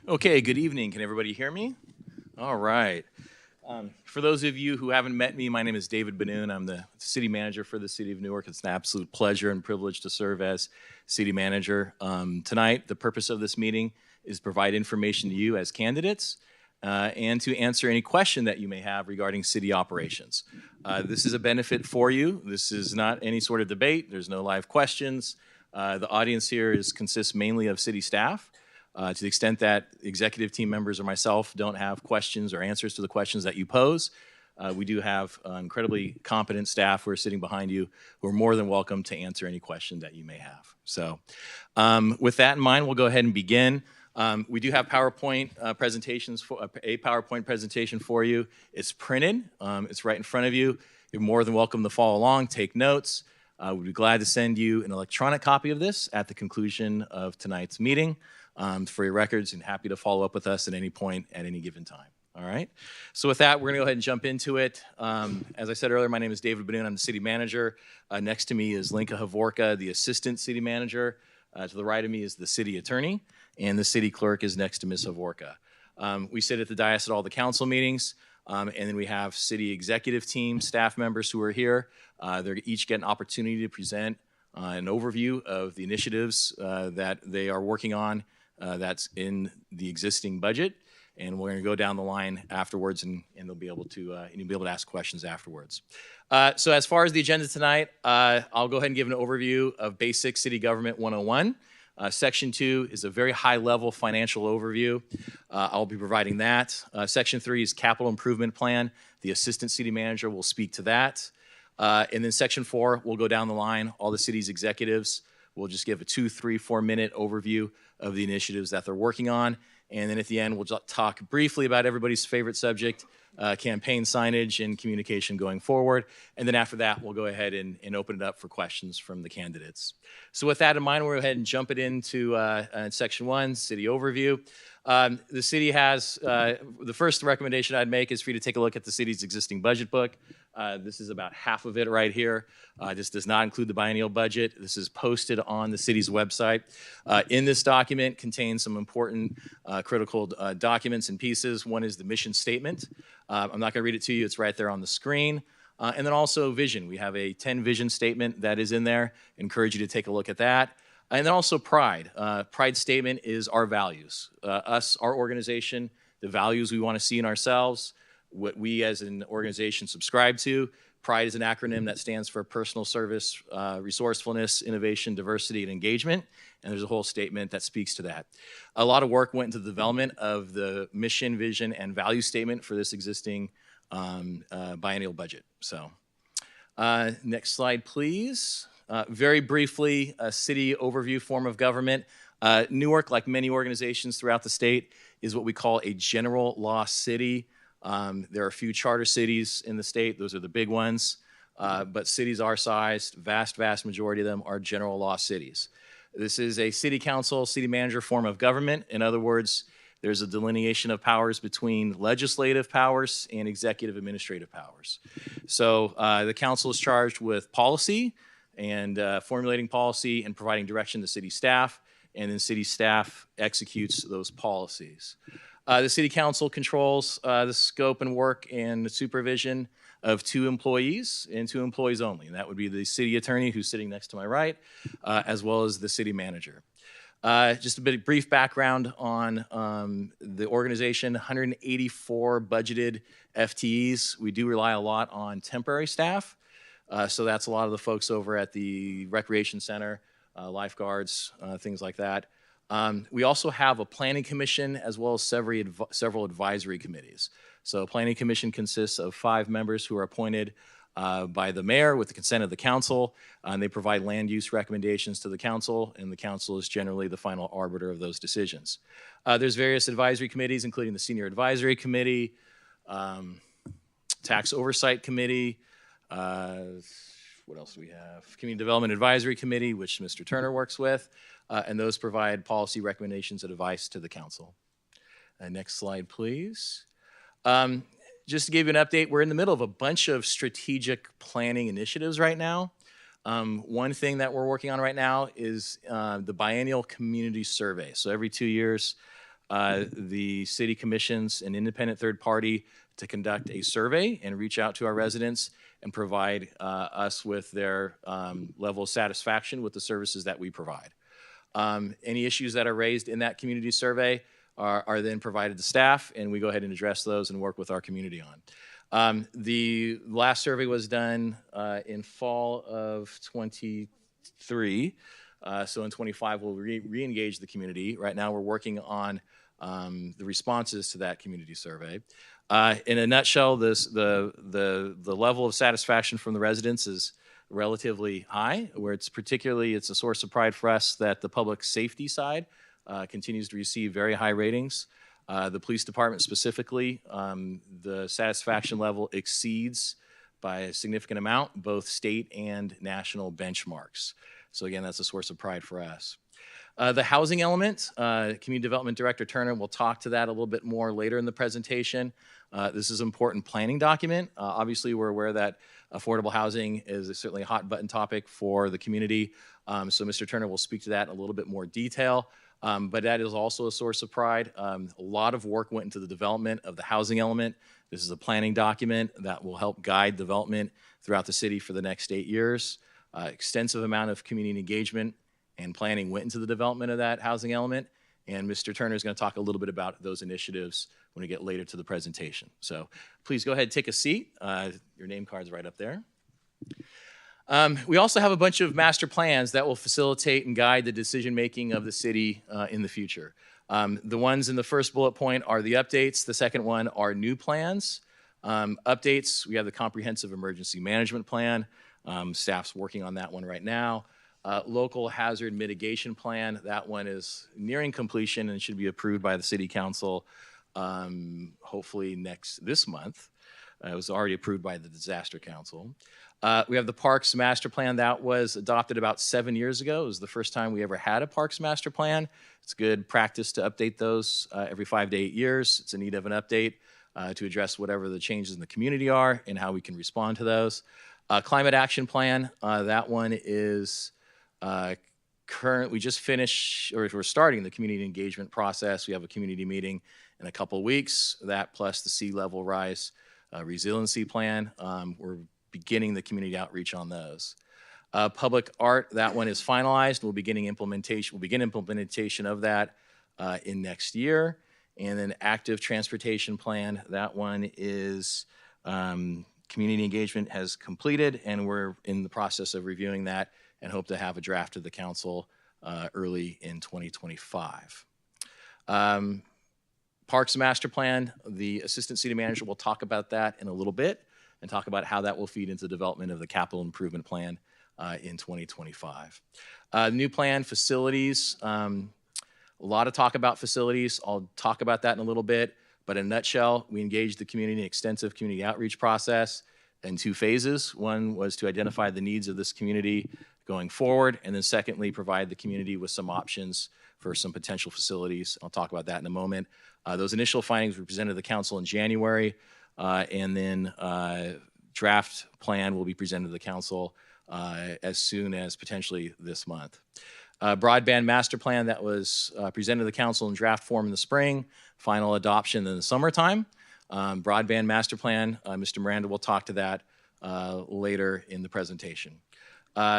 Okay, good evening. Can everybody hear me? All right. For those of you who haven't met me, my name is David Benoon. I'm the city manager for the city of Newark. It's an absolute pleasure and privilege to serve as city manager. Tonight, the purpose of this meeting is to provide information to you as candidates and to answer any question that you may have regarding city operations. This is a benefit for you. This is not any sort of debate. There's no live questions. The audience here consists mainly of city staff. To the extent that executive team members or myself don't have questions or answers to the questions that you pose, we do have incredibly competent staff who are sitting behind you who are more than welcome to answer any question that you may have. So with that in mind, we'll go ahead and begin. We do have PowerPoint presentations, a PowerPoint presentation for you. It's printed. It's right in front of you. You're more than welcome to follow along, take notes. We'd be glad to send you an electronic copy of this at the conclusion of tonight's meeting. For your records, and happy to follow up with us at any point at any given time. All right. So with that, we're gonna go ahead and jump into it. As I said earlier, my name is David Benoon. I'm the city manager. Next to me is Linka Havorka, the assistant city manager. To the right of me is the city attorney, and the city clerk is next to Ms. Havorka. We sit at the dais at all the council meetings, and then we have city executive team staff members who are here. They each get an opportunity to present an overview of the initiatives that they are working on. That's in the existing budget, and we're going to go down the line afterwards, and they'll be able to you'll be able to ask questions afterwards. So as far as the agenda tonight, I'll go ahead and give an overview of Basic City Government 101. Section 2 is a very high-level financial overview. I'll be providing that. Section 3 is Capital Improvement Plan. The Assistant City Manager will speak to that. And then Section 4, we'll go down the line. All the city's executives will just give a 2, 3, 4-minute overview of the initiatives that they're working on. And then at the end, we'll just talk briefly about everybody's favorite subject, campaign signage and communication going forward. And then after that, we'll go ahead and open it up for questions from the candidates. So with that in mind, we'll go ahead and jump it into Section 1, City Overview. The city has, the first recommendation I'd make is for you to take a look at the city's existing budget book. This is about half of it right here. This does not include the biennial budget. This is posted on the city's website. In this document contains some important critical documents and pieces. One is the mission statement. I'm not going to read it to you. It's right there on the screen. And then also vision. We have a 10 vision statement that is in there. Encourage you to take a look at that. And then also pride. Pride statement is our values. Our organization, the values we want to see in ourselves, what we as an organization subscribe to. PRIDE is an acronym that stands for personal service, resourcefulness, innovation, diversity, and engagement. And there's a whole statement that speaks to that. A lot of work went into the development of the mission, vision, and value statement for this existing biennial budget. So next slide, please. Very briefly, a city overview form of government. Newark, like many organizations throughout the state, is what we call a general law city. There are a few charter cities in the state. Those are the big ones. But cities our size, vast majority of them are general law cities. This is a city council, city manager form of government. In other words, there's a delineation of powers between legislative powers and executive administrative powers. So the council is charged with policy and formulating policy and providing direction to city staff, and then city staff executes those policies. The city council controls the scope and work and the supervision of 2 employees and 2 employees only. And that would be the city attorney who's sitting next to my right, as well as the city manager. Just a bit of brief background on the organization, 184 budgeted FTEs. We do rely a lot on temporary staff. So that's a lot of the folks over at the recreation center, lifeguards, things like that. We also have a planning commission as well as several advisory committees. So planning commission consists of 5 members who are appointed by the mayor with the consent of the council, and they provide land use recommendations to the council, and the council is generally the final arbiter of those decisions. There's various advisory committees, including the senior advisory committee, tax oversight committee, what else do we have? Community Development Advisory Committee, which Mr. Turner works with, and those provide policy recommendations and advice to the council. Next slide, please. Just to give you an update, we're in the middle of a bunch of strategic planning initiatives right now. One thing that we're working on right now is the biennial community survey. So every 2 years, the city commissions an independent third party to conduct a survey and reach out to our residents and provide us with their level of satisfaction with the services that we provide. Any issues that are raised in that community survey are then provided to staff, and we go ahead and address those and work with our community on. The last survey was done in fall of 23. So in 25, we'll re-engage the community. Right now, we're working on the responses to that community survey. In a nutshell, the level of satisfaction from the residents is relatively high, where it's a source of pride for us that the public safety side continues to receive very high ratings. The police department specifically, the satisfaction level exceeds by a significant amount both state and national benchmarks. So again, that's a source of pride for us. The housing element, Community Development Director Turner will talk to that a little bit more later in the presentation. This is an important planning document. Obviously, we're aware that affordable housing is certainly a hot button topic for the community. So Mr. Turner will speak to that in a little bit more detail. But that is also a source of pride. A lot of work went into the development of the housing element. This is a planning document that will help guide development throughout the city for the next 8 years. Extensive amount of community engagement and planning went into the development of that housing element. And Mr. Turner is going to talk a little bit about those initiatives when we get later to the presentation. So please go ahead and take a seat. Your name card's right up there. We also have a bunch of master plans that will facilitate and guide the decision-making of the city in the future. The ones in the first bullet point are the updates. The second one are new plans. Updates, we have the Comprehensive Emergency Management Plan. Staff's working on that one right now. Local Hazard Mitigation Plan, that one is nearing completion and should be approved by the City Council hopefully this month. It was already approved by the Disaster Council. We have the Parks Master Plan that was adopted about 7 years ago. It was the first time we ever had a Parks Master Plan. It's good practice to update those every 5 to 8 years. It's in need of an update to address whatever the changes in the community are and how we can respond to those. Climate Action Plan, that one is we just finished, or we're starting the community engagement process. We have a community meeting in a couple weeks. That plus the sea level rise resiliency plan. We're beginning the community outreach on those. Public art, that one is finalized. We'll begin implementation of that in next year. And then active transportation plan, that one is community engagement has completed, and we're in the process of reviewing that and hope to have a draft to the council early in 2025. Parks Master Plan, the Assistant City Manager will talk about that in a little bit and talk about how that will feed into the development of the Capital Improvement Plan in 2025. New plan, facilities, a lot of talk about facilities. I'll talk about that in a little bit, but in a nutshell, we engaged the community in an extensive community outreach process in 2 phases. One was to identify the needs of this community going forward, and then secondly, provide the community with some options for some potential facilities. I'll talk about that in a moment. Those initial findings were presented to the council in January, and then draft plan will be presented to the council as soon as potentially this month. Broadband Master Plan that was presented to the council in draft form in the spring, final adoption in the summertime. Broadband Master Plan, Mr. Miranda will talk to that later in the presentation.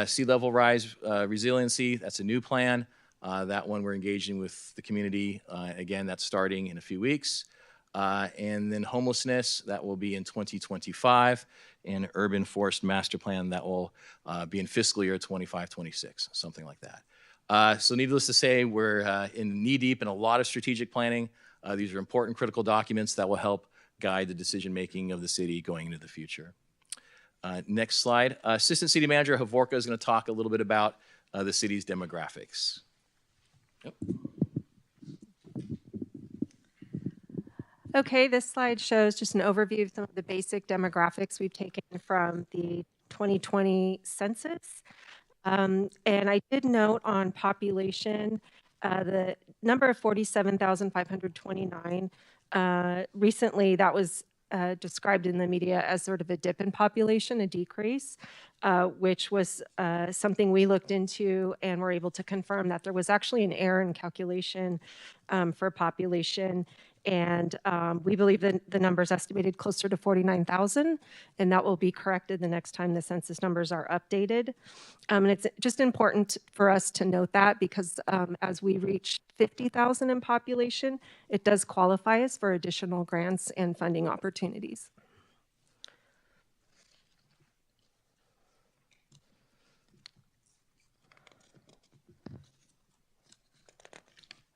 Sea level rise resiliency, that's a new plan. That one we're engaging with the community. Again, that's starting in a few weeks. And then homelessness, that will be in 2025. And urban forest master plan, that will be in fiscal year 25-26, something like that. So needless to say, we're knee deep in a lot of strategic planning. These are important critical documents that will help guide the decision-making of the city going into the future. Next slide. Assistant City Manager Havorka is going to talk a little bit about the city's demographics. Yep. Okay, this slide shows just an overview of some of the basic demographics we've taken from the 2020 census. And I did note on population, the number of 47,529. Recently, that was described in the media as sort of a dip in population, a decrease, which was something we looked into and were able to confirm that there was actually an error in calculation for population. And we believe that the number is estimated closer to 49,000, and that will be corrected the next time the census numbers are updated. And it's just important for us to note that because as we reach 50,000 in population, it does qualify us for additional grants and funding opportunities.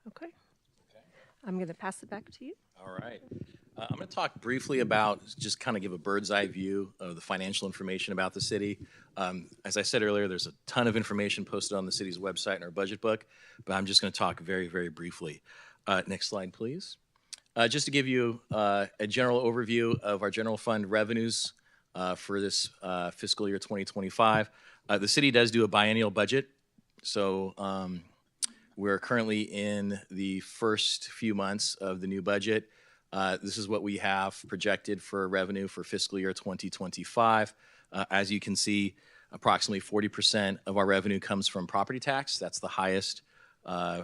Okay. I'm going to pass it back to you. All right. I'm going to talk briefly about, just kind of give a bird's eye view of the financial information about the city. As I said earlier, there's a ton of information posted on the city's website and our budget book, but I'm just going to talk very, very briefly. Next slide, please. Just to give you a general overview of our general fund revenues for this fiscal year 2025. The city does do a biennial budget, so we're currently in the first few months of the new budget. This is what we have projected for revenue for fiscal year 2025. As you can see, approximately 40% of our revenue comes from property tax. That's the highest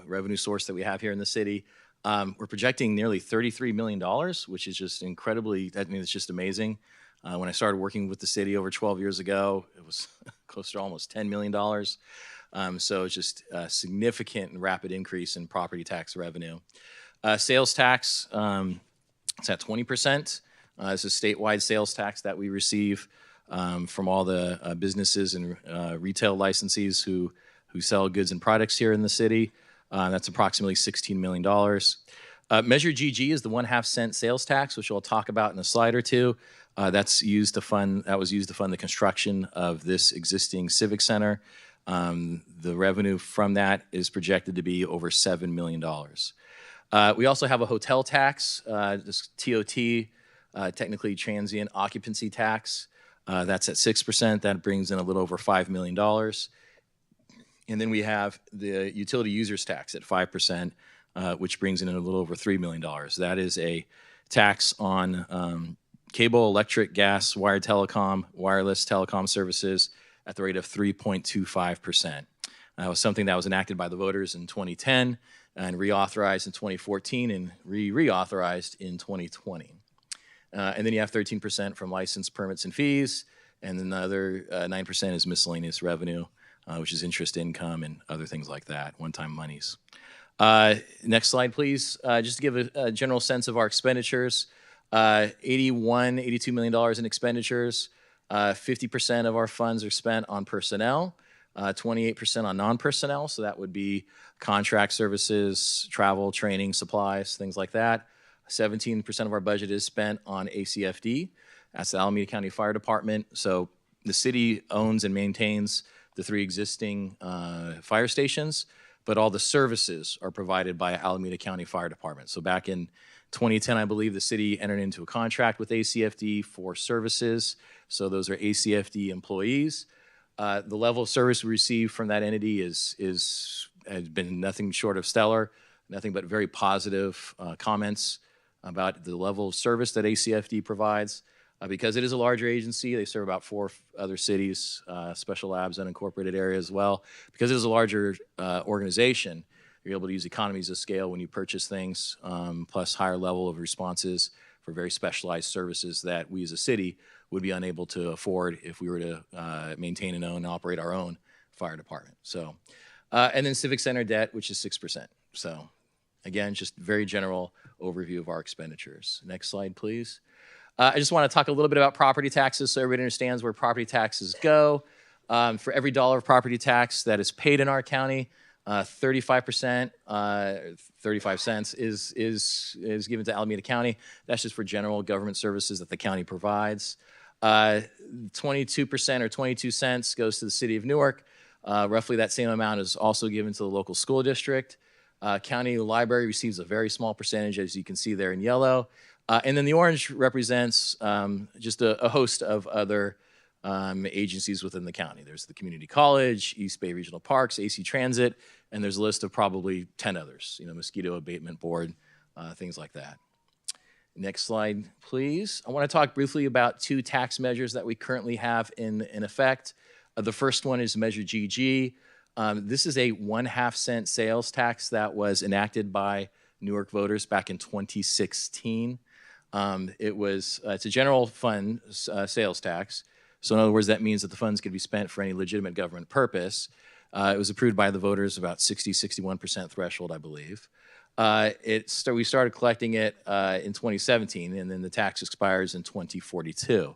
revenue source that we have here in the city. We're projecting nearly $33 million, which is just incredibly, I mean, it's just amazing. When I started working with the city over 12 years ago, it was close to almost $10 million. So it's just a significant and rapid increase in property tax revenue. Sales tax, it's at 20%. It's a statewide sales tax that we receive from all the businesses and retail licensees who sell goods and products here in the city. That's approximately $16 million. Measure GG is the 1/2 cent sales tax, which I'll talk about in a slide or two. That was used to fund the construction of this existing civic center. The revenue from that is projected to be over $7 million. We also have a hotel tax, this TOT, technically transient occupancy tax. That's at 6%. That brings in a little over $5 million. And then we have the utility users tax at 5%, which brings in a little over $3 million. That is a tax on cable, electric, gas, wired telecom, wireless telecom services at the rate of 3.25%. That was something that was enacted by the voters in 2010 and reauthorized in 2014 and reauthorized in 2020. And then you have 13% from license permits and fees, and then the other 9% is miscellaneous revenue, which is interest income and other things like that, one-time monies. Next slide, please. Just to give a general sense of our expenditures, $82 million in expenditures. 50% of our funds are spent on personnel, 28% on non-personnel, so that would be contract services, travel, training, supplies, things like that. 17% of our budget is spent on ACFD. That's the Alameda County Fire Department. So the city owns and maintains the 3 existing fire stations, but all the services are provided by Alameda County Fire Department. So back in 2010, I believe the city entered into a contract with ACFD for services. So those are ACFD employees. The level of service we receive from that entity has been nothing short of stellar, nothing but very positive comments about the level of service that ACFD provides. Because it is a larger agency, they serve about 4 other cities, special labs, unincorporated areas as well. Because it is a larger organization, you're able to use economies of scale when you purchase things, plus higher level of responses for very specialized services that we as a city would be unable to afford if we were to maintain and own and operate our own fire department. So, and then civic center debt, which is 6%. So again, just very general overview of our expenditures. Next slide, please. I just want to talk a little bit about property taxes so everybody understands where property taxes go. For every dollar of property tax that is paid in our county, 35%, 35 cents is given to Alameda County. That's just for general government services that the county provides. 22% or 22 cents goes to the city of Newark. Roughly that same amount is also given to the local school district. County library receives a very small percentage, as you can see there in yellow. And then the orange represents just a host of other agencies within the county. There's the community college, East Bay Regional Parks, AC Transit, and there's a list of probably 10 others, mosquito abatement board, things like that. Next slide, please. I want to talk briefly about two tax measures that we currently have in effect. The first one is Measure GG. This is a 1/2 cent sales tax that was enacted by Newark voters back in 2016. It's a general fund sales tax. So in other words, that means that the funds could be spent for any legitimate government purpose. It was approved by the voters about 61% threshold, I believe. We started collecting it in 2017, and then the tax expires in 2042.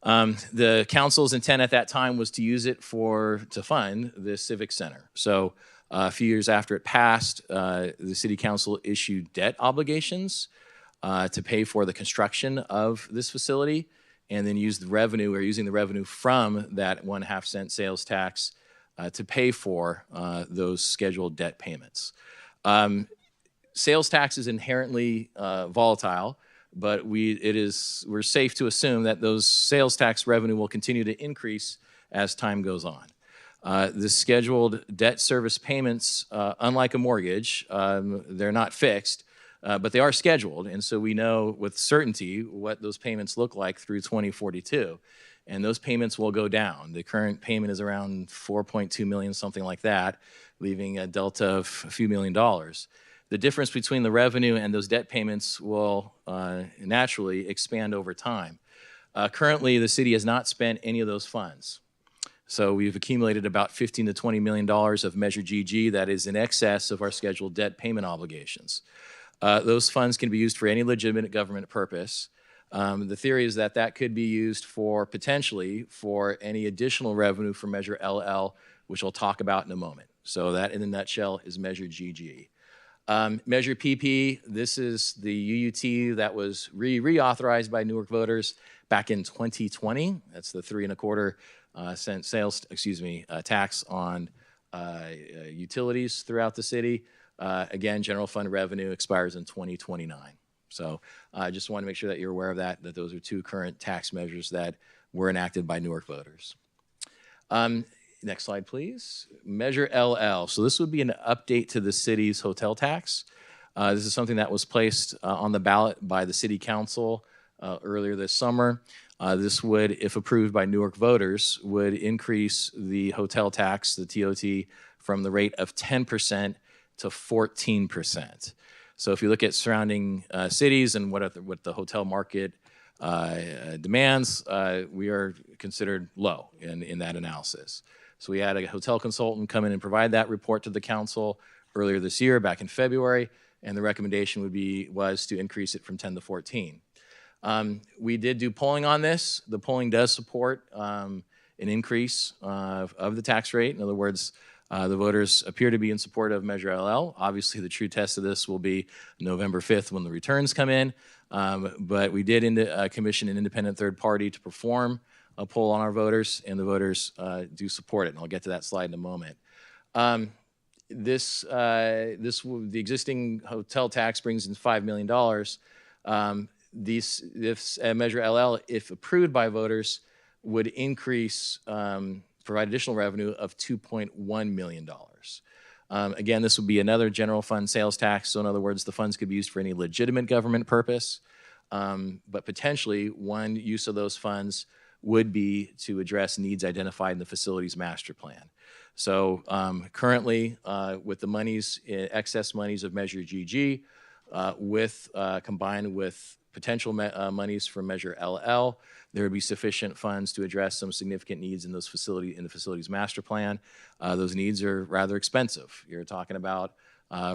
The council's intent at that time was to use it to fund the civic center. So a few years after it passed, the city council issued debt obligations to pay for the construction of this facility, and then using the revenue from that 1/2 cent sales tax to pay for those scheduled debt payments. Sales tax is inherently volatile, but we're safe to assume that those sales tax revenue will continue to increase as time goes on. The scheduled debt service payments, unlike a mortgage, they're not fixed, but they are scheduled, and so we know with certainty what those payments look like through 2042, and those payments will go down. The current payment is around $4.2 million, something like that, leaving a delta of a few $1 million. The difference between the revenue and those debt payments will naturally expand over time. Currently, the city has not spent any of those funds. So we've accumulated about $15 to $20 million of Measure GG that is in excess of our scheduled debt payment obligations. Those funds can be used for any legitimate government purpose. The theory is that that could be used potentially for any additional revenue from Measure LL, which I'll talk about in a moment. So that, in a nutshell, is Measure GG. Measure PP, this is the UUT that was reauthorized by Newark voters back in 2020. That's the 3.25 cent tax on utilities throughout the city. Again, general fund revenue expires in 2029. So I just want to make sure that you're aware of that those are two current tax measures that were enacted by Newark voters. Next slide, please. Measure LL. So this would be an update to the city's hotel tax. This is something that was placed on the ballot by the city council earlier this summer. This would, if approved by Newark voters, would increase the hotel tax, the TOT, from the rate of 10% to 14%. So if you look at surrounding cities and what the hotel market demands, we are considered low in that analysis. So we had a hotel consultant come in and provide that report to the council earlier this year, back in February, and the recommendation was to increase it from 10 to 14. We did do polling on this. The polling does support an increase of the tax rate. In other words, the voters appear to be in support of Measure LL. Obviously, the true test of this will be November 5th when the returns come in. But we did commission an independent third party to perform a poll on our voters, and the voters do support it. And I'll get to that slide in a moment. The existing hotel tax brings in $5 million. This Measure LL, if approved by voters, would provide additional revenue of $2.1 million. Again, this would be another general fund sales tax. So in other words, the funds could be used for any legitimate government purpose, but potentially one use of those funds would be to address needs identified in the facilities master plan. So currently, with the excess monies of Measure GG, combined with potential monies from Measure LL, there would be sufficient funds to address some significant needs in the facilities master plan. Those needs are rather expensive. You're talking about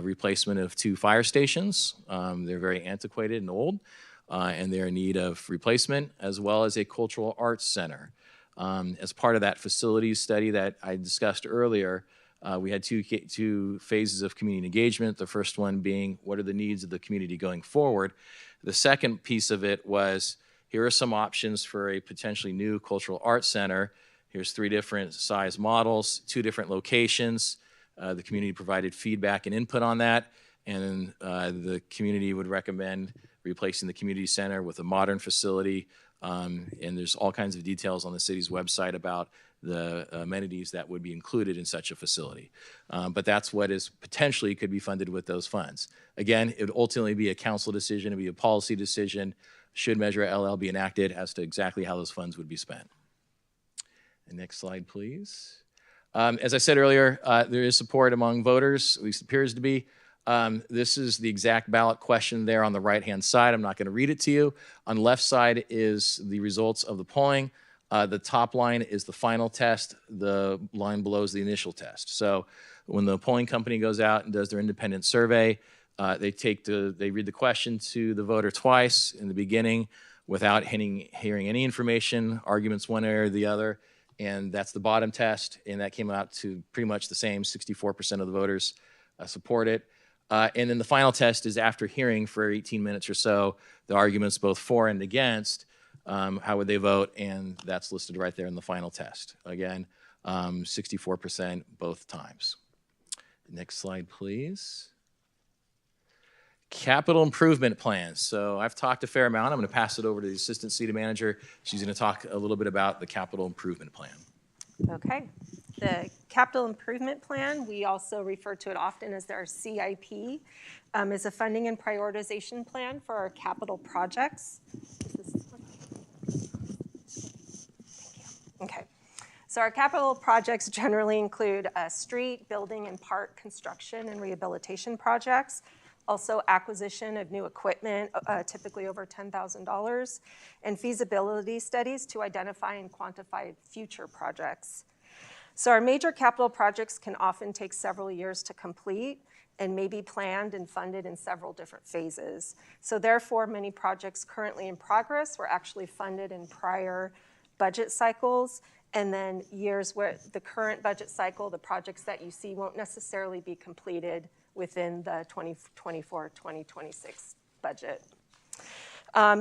replacement of 2 fire stations. They're very antiquated and old, and they're in need of replacement, as well as a cultural arts center. As part of that facilities study that I discussed earlier, we had two phases of community engagement. The first one being, what are the needs of the community going forward? The second piece of it was, here are some options for a potentially new cultural arts center. Here's 3 different size models, 2 different locations. The community provided feedback and input on that, and the community would recommend replacing the community center with a modern facility. And there's all kinds of details on the city's website about the amenities that would be included in such a facility. But that's what is potentially could be funded with those funds. Again, it would ultimately be a council decision, it would be a policy decision, should Measure LL be enacted as to exactly how those funds would be spent. And next slide, please. As I said earlier, there is support among voters, at least appears to be. This is the exact ballot question there on the right-hand side. I'm not going to read it to you. On the left side is the results of the polling. The top line is the final test. The line below is the initial test. So when the polling company goes out and does their independent survey, they read the question to the voter twice in the beginning without hearing any information, arguments one way or the other. And that's the bottom test. And that came out to pretty much the same. 64% of the voters support it. And then the final test is after hearing for 18 minutes or so the arguments both for and against, how would they vote? And that's listed right there in the final test. Again, 64% both times. Next slide, please. Capital improvement plans. So I've talked a fair amount. I'm going to pass it over to the assistant city manager. She's going to talk a little bit about the capital improvement plan. Okay. The capital improvement plan, we also refer to it often as our CIP, is a funding and prioritization plan for our capital projects. Okay. So our capital projects generally include street, building, and park construction and rehabilitation projects. Also acquisition of new equipment, typically over $10,000, and feasibility studies to identify and quantify future projects. So our major capital projects can often take several years to complete and may be planned and funded in several different phases. So therefore, many projects currently in progress were actually funded in prior budget cycles, and then years where the current budget cycle, the projects that you see won't necessarily be completed within the 2024-2026 budget.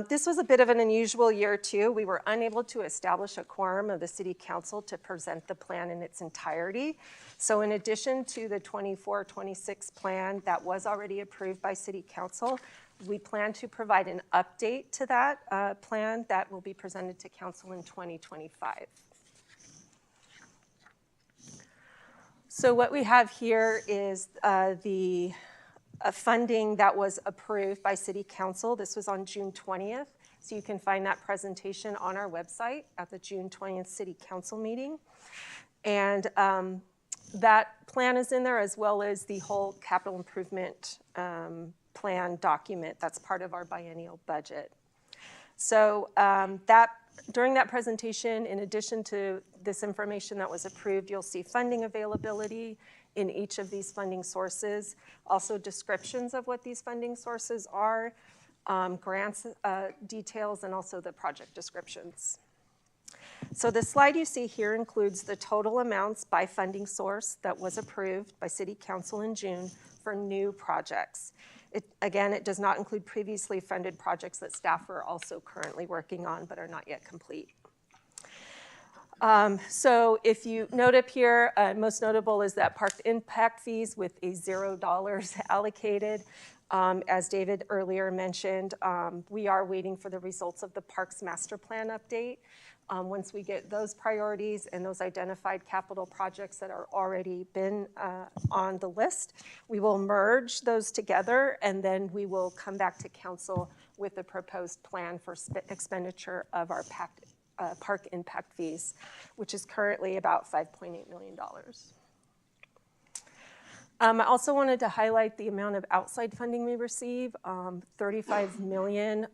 This was a bit of an unusual year too. We were unable to establish a quorum of the city council to present the plan in its entirety. So in addition to the 24-26 plan that was already approved by city council, we plan to provide an update to that plan that will be presented to council in 2025. So what we have here is the funding that was approved by City Council. This was on June 20th. So you can find that presentation on our website at the June 20th City Council meeting. And that plan is in there, as well as the whole capital improvement plan document that's part of our biennial budget. So during that presentation, in addition to this information that was approved, you'll see funding availability in each of these funding sources, also descriptions of what these funding sources are, grants details, and also the project descriptions. So the slide you see here includes the total amounts by funding source that was approved by City Council in June for new projects. Again, it does not include previously funded projects that staff are also currently working on but are not yet complete. So if you note up here, most notable is that park impact fees with a $0 allocated. As David earlier mentioned, we are waiting for the results of the Parks Master Plan update. Once we get those priorities and those identified capital projects that are already been on the list, we will merge those together, and then we will come back to council with the proposed plan for expenditure of our park impact fees, which is currently about $5.8 million. I also wanted to highlight the amount of outside funding we receive. $35 million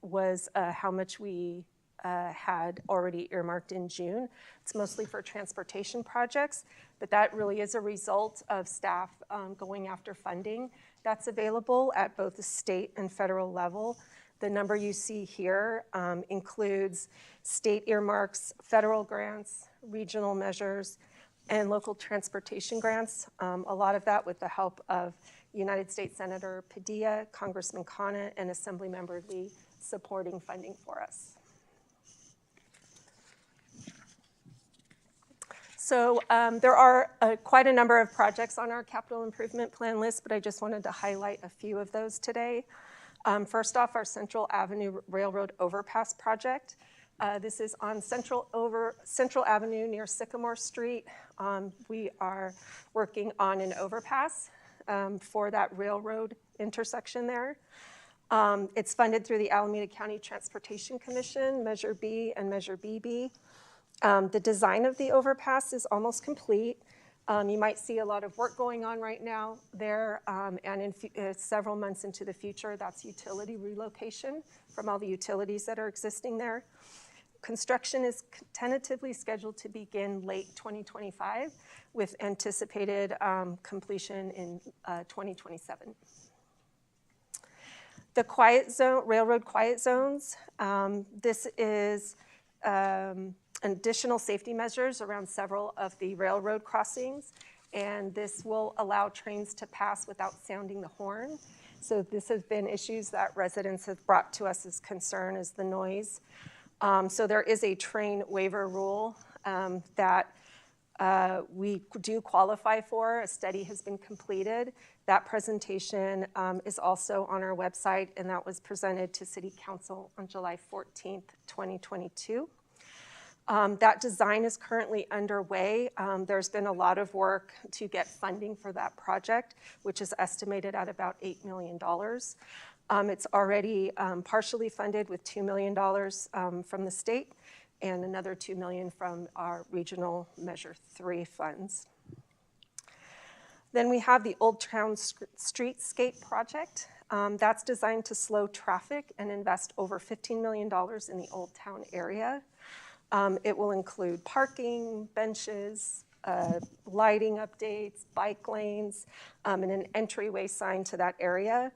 was how much we had already earmarked in June. It's mostly for transportation projects, but that really is a result of staff going after funding that's available at both the state and federal level. The number you see here includes state earmarks, federal grants, regional measures, and local transportation grants. A lot of that with the help of United States Senator Padilla, Congressman Connett, and Assemblymember Lee supporting funding for us. So there are quite a number of projects on our capital improvement plan list, but I just wanted to highlight a few of those today. First off, our Central Avenue Railroad Overpass project. This is on Central Avenue near Sycamore Street. We are working on an overpass for that railroad intersection there. It's funded through the Alameda County Transportation Commission, Measure B and Measure BB. The design of the overpass is almost complete. You might see a lot of work going on right now there, and in several months into the future, that's utility relocation from all the utilities that are existing there. Construction is tentatively scheduled to begin late 2025 with anticipated completion in 2027. The quiet zone, railroad quiet zones, this is additional safety measures around several of the railroad crossings, and this will allow trains to pass without sounding the horn. So this has been issues that residents have brought to us as concern, is the noise. So there is a train waiver rule that we do qualify for. A study has been completed. That presentation is also on our website, and that was presented to City Council on July 14th, 2022. That design is currently underway. There's been a lot of work to get funding for that project, which is estimated at about $8 million. It's already partially funded with $2 million from the state and another $2 million from our regional Measure 3 funds. Then we have the Old Town Streetscape project. That's designed to slow traffic and invest over $15 million in the Old Town area. It will include parking, benches, lighting updates, bike lanes, and an entryway sign to that area.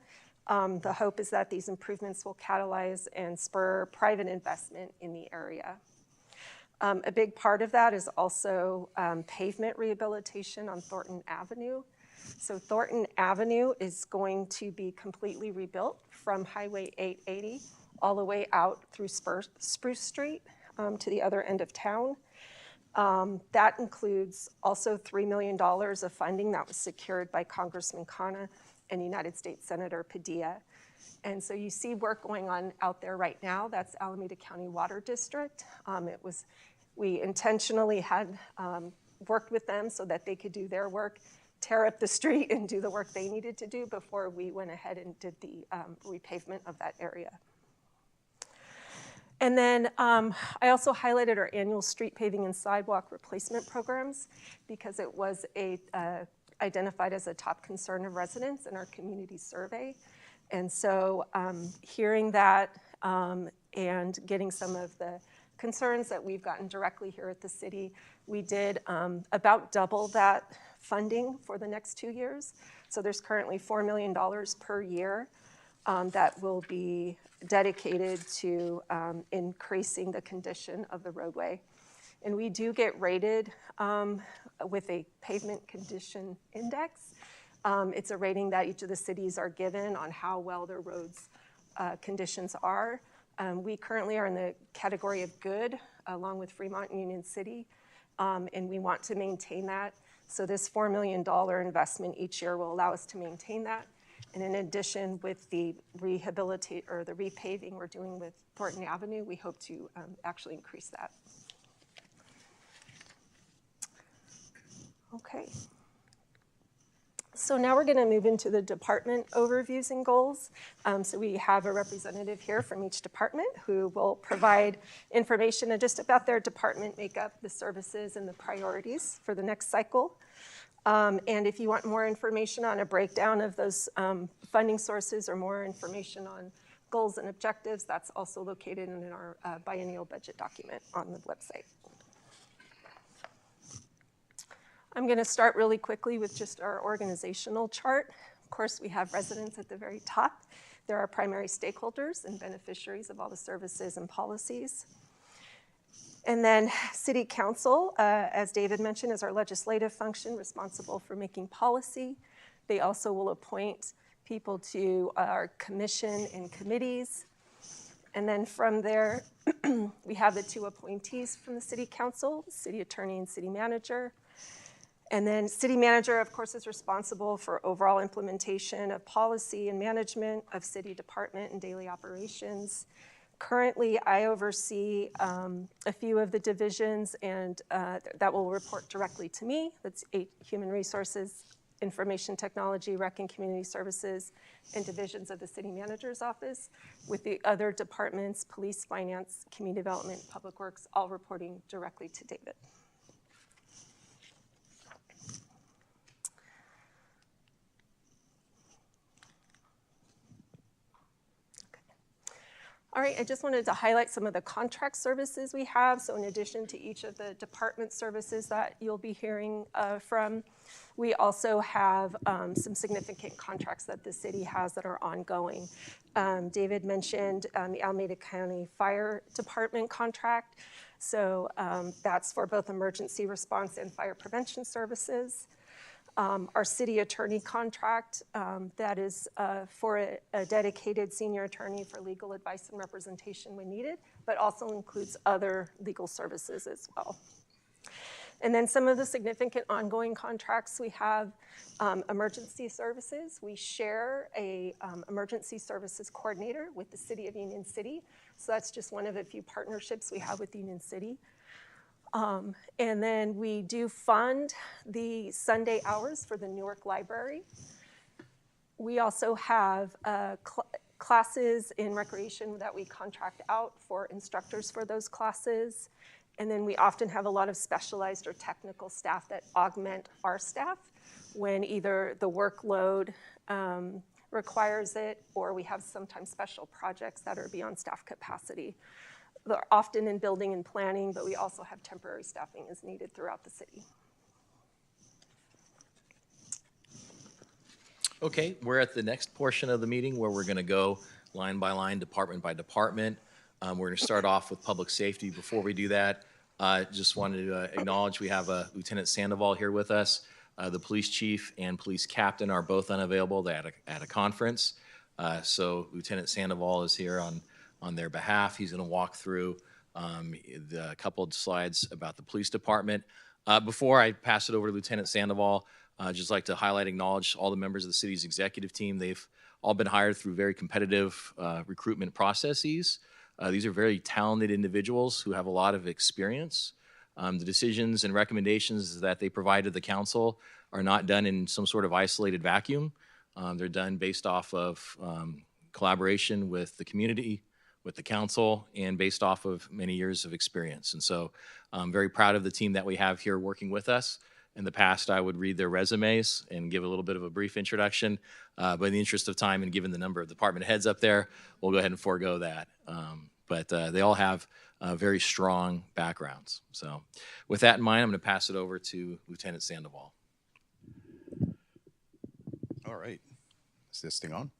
The hope is that these improvements will catalyze and spur private investment in the area. A big part of that is also pavement rehabilitation on Thornton Avenue. So Thornton Avenue is going to be completely rebuilt from Highway 880 all the way out through Spruce Street to the other end of town. That includes also $3 million of funding that was secured by Congressman Khanna and United States Senator Padilla. And so you see work going on out there right now. That's Alameda County Water District. We intentionally had worked with them so that they could do their work, tear up the street and do the work they needed to do before we went ahead and did the repavement of that area. And then I also highlighted our annual street paving and sidewalk replacement programs because it was identified as a top concern of residents in our community survey. And so hearing that and getting some of the concerns that we've gotten directly here at the city, we did about double that funding for the next 2 years. So there's currently $4 million per year that will be dedicated to increasing the condition of the roadway. And we do get rated with a pavement condition index. It's a rating that each of the cities are given on how well their roads conditions are. We currently are in the category of good, along with Fremont and Union City, and we want to maintain that. So this $4 million investment each year will allow us to maintain that. And in addition, with the repaving we're doing with Thornton Avenue, we hope to actually increase that. Okay. So now we're going to move into the department overviews and goals. So we have a representative here from each department who will provide information just about their department makeup, the services, and the priorities for the next cycle. And if you want more information on a breakdown of those funding sources or more information on goals and objectives, that's also located in our biennial budget document on the website. I'm going to start really quickly with just our organizational chart. Of course, we have residents at the very top. They're our primary stakeholders and beneficiaries of all the services and policies. And then City Council, as David mentioned, is our legislative function responsible for making policy. They also will appoint people to our commission and committees. And then from there, we have the two appointees from the City Council, City Attorney and City Manager. And then City Manager, of course, is responsible for overall implementation of policy and management of city department and daily operations. Currently, I oversee a few of the divisions, and that will report directly to me. That's Human Resources, Information Technology, Rec and Community Services, and divisions of the City Manager's Office, with the other departments, Police, Finance, Community Development, Public Works, all reporting directly to David. All right, I just wanted to highlight some of the contract services we have. So in addition to each of the department services that you'll be hearing from, we also have some significant contracts that the city has that are ongoing. David mentioned the Alameda County Fire Department contract. So that's for both emergency response and fire prevention services. Our city attorney contract, that is for a dedicated senior attorney for legal advice and representation when needed, but also includes other legal services as well. And then some of the significant ongoing contracts we have, emergency services. We share a emergency services coordinator with the City of Union City. So that's just one of a few partnerships we have with Union City. And then we do fund the Sunday hours for the Newark Library. We also have classes in recreation that we contract out for instructors for those classes. And then we often have a lot of specialized or technical staff that augment our staff when either the workload requires it, or we have sometimes special projects that are beyond staff capacity. They're often in building and planning, but we also have temporary staffing as needed throughout the city. Okay, we're at the next portion of the meeting where we're going to go line by line, department by department. We're going to start off with public safety. Before we do that, just wanted to acknowledge we have Lieutenant Sandoval here with us. The police chief and police captain are both unavailable. They're at a conference. So Lieutenant Sandoval is here on their behalf. He's going to walk through the couple of slides about the police department. Before I pass it over to Lieutenant Sandoval, I'd just like to highlight, acknowledge all the members of the city's executive team. They've all been hired through very competitive recruitment processes. These are very talented individuals who have a lot of experience. The decisions and recommendations that they provide to the council are not done in some sort of isolated vacuum. They're done based off of collaboration with the community, with the council, and based off of many years of experience. And so I'm very proud of the team that we have here working with us. In the past, I would read their resumes and give a little bit of a brief introduction, but in the interest of time and given the number of department heads up there, we'll go ahead and forego that. But they all have very strong backgrounds. So with that in mind, I'm going to pass it over to Lieutenant Sandoval. All right. Is this thing on?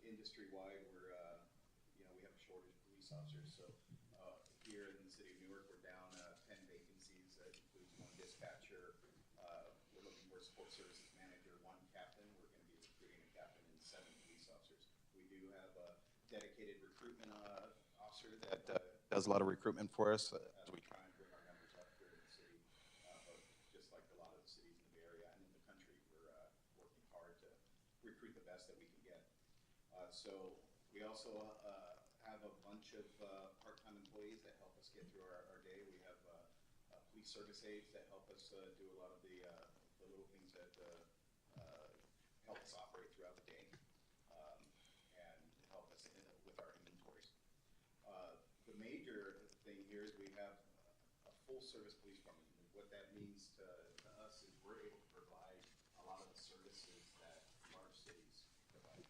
Industry-wide, we have a shortage of police officers. So here in the city of Newark, we're down 10 vacancies. That includes 1 dispatcher. We're looking for a support services manager, 1 captain. We're going to be recruiting a captain and 7 police officers. We do have a dedicated recruitment officer that does a lot of recruitment for us as we try and bring our numbers up here in the city. But just like a lot of the cities in the Bay Area and in the country, we're working hard to recruit the best that we can get. So we also have a bunch of part-time employees that help us get through our day. We have police service aides that help us do a lot of the little things that help us operate throughout the day and help us with our inventories. The major thing here is we have a full-service police department. What that means to us is we're able to provide a lot of the services that large cities provide.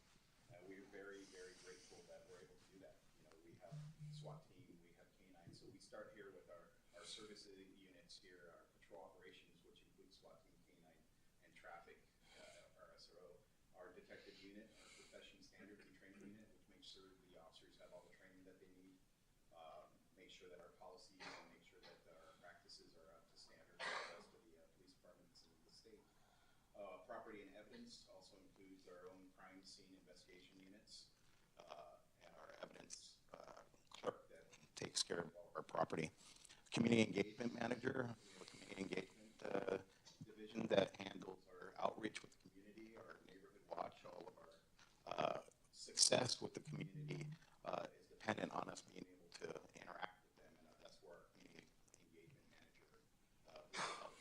We're very, very grateful that we're able to do that. We have SWAT team, we have K9. So we start here with our service units here, our patrol operations, which includes SWAT team, K9, and traffic, our SRO, our detective unit, our profession standards and training unit, which makes sure the officers have all the training that they need, make sure that our policies and make sure that our practices are up to standard with the rest of the police departments in the state. Property and evidence also includes our own crime scene investigation units and care of all of our property. Community engagement manager, we have a community engagement division that handles our outreach with the community, our neighborhood watch, all of our success with the community is dependent on us being able to interact with them, and that's where our community engagement manager will help.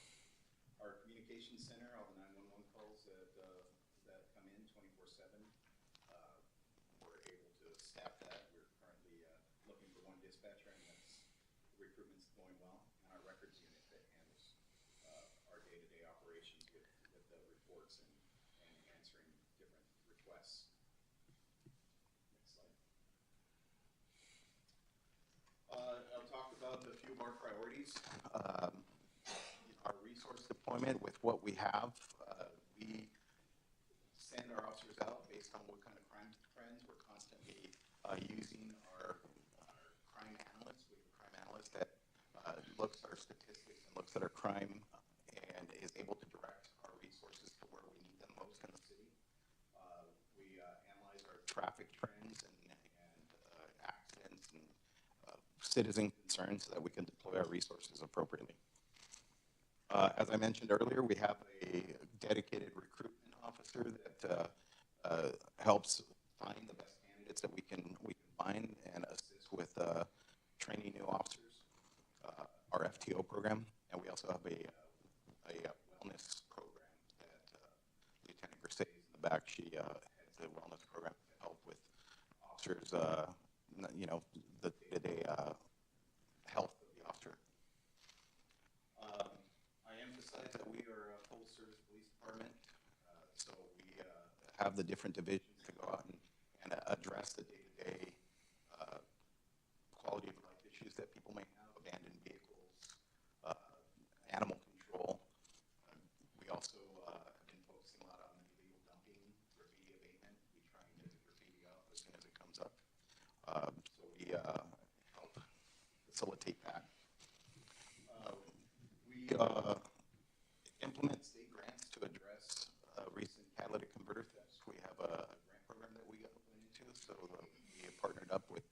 Our communications center, all the 911 calls that come in 24/7, we're able to staff that. We're currently looking for one dispatcher, and that's recruitment's going well. And our records unit that handles our day-to-day operations with the reports and answering different requests. Next slide. I'll talk about a few of our priorities. Our resource deployment with what we have. We send our officers out based on what kind of crime trends. We're constantly using our crime analysts. We have a crime analyst that looks at our statistics and looks at our crime and is able to direct our resources to where we need them most in the city. We analyze our traffic trends and accidents and citizen concerns so that we can deploy our resources appropriately. As I mentioned earlier, we have a dedicated recruitment officer that helps find the best candidates that we can find and assist with training new officers. Our FTO program, and we also have a wellness program that Lieutenant Mercedes in the back. She heads the wellness program to help with officers, the day-to-day health of the officer. I emphasize that we are a full-service police department, so we have the different divisions to go out and address the day-to-day quality of life issues that people may have, abandoned vehicles, animal control. We also have been focusing a lot on illegal dumping, graffiti abatement. We try and get the graffiti off as soon as it comes up. So we help facilitate that. We implement state grants to address recent catalytic converter thefts. We have a grant program that we got put into, so we have partnered up with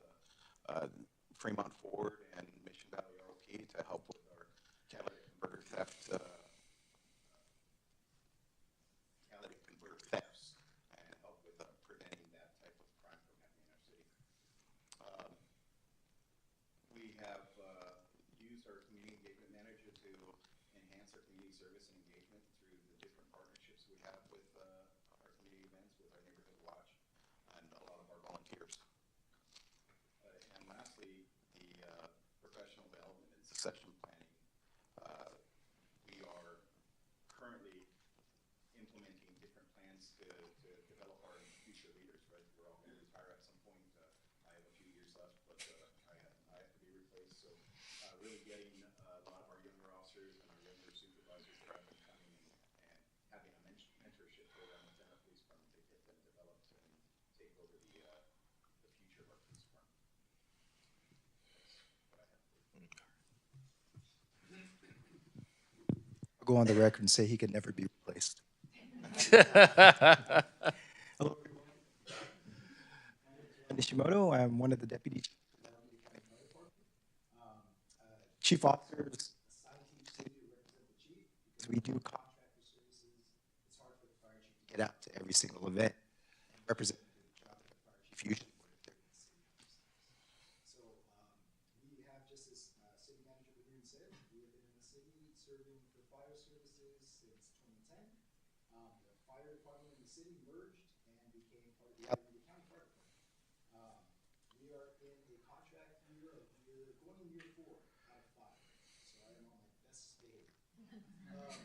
Fremont Ford and Mission Valley ROP to help with our catalytic converter thefts and help with preventing that type of crime from happening in our city. We have used our community engagement manager to enhance our community service and engagement through the different partnerships we have with our community events, with our neighborhood watch, and a lot of our volunteers. And lastly, the professional development and succession planning. We are currently implementing different plans to develop our future leaders, right? We're all going to retire at some point. I have a few years left, but I have to be replaced. So really getting a lot of our younger officers and our younger supervisors that have been coming and having a mentorship program within our police department to get them developed and take over the future of our police department. That's what I have. I'll go on the record and say he could never be replaced. Hello, everyone. I'm Nishimoto. I'm one of the deputies in the Alameda County Fire Department. Chief officers assigned to each city to represent the chief because we do contractor services. It's hard for the fire chief to get out to every single event and represent the job that the fire chief usually would if they're in the city themselves. So we have, just as city manager Benoon said, we have been in the city serving for fire services since 2010. The fire department in the city merged and became part of the Alameda County Fire Department. We are in a contract year of going in year 4 out of 5. So I am on my best behavior.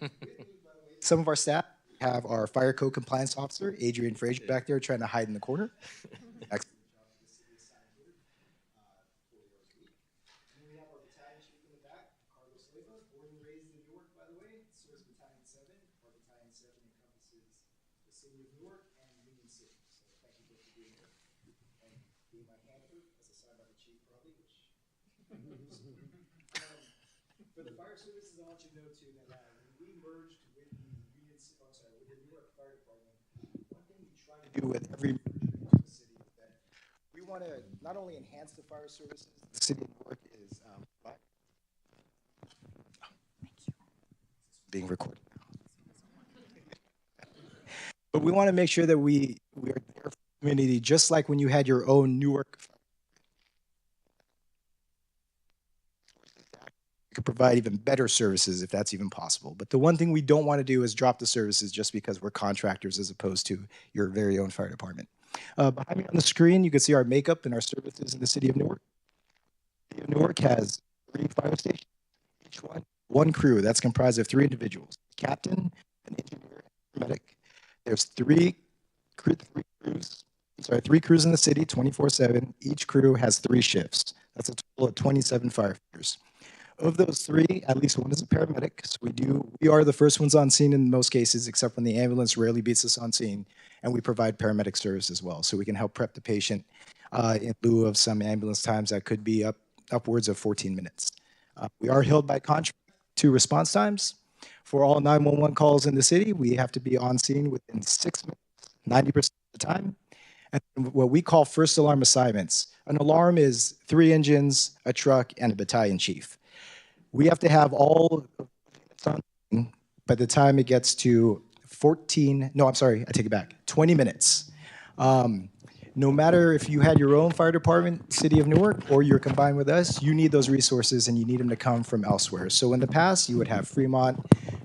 With me, by the way, some of our staff, we have our fire code compliance officer, Adrian Frazier, back there trying to hide in the corner. Excellent job for the city assigned here, 40 hours a week. And then we have our battalion chief in the back, Carlos Leyva, born and raised in Newark, by the way, serves Battalion 7. Our Battalion 7 encompasses the city of Newark and Union City. So thank you both for being here and being my handler, as assigned by the chief, probably, which for the fire services, I want you to know too that when we merged with the with the Newark Fire Department, one thing we try to do with every merger into the city is that we want to not only enhance the fire services the city of Newark is Being recorded. But we want to make sure that we are there for the community, just like when you had your own Newark. We could provide even better services if that's even possible. But the one thing we don't want to do is drop the services just because we're contractors as opposed to your very own fire department. Behind me on the screen, you can see our makeup and our services in the city of Newark. The city of Newark has 3 fire stations, each one crew that's comprised of 3 individuals: captain, an engineer, and a paramedic. There's 3 crews. Three crews in the city, 24/7. Each crew has 3 shifts. That's a total of 27 firefighters. Of those 3, at least one is a paramedic. So we are the first ones on scene in most cases, except when the ambulance rarely beats us on scene, and we provide paramedic service as well. So we can help prep the patient in lieu of some ambulance times that could be upwards of 14 minutes. We are held by contract to response times. For all 911 calls in the city, we have to be on scene within 6 minutes, 90% of the time. And what we call first alarm assignments. An alarm is 3 engines, a truck, and a battalion chief. We have to have all of the units on by the time it gets to 20 minutes. No matter if you had your own fire department, city of Newark, or you're combined with us, you need those resources and you need them to come from elsewhere. So in the past, you would have Fremont,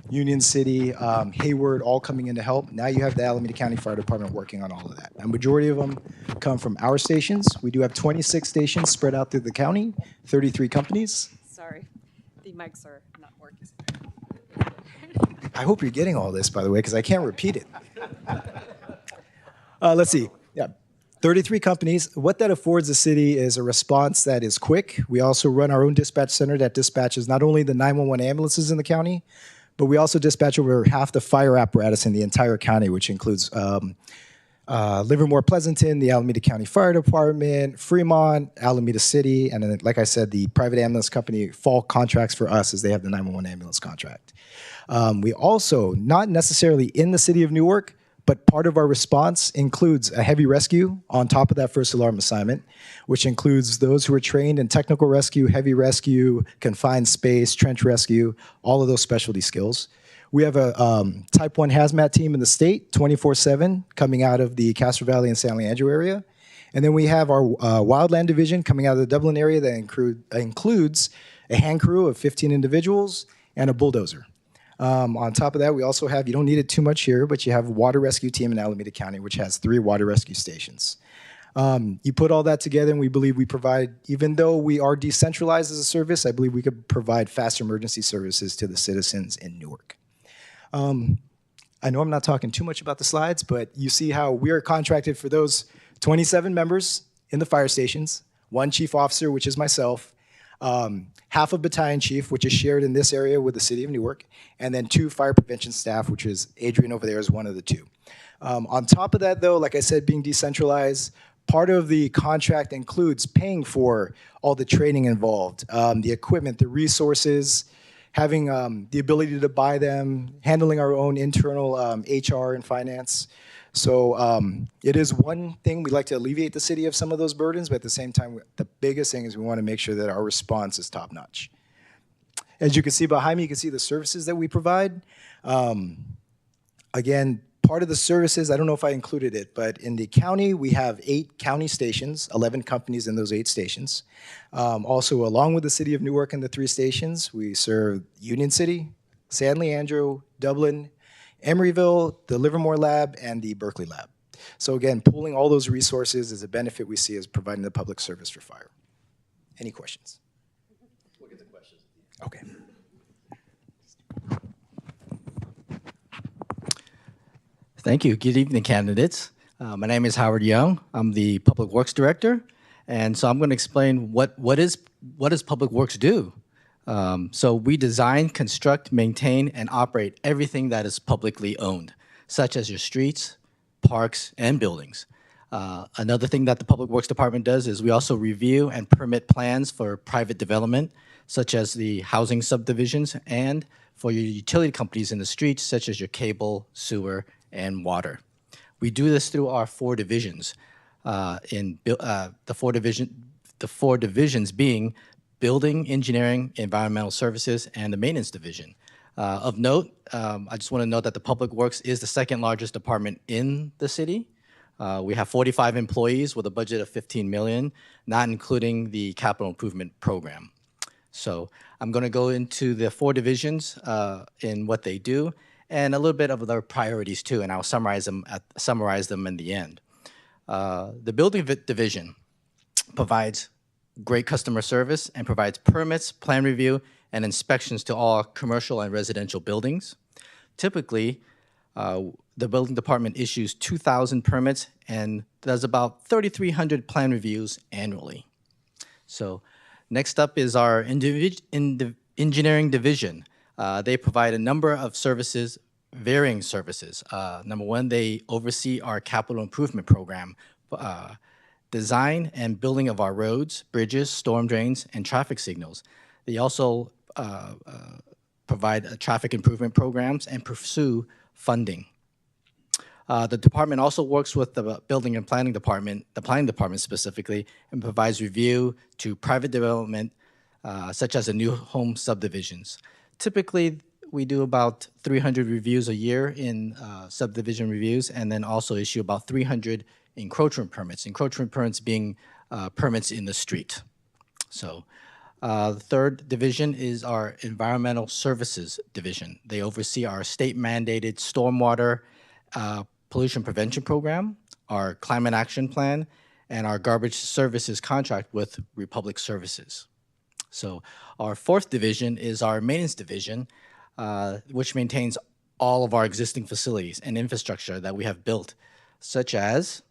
Union City, Hayward, all coming in to help. Now you have the Alameda County Fire Department working on all of that. A majority of them come from our stations. We do have 26 stations spread out through the county, 33 companies. Sorry, the mics are not working. I hope you're getting all this, by the way, because I can't repeat it. Let's see. Yeah. 33 companies. What that affords the city is a response that is quick. We also run our own dispatch center that dispatches not only the 911 ambulances in the county, but we also dispatch over half the fire apparatus in the entire county, which includes Livermore Pleasanton, the Alameda County Fire Department, Fremont, Alameda City, and then, like I said, the private ambulance company fall contracts for us as they have the 911 ambulance contract. We also, not necessarily in the city of Newark, but part of our response includes a heavy rescue on top of that first alarm assignment, which includes those who are trained in technical rescue, heavy rescue, confined space, trench rescue, all of those specialty skills. We have a Type 1 hazmat team in the state, 24/7, coming out of the Castro Valley and San Leandro area. And then we have our wildland division coming out of the Dublin area that includes a hand crew of 15 individuals and a bulldozer. On top of that, we also have, you don't need it too much here, but you have a water rescue team in Alameda County, which has 3 water rescue stations. You put all that together and we believe we provide, even though we are decentralized as a service, I believe we could provide fast emergency services to the citizens in Newark. I know I'm not talking too much about the slides, but you see how we are contracted for those 27 members in the fire stations, 1 chief officer, which is myself, half a battalion chief, which is shared in this area with the city of Newark, and then 2 fire prevention staff, which is Adrian over there is one of the 2. On top of that, though, like I said, being decentralized, part of the contract includes paying for all the training involved, the equipment, the resources, having the ability to buy them, handling our own internal HR and finance. So it is one thing we like to alleviate the city of some of those burdens, but at the same time, the biggest thing is we want to make sure that our response is top notch. As you can see behind me, you can see the services that we provide. Again, part of the services, I don't know if I included it, but in the county, we have 8 county stations, 11 companies in those 8 stations. Also, along with the city of Newark and the 3 stations, we serve Union City, San Leandro, Dublin, Emeryville, the Livermore Lab, and the Berkeley Lab. So again, pooling all those resources is a benefit we see as providing the public service for fire. Any questions? We'll get the questions. Okay. Thank you. Good evening, candidates. My name is Howard Young. I'm the Public Works Director, and so I'm going to explain what does Public Works do. So we design, construct, maintain, and operate everything that is publicly owned, such as your streets, parks, and buildings. Another thing that the Public Works Department does is we also review and permit plans for private development, such as the housing subdivisions, and for your utility companies in the streets, such as your cable, sewer, and water. We do this through our 4 divisions. The four divisions being Building, Engineering, Environmental Services, and the Maintenance Division. Of note, I just want to note that the Public Works is the second largest department in the city. We have 45 employees with a budget of $15 million, not including the capital improvement program. So I'm going to go into the four divisions in what they do and a little bit of their priorities too, and I'll summarize them in the end. The Building Division provides great customer service and provides permits, plan review, and inspections to all commercial and residential buildings. Typically, the building department issues 2,000 permits and does about 3,300 plan reviews annually. So next up is our engineering division. They provide a number of services, varying services. Number one, they oversee our capital improvement program, design and building of our roads, bridges, storm drains, and traffic signals. They also provide traffic improvement programs and pursue funding. The department also works with the building and planning department, the planning department specifically, and provides review to private development, such as the new home subdivisions. Typically, we do about 300 reviews a year in subdivision reviews, and then also issue about 300 encroachment permits being permits in the street. So the third division is our environmental services division. They oversee our state-mandated stormwater pollution prevention program, our climate action plan, and our garbage services contract with Republic Services. So our fourth division is our maintenance division, which maintains all of our existing facilities and infrastructure that we have built, such as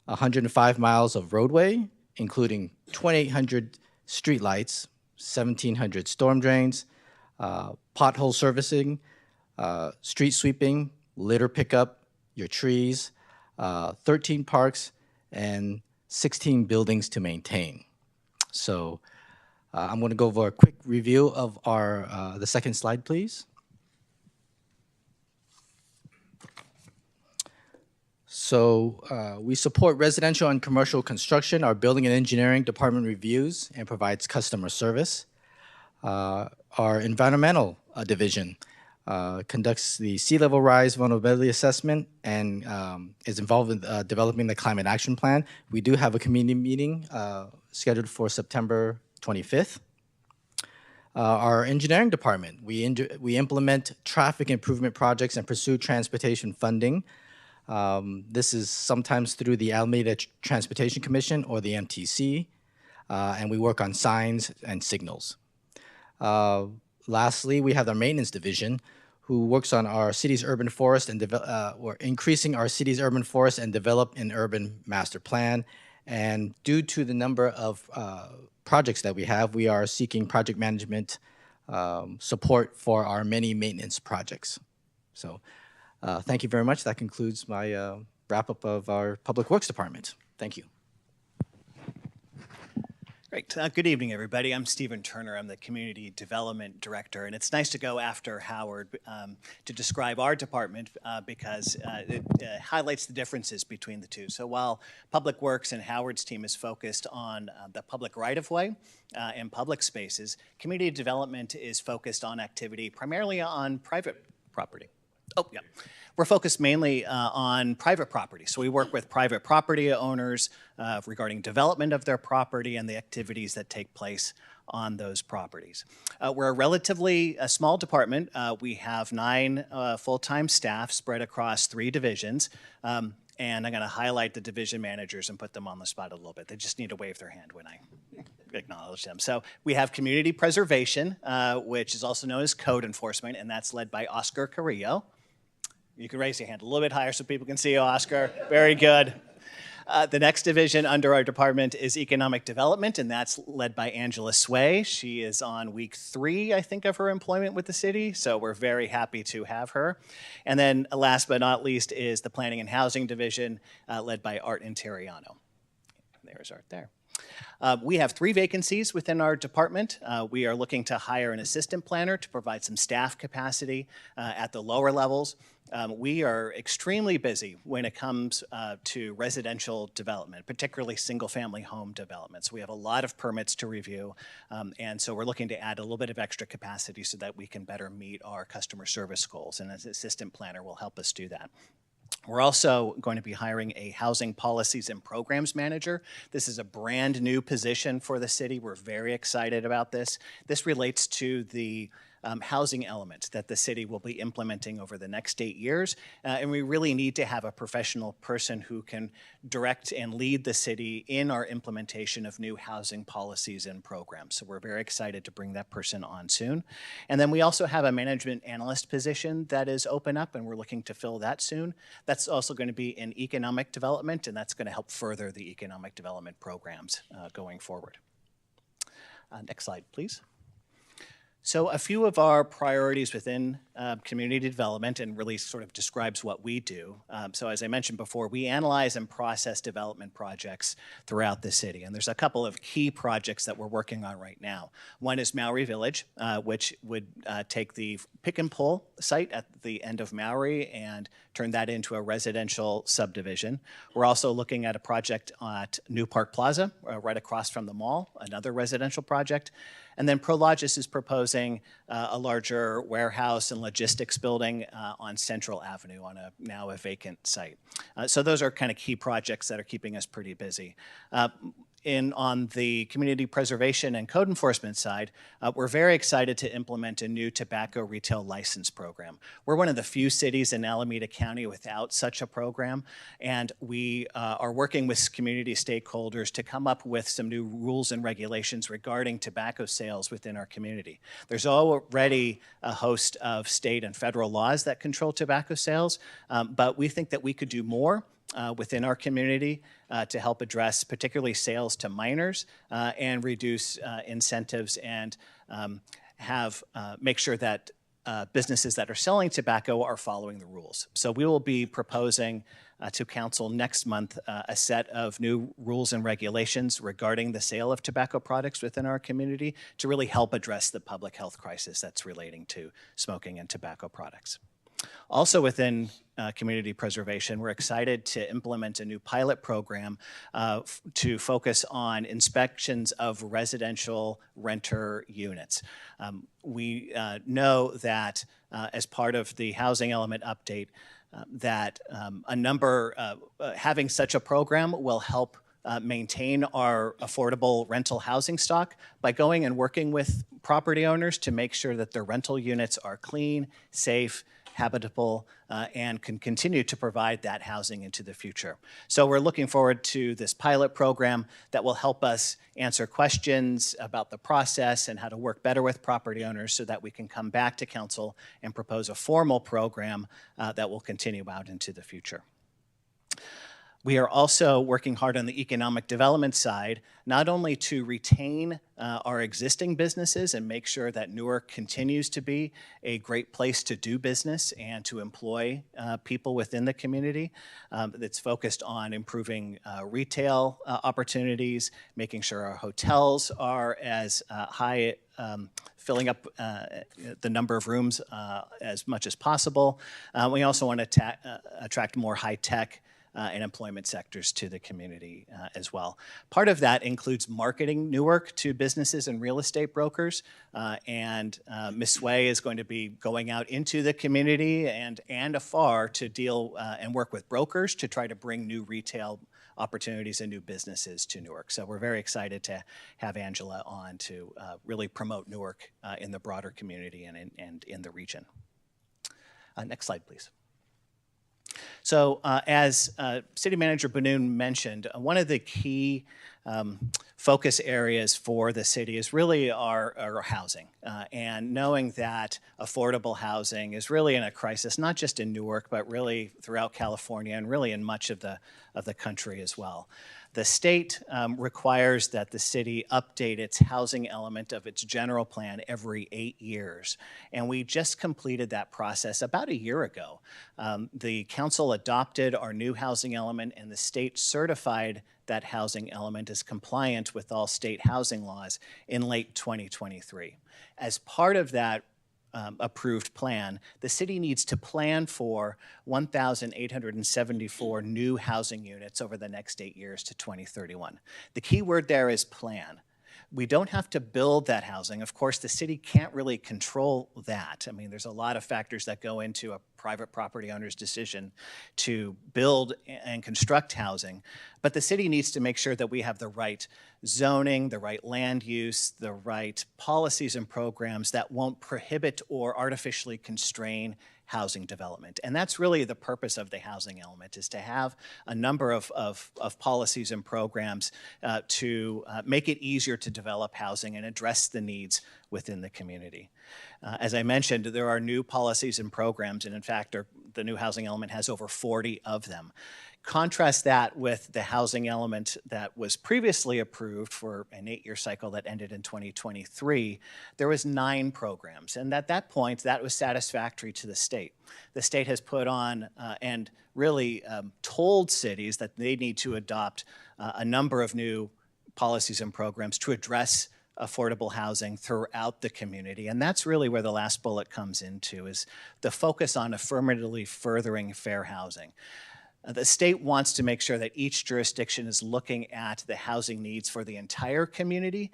105 miles of roadway, including 2,800 streetlights, 1,700 storm drains, pothole servicing, street sweeping, litter pickup, your trees, 13 parks, and 16 buildings to maintain. So I'm going to go over a quick review of our, the second slide, please. So we support residential and commercial construction. Our building and engineering department reviews and provides customer service. Our environmental division conducts the sea level rise vulnerability assessment and is involved in developing the climate action plan. We do have a community meeting scheduled for September 25th. Our engineering department, we implement traffic improvement projects and pursue transportation funding. This is sometimes through the Alameda Transportation Commission or the MTC, and we work on signs and signals. Lastly, we have our maintenance division, who works on our city's urban forest and we're increasing our city's urban forest and develop an urban master plan. And due to the number of projects that we have, we are seeking project management support for our many maintenance projects. So thank you very much. That concludes my wrap-up of our Public Works Department. Thank you. Great. Good evening, everybody. I'm Stephen Turner. I'm the Community Development Director, and it's nice to go after Howard to describe our department because it highlights the differences between the two. So while Public Works and Howard's team is focused on the public right-of-way and public spaces, Community Development is focused on activity primarily on private property. Oh, yeah. We're focused mainly on private property. So we work with private property owners regarding development of their property and the activities that take place on those properties. We're a relatively small department. We have 9 full-time staff spread across 3 divisions. And I'm going to highlight the division managers and put them on the spot a little bit. They just need to wave their hand when I acknowledge them. So we have community preservation, which is also known as code enforcement, and that's led by Oscar Carrillo. You can raise your hand a little bit higher so people can see you, Oscar. Very good. The next division under our department is economic development, and that's led by Angela Sway. She is on week 3, I think, of her employment with the city, so we're very happy to have her. And then last but not least is the planning and housing division led by Art Interiano. There's Art there. We have 3 vacancies within our department. We are looking to hire an assistant planner to provide some staff capacity at the lower levels. We are extremely busy when it comes to residential development, particularly single-family home developments. We have a lot of permits to review, and so we're looking to add a little bit of extra capacity so that we can better meet our customer service goals, and an assistant planner will help us do that. We're also going to be hiring a housing policies and programs manager. This is a brand new position for the city. We're very excited about this. This relates to the housing element that the city will be implementing over the next 8 years. And we really need to have a professional person who can direct and lead the city in our implementation of new housing policies and programs. So we're very excited to bring that person on soon. And then we also have a management analyst position that is open up, and we're looking to fill that soon. That's also going to be in economic development, and that's going to help further the economic development programs going forward. Next slide, please. So a few of our priorities within community development, and really sort of describes what we do. So as I mentioned before, we analyze and process development projects throughout the city. And there's a couple of key projects that we're working on right now. One is Maury Village, which would take the pick and pull site at the end of Maury and turn that into a residential subdivision. We're also looking at a project at New Park Plaza, right across from the mall, another residential project. And then Prologis is proposing a larger warehouse and logistics building on Central Avenue on now a vacant site. So those are kind of key projects that are keeping us pretty busy. On the community preservation and code enforcement side, we're very excited to implement a new tobacco retail license program. We're one of the few cities in Alameda County without such a program, and we are working with community stakeholders to come up with some new rules and regulations regarding tobacco sales within our community. There's already a host of state and federal laws that control tobacco sales, but we think that we could do more within our community to help address particularly sales to minors and reduce incentives and make sure that businesses that are selling tobacco are following the rules. So we will be proposing to council next month a set of new rules and regulations regarding the sale of tobacco products within our community to really help address the public health crisis that's relating to smoking and tobacco products. Also within community preservation, we're excited to implement a new pilot program to focus on inspections of residential renter units. We know that as part of the housing element update, that having such a program will help maintain our affordable rental housing stock by going and working with property owners to make sure that their rental units are clean, safe, habitable, and can continue to provide that housing into the future. So we're looking forward to this pilot program that will help us answer questions about the process and how to work better with property owners so that we can come back to council and propose a formal program that will continue out into the future. We are also working hard on the economic development side, not only to retain our existing businesses and make sure that Newark continues to be a great place to do business and to employ people within the community. That's focused on improving retail opportunities, making sure our hotels are as high, filling up the number of rooms as much as possible. We also want to attract more high-tech and employment sectors to the community as well. Part of that includes marketing Newark to businesses and real estate brokers, and Ms. Sway is going to be going out into the community and afar to deal and work with brokers to try to bring new retail opportunities and new businesses to Newark. So we're very excited to have Angela on to really promote Newark in the broader community and in the region. Next slide, please. So as City Manager Benoon mentioned, one of the key focus areas for the city is really our housing. And knowing that affordable housing is really in a crisis, not just in Newark, but really throughout California and really in much of the country as well. The state requires that the city update its housing element of its general plan every 8 years. And we just completed that process about a year ago. The council adopted our new housing element and the state certified that housing element is compliant with all state housing laws in late 2023. As part of that approved plan, the city needs to plan for 1,874 new housing units over the next 8 years to 2031. The key word there is plan. We don't have to build that housing. Of course, the city can't really control that. I mean, there's a lot of factors that go into a private property owner's decision to build and construct housing. But the city needs to make sure that we have the right zoning, the right land use, the right policies and programs that won't prohibit or artificially constrain housing development. And that's really the purpose of the housing element, is to have a number of policies and programs to make it easier to develop housing and address the needs within the community. As I mentioned, there are new policies and programs, and in fact, the new housing element has over 40 of them. Contrast that with the housing element that was previously approved for an 8-year cycle that ended in 2023. There was 9 programs, and at that point, that was satisfactory to the state. The state has put on and really told cities that they need to adopt a number of new policies and programs to address affordable housing throughout the community. And that's really where the last bullet comes into, is the focus on affirmatively furthering fair housing. The state wants to make sure that each jurisdiction is looking at the housing needs for the entire community,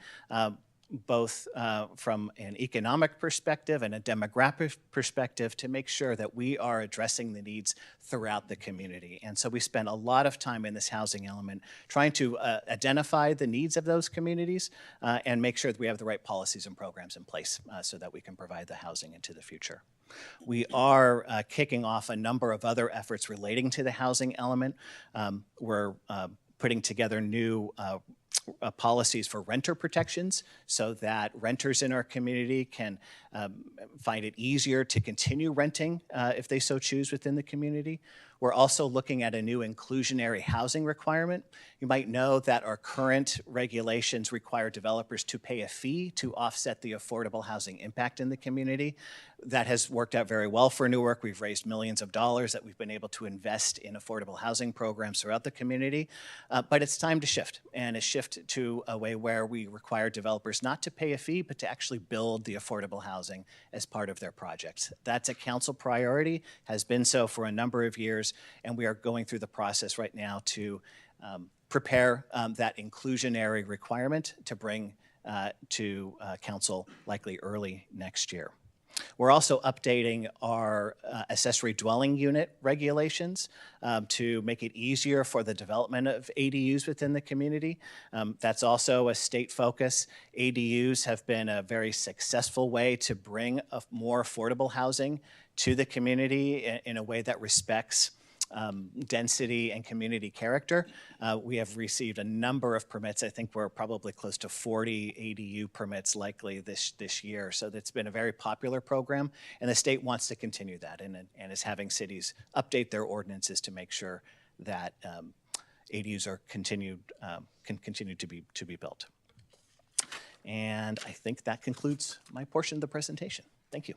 both from an economic perspective and a demographic perspective, to make sure that we are addressing the needs throughout the community. And so we spend a lot of time in this housing element trying to identify the needs of those communities and make sure that we have the right policies and programs in place so that we can provide the housing into the future. We are kicking off a number of other efforts relating to the housing element. We're putting together new policies for renter protections so that renters in our community can find it easier to continue renting if they so choose within the community. We're also looking at a new inclusionary housing requirement. You might know that our current regulations require developers to pay a fee to offset the affordable housing impact in the community. That has worked out very well for Newark. We've raised millions of dollars that we've been able to invest in affordable housing programs throughout the community. But it's time to shift, and a shift to a way where we require developers not to pay a fee, but to actually build the affordable housing as part of their projects. That's a council priority, has been so for a number of years, and we are going through the process right now to prepare that inclusionary requirement to bring to council likely early next year. We're also updating our accessory dwelling unit regulations to make it easier for the development of ADUs within the community. That's also a state focus. ADUs have been a very successful way to bring more affordable housing to the community in a way that respects density and community character. We have received a number of permits. I think we're probably close to 40 ADU permits likely this year. So that's been a very popular program, and the state wants to continue that and is having cities update their ordinances to make sure that ADUs are can continue to be built. And I think that concludes my portion of the presentation. Thank you.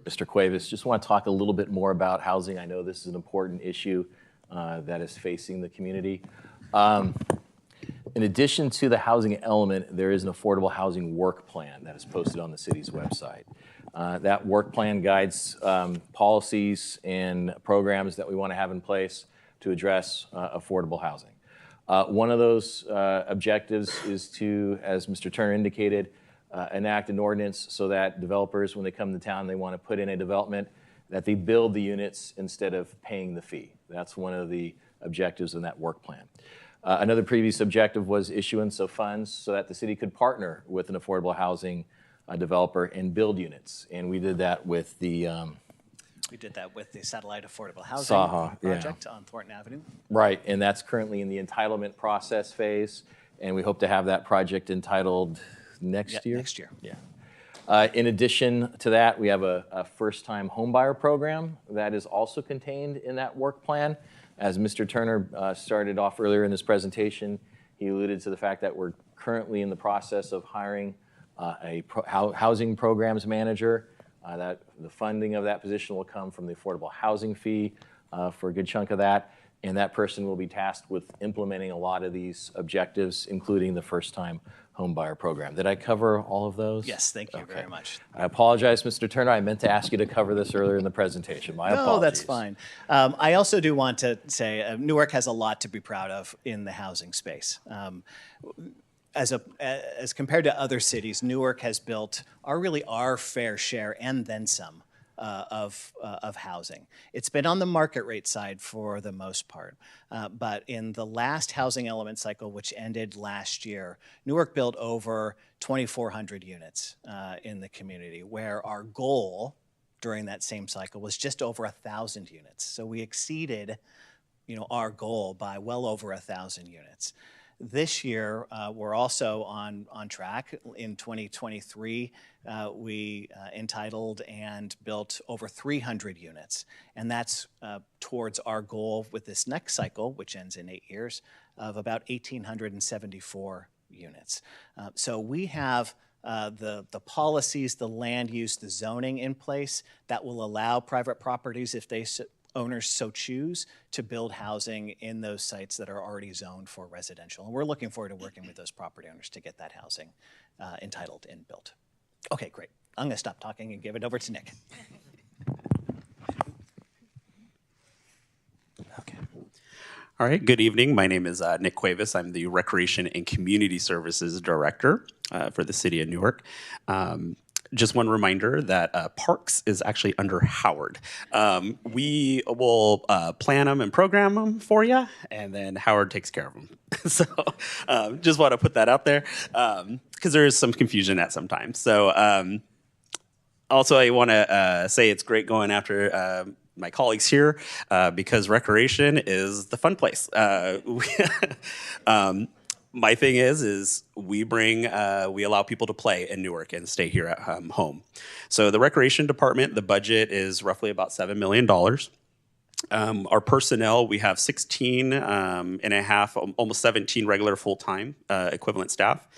Mr. Cuevas, just want to talk a little bit more about housing. I know this is an important issue that is facing the community. In addition to the housing element, there is an affordable housing work plan that is posted on the city's website. That work plan guides policies and programs that we want to have in place to address affordable housing. One of those objectives is to, as Mr. Turner indicated, enact an ordinance so that developers, when they come to town, they want to put in a development, that they build the units instead of paying the fee. That's one of the objectives in that work plan. Another previous objective was issuance of funds so that the city could partner with an affordable housing developer and build units. And we did that with the Satellite Affordable Housing SAHA, project on Thornton Avenue. Right, and that's currently in the entitlement process phase, and we hope to have that project entitled next year? Next year. Yeah. In addition to that, we have a first-time homebuyer program that is also contained in that work plan. As Mr. Turner started off earlier in this presentation, he alluded to the fact that we're currently in the process of hiring a housing programs manager. That the funding of that position will come from the affordable housing fee for a good chunk of that. And that person will be tasked with implementing a lot of these objectives, including the first-time home buyer program. Did I cover all of those? Yes, thank you very Okay. much. I apologize, Mr. Turner. I meant to ask you to cover this earlier in the presentation. My apologies. No, that's fine. I also do want to say Newark has a lot to be proud of in the housing space. As compared to other cities, Newark has built our fair share and then some of housing. It's been on the market rate side for the most part, but in the last housing element cycle, which ended last year, Newark built over 2,400 units in the community, where our goal during that same cycle was just over 1,000 units. So we exceeded, our goal by well over 1,000 units. This year, we're also on track. In 2023, we entitled and built over 300 units. And that's towards our goal with this next cycle, which ends in 8 years, of about 1,874 units. So we have the policies, the land use, the zoning in place that will allow private properties, if owners so choose, to build housing in those sites that are already zoned for residential. And we're looking forward to working with those property owners to get that housing entitled and built. Okay, great. I'm going to stop talking and give it over to Nick. Okay. All right, good evening. My name is Nick Cuevas. I'm the Recreation and Community Services Director for the City of Newark. Just one reminder that Parks is actually under Howard. We will plan them and program them for you, and then Howard takes care of them. So just want to put that out there because there is some confusion at some times. So also I want to say it's great going after my colleagues here because recreation is the fun place. My thing is we allow people to play in Newark and stay here at home. So the recreation department, the budget is roughly about $7 million. Our personnel, we have 16 and a half, almost 17 regular full-time equivalent staff.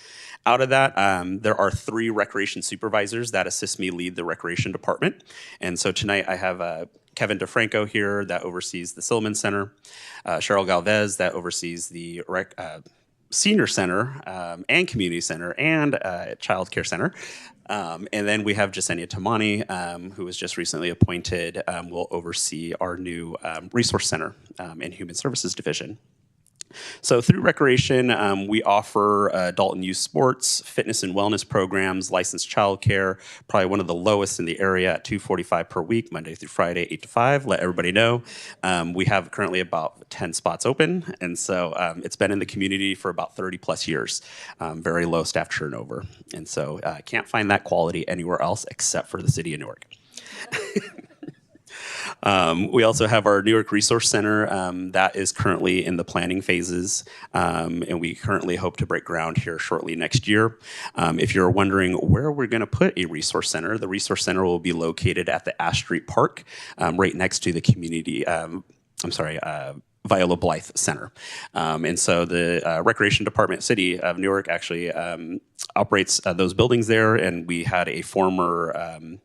Out of that, there are 3 recreation supervisors that assist me lead the recreation department. And so tonight I have Kevin DeFranco here that oversees the Silliman Center, Cheryl Galvez that oversees the Senior Center and Community Center and Child Care Center. And then we have Jasenia Tamani, who was just recently appointed, will oversee our new Resource Center and Human Services Division. So through recreation, we offer adult and youth sports, fitness and wellness programs, licensed childcare, probably one of the lowest in the area at $245 per week, Monday through Friday, 8 to 5. Let everybody know. We have currently about 10 spots open, and so it's been in the community for about 30 plus years. Very low staff turnover, and so can't find that quality anywhere else except for the city of Newark. We also have our Newark Resource Center that is currently in the planning phases, and we currently hope to break ground here shortly next year. If you're wondering where we're going to put a resource center, the resource center will be located at the Ash Street Park, right next to the community. Viola Blythe Center. And so the Recreation Department, City of Newark, actually operates those buildings there, and we had a former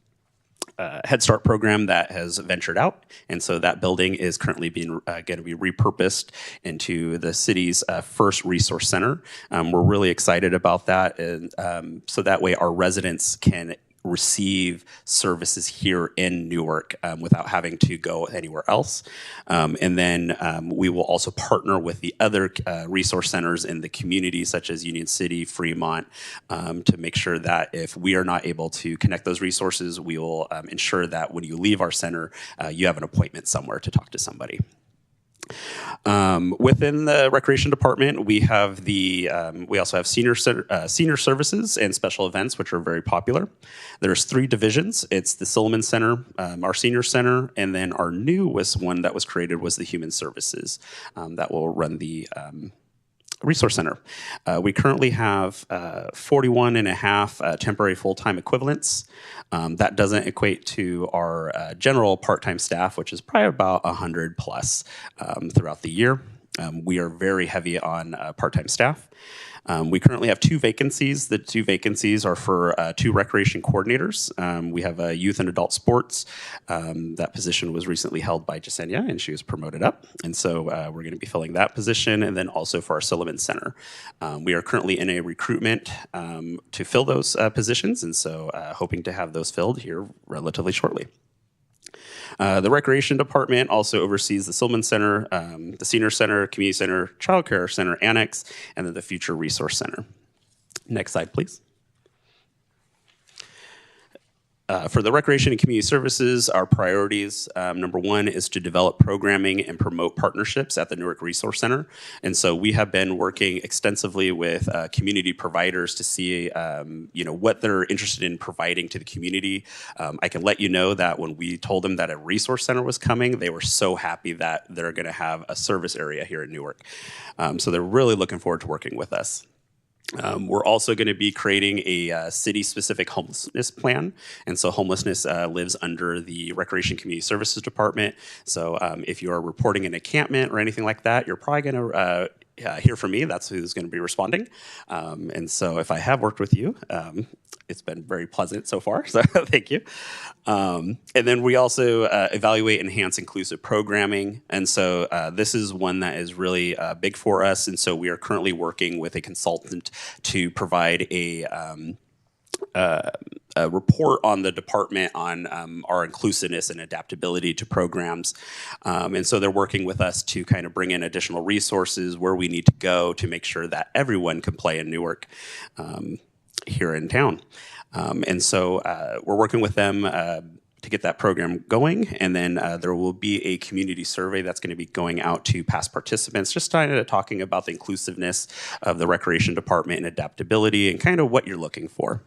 Head Start program that has ventured out, and so that building is currently being going to be repurposed into the city's first resource center. We're really excited about that, and so that way our residents can receive services here in Newark without having to go anywhere else. And then we will also partner with the other resource centers in the community, such as Union City, Fremont, to make sure that if we are not able to connect those resources, we will ensure that when you leave our center, you have an appointment somewhere to talk to somebody. Within the recreation department, we have we also have senior services and special events, which are very popular. There's 3 divisions. It's the Silliman Center, our senior center, and then our newest one that was created was the human services that will run the Resource Center. We currently have 41 and a half temporary full-time equivalents. That doesn't equate to our general part-time staff, which is probably about 100 plus throughout the year. We are very heavy on part-time staff. We currently have 2 vacancies. The 2 vacancies are for 2 recreation coordinators. We have youth and adult sports. That position was recently held by Jasenia, and she was promoted up. And so we're going to be filling that position, and then also for our Silliman Center. We are currently in a recruitment to fill those positions, and so hoping to have those filled here relatively shortly. The Recreation Department also oversees the Silliman Center, the Senior Center, Community Center, Child Care Center Annex, and then the Future Resource Center. Next slide, please. For the Recreation and Community Services, our priorities, number 1 is to develop programming and promote partnerships at the Newark Resource Center. And so we have been working extensively with community providers to see what they're interested in providing to the community. I can let you know that when we told them that a resource center was coming, they were so happy that they're going to have a service area here in Newark. So they're really looking forward to working with us. We're also going to be creating a city-specific homelessness plan. And so homelessness lives under the Recreation Community Services Department. So if you are reporting an encampment or anything like that, you're probably going to hear from me. That's who's going to be responding. And so if I have worked with you, it's been very pleasant so far, so thank you. And then we also evaluate and enhance inclusive programming. And so this is one that is really big for us. And so we are currently working with a consultant to provide a report on the department on our inclusiveness and adaptability to programs. And so they're working with us to kind of bring in additional resources where we need to go to make sure that everyone can play in Newark here in town. And so we're working with them to get that program going. And then there will be a community survey that's going to be going out to past participants, just kind of talking about the inclusiveness of the Recreation Department and adaptability and kind of what you're looking for.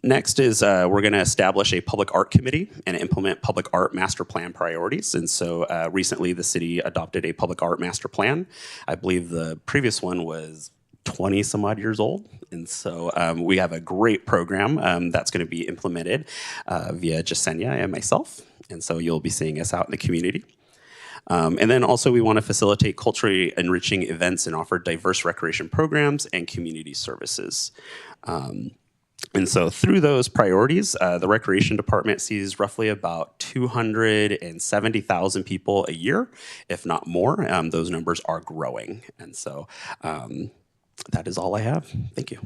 Next is we're going to establish a public art committee and implement public art master plan priorities. And so recently the city adopted a public art master plan. I believe the previous one was 20 some odd years old. And so we have a great program that's going to be implemented via Jasenia and myself. And so you'll be seeing us out in the community. And then also we want to facilitate culturally enriching events and offer diverse recreation programs and community services. And so through those priorities, the Recreation Department sees roughly about 270,000 people a year, if not more. Those numbers are growing. And so that is all I have. Thank you.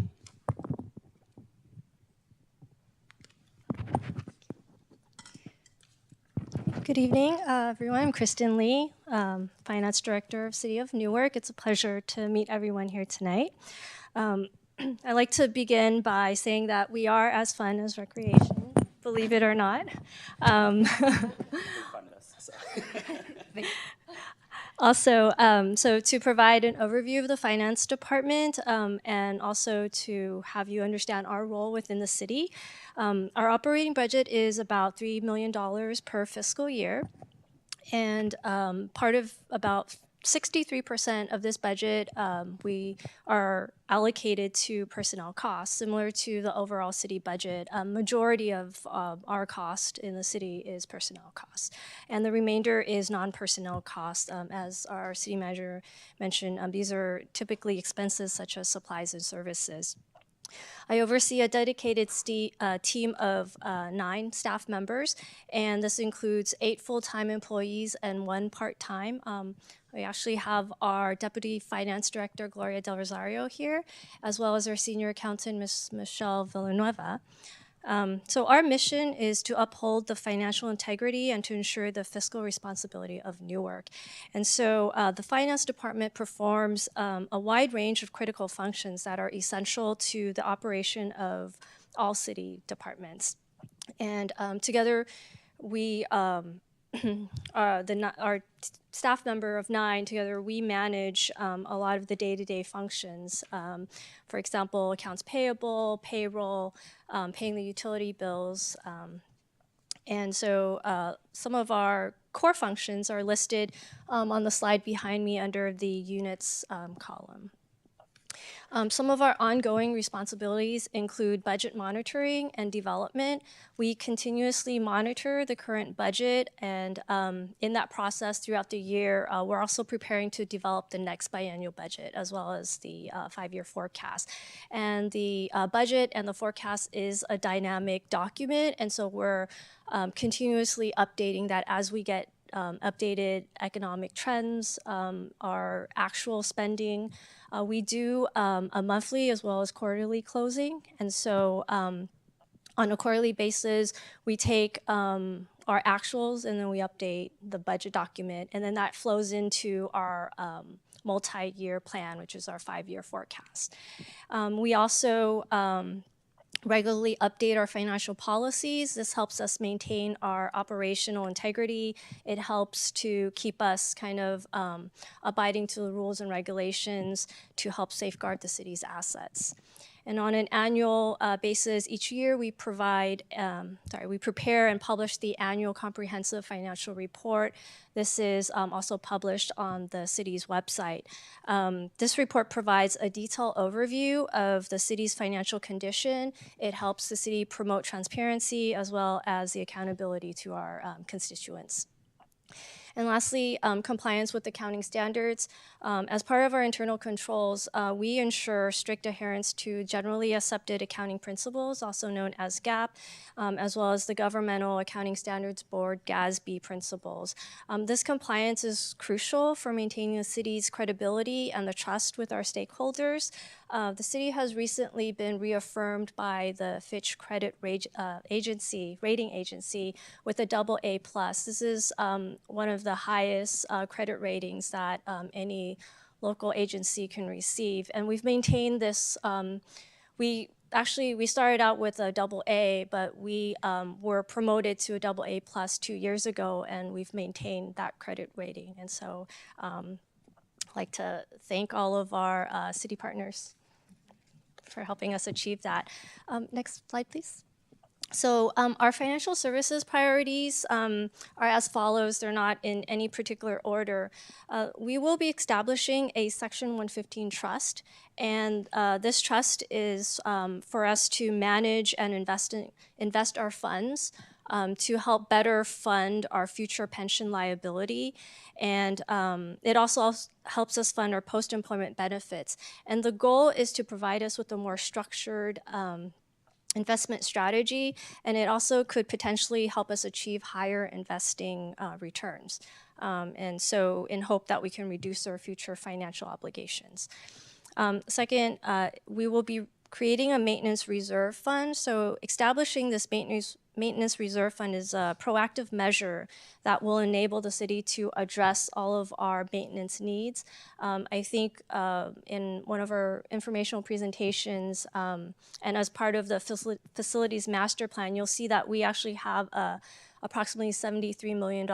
Good evening, everyone. I'm Kristen Lee, Finance Director of City of Newark. It's a pleasure to meet everyone here tonight. I'd like to begin by saying that we are as fun as recreation, believe it or not. Also, so to provide an overview of the finance department and also to have you understand our role within the city, our operating budget is about $3 million per fiscal year. And part of about 63% of this budget we are allocated to personnel costs, similar to the overall city budget. Majority of our cost in the city is personnel costs, and the remainder is non-personnel costs. As our city manager mentioned, these are typically expenses such as supplies and services. I oversee a dedicated team of 9 staff members, and this includes 8 full-time employees and 1 part-time. We actually have our Deputy Finance Director, Gloria Del Rosario, here, as well as our Senior Accountant, Ms. Michelle Villanueva. So our mission is to uphold the financial integrity and to ensure the fiscal responsibility of Newark. And so the finance department performs a wide range of critical functions that are essential to the operation of all city departments. And together we, our staff member of 9, together we manage a lot of the day-to-day functions. For example, accounts payable, payroll, paying the utility bills. And so some of our core functions are listed on the slide behind me under the units column. Some of our ongoing responsibilities include budget monitoring and development. We continuously monitor the current budget, and in that process throughout the year, we're also preparing to develop the next biennial budget as well as the 5-year forecast. And the budget and the forecast is a dynamic document, and so we're continuously updating that as we get updated economic trends, our actual spending. We do a monthly as well as quarterly closing. And so on a quarterly basis, we take our actuals and then we update the budget document. And then that flows into our multi-year plan, which is our 5-year forecast. We also regularly update our financial policies. This helps us maintain our operational integrity. It helps to keep us kind of abiding to the rules and regulations to help safeguard the city's assets. And on an annual basis, each year we prepare and publish the annual comprehensive financial report. This is also published on the city's website. This report provides a detailed overview of the city's financial condition. It helps the city promote transparency as well as the accountability to our constituents. And lastly, compliance with accounting standards. As part of our internal controls, we ensure strict adherence to generally accepted accounting principles, also known as GAAP, as well as the Governmental Accounting Standards Board, GASB principles. This compliance is crucial for maintaining the city's credibility and the trust with our stakeholders. The city has recently been reaffirmed by the Fitch Credit rating agency with a AA+. This is one of the highest credit ratings that any local agency can receive. And we've maintained this. We started out with a AA, but we were promoted to a AA+ 2 years ago, and we've maintained that credit rating. And so I'd like to thank all of our city partners for helping us achieve that. Next slide, please. So our financial services priorities are as follows. They're not in any particular order. We will be establishing a Section 115 trust, and this trust is for us to manage and invest our funds to help better fund our future pension liability. And it also helps us fund our post-employment benefits. And the goal is to provide us with a more structured investment strategy, and it also could potentially help us achieve higher investing returns. And so in hope that we can reduce our future financial obligations. Second, we will be creating a maintenance reserve fund. So establishing this maintenance reserve fund is a proactive measure that will enable the city to address all of our maintenance needs. I think in one of our informational presentations and as part of the facilities master plan, you'll see that we actually have approximately $73 million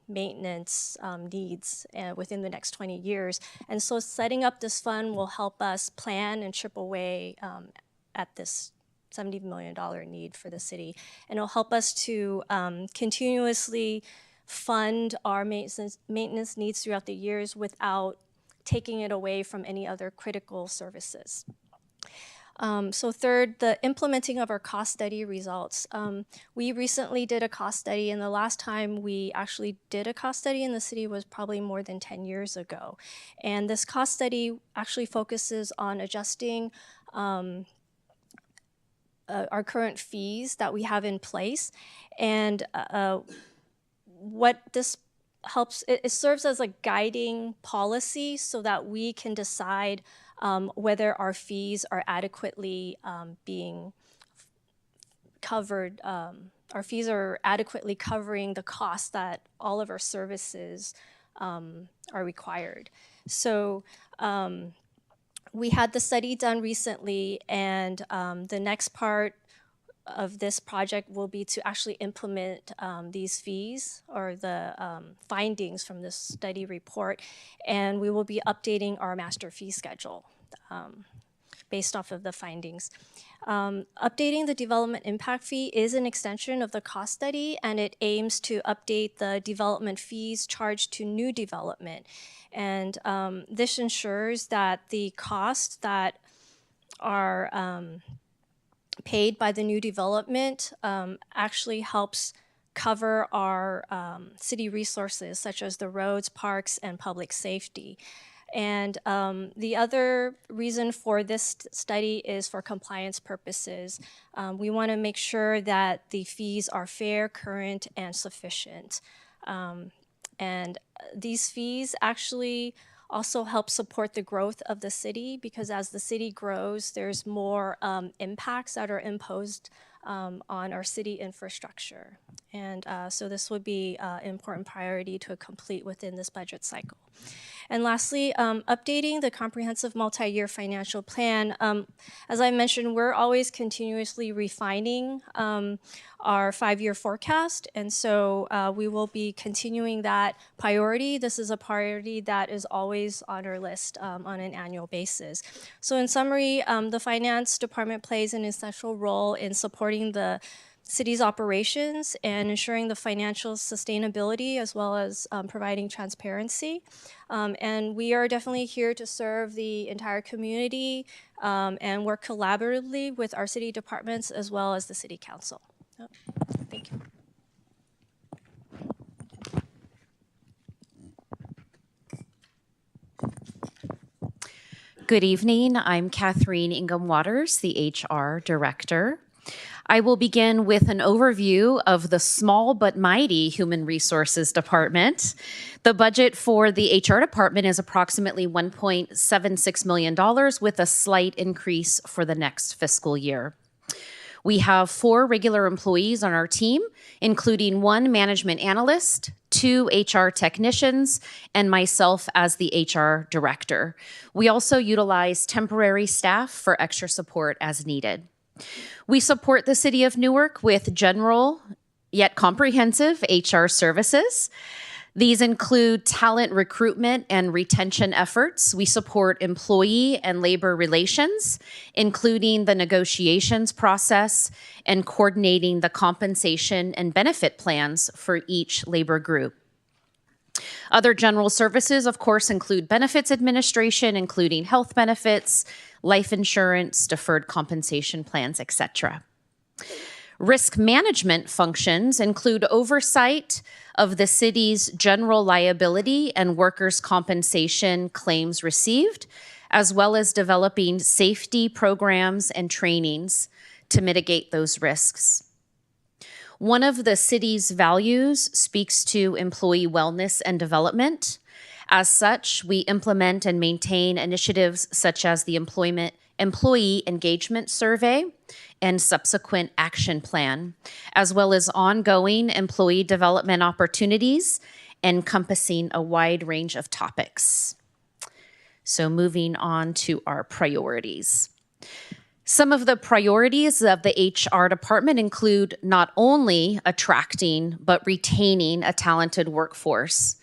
maintenance needs within the next 20 years. And so setting up this fund will help us plan and chip away at this $70 million need for the city. And it'll help us to continuously fund our maintenance needs throughout the years without taking it away from any other critical services. So third, the implementing of our cost study results. We recently did a cost study, and the last time we actually did a cost study in the city was probably more than 10 years ago. And this cost study actually focuses on adjusting our current fees that we have in place. And what this helps, it serves as a guiding policy so that we can decide whether our fees are adequately being covered. Our fees are adequately covering the costs that all of our services are required. So we had the study done recently, and the next part of this project will be to actually implement these fees or the findings from this study report, and we will be updating our master fee schedule. based off of the findings. Updating the development impact fee is an extension of the cost study, and it aims to update the development fees charged to new development. And this ensures that the costs that are paid by the new development actually helps cover our city resources, such as the roads, parks, and public safety. And the other reason for this study is for compliance purposes. We want to make sure that the fees are fair, current, and sufficient. And these fees actually also help support the growth of the city, because as the city grows, there's more impacts that are imposed on our city infrastructure. And so this would be an important priority to complete within this budget cycle. And lastly, updating the comprehensive multi-year financial plan. As I mentioned, we're always continuously refining our 5-year forecast, and so we will be continuing that priority. This is a priority that is always on our list on an annual basis. So in summary, the finance department plays an essential role in supporting the city's operations and ensuring the financial sustainability, as well as providing transparency. And we are definitely here to serve the entire community and work collaboratively with our city departments as well as the city council. Thank you. Good evening. I'm Catherine Ingham Waters, the HR Director. I will begin with an overview of the small but mighty Human Resources Department. The budget for the HR department is approximately $1.76 million, with a slight increase for the next fiscal year. We have 4 regular employees on our team, including 1 management analyst, 2 HR technicians, and myself as the HR director. We also utilize temporary staff for extra support as needed. We support the City of Newark with general yet comprehensive HR services. These include talent recruitment and retention efforts. We support employee and labor relations, including the negotiations process and coordinating the compensation and benefit plans for each labor group. Other general services, of course, include benefits administration, including health benefits, life insurance, deferred compensation plans, etc. Risk management functions include oversight of the city's general liability and workers' compensation claims received, as well as developing safety programs and trainings to mitigate those risks. One of the city's values speaks to employee wellness and development. As such, we implement and maintain initiatives such as the Employee Engagement Survey and subsequent action plan, as well as ongoing employee development opportunities encompassing a wide range of topics. So moving on to our priorities. Some of the priorities of the HR department include not only attracting, but retaining a talented workforce.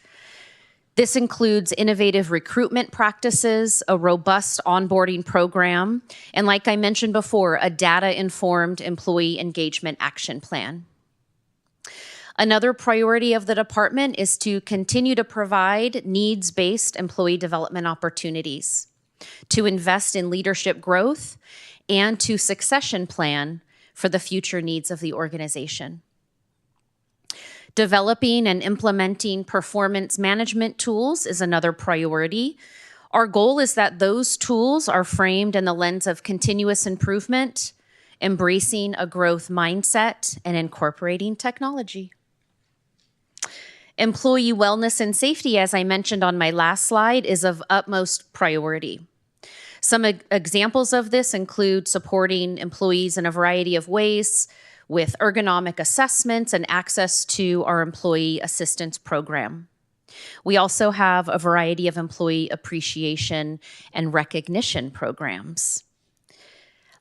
This includes innovative recruitment practices, a robust onboarding program, and like I mentioned before, a data-informed employee engagement action plan. Another priority of the department is to continue to provide needs-based employee development opportunities, to invest in leadership growth, and to succession plan for the future needs of the organization. Developing and implementing performance management tools is another priority. Our goal is that those tools are framed in the lens of continuous improvement, embracing a growth mindset, and incorporating technology. Employee wellness and safety, as I mentioned on my last slide, is of utmost priority. Some examples of this include supporting employees in a variety of ways with ergonomic assessments and access to our employee assistance program. We also have a variety of employee appreciation and recognition programs.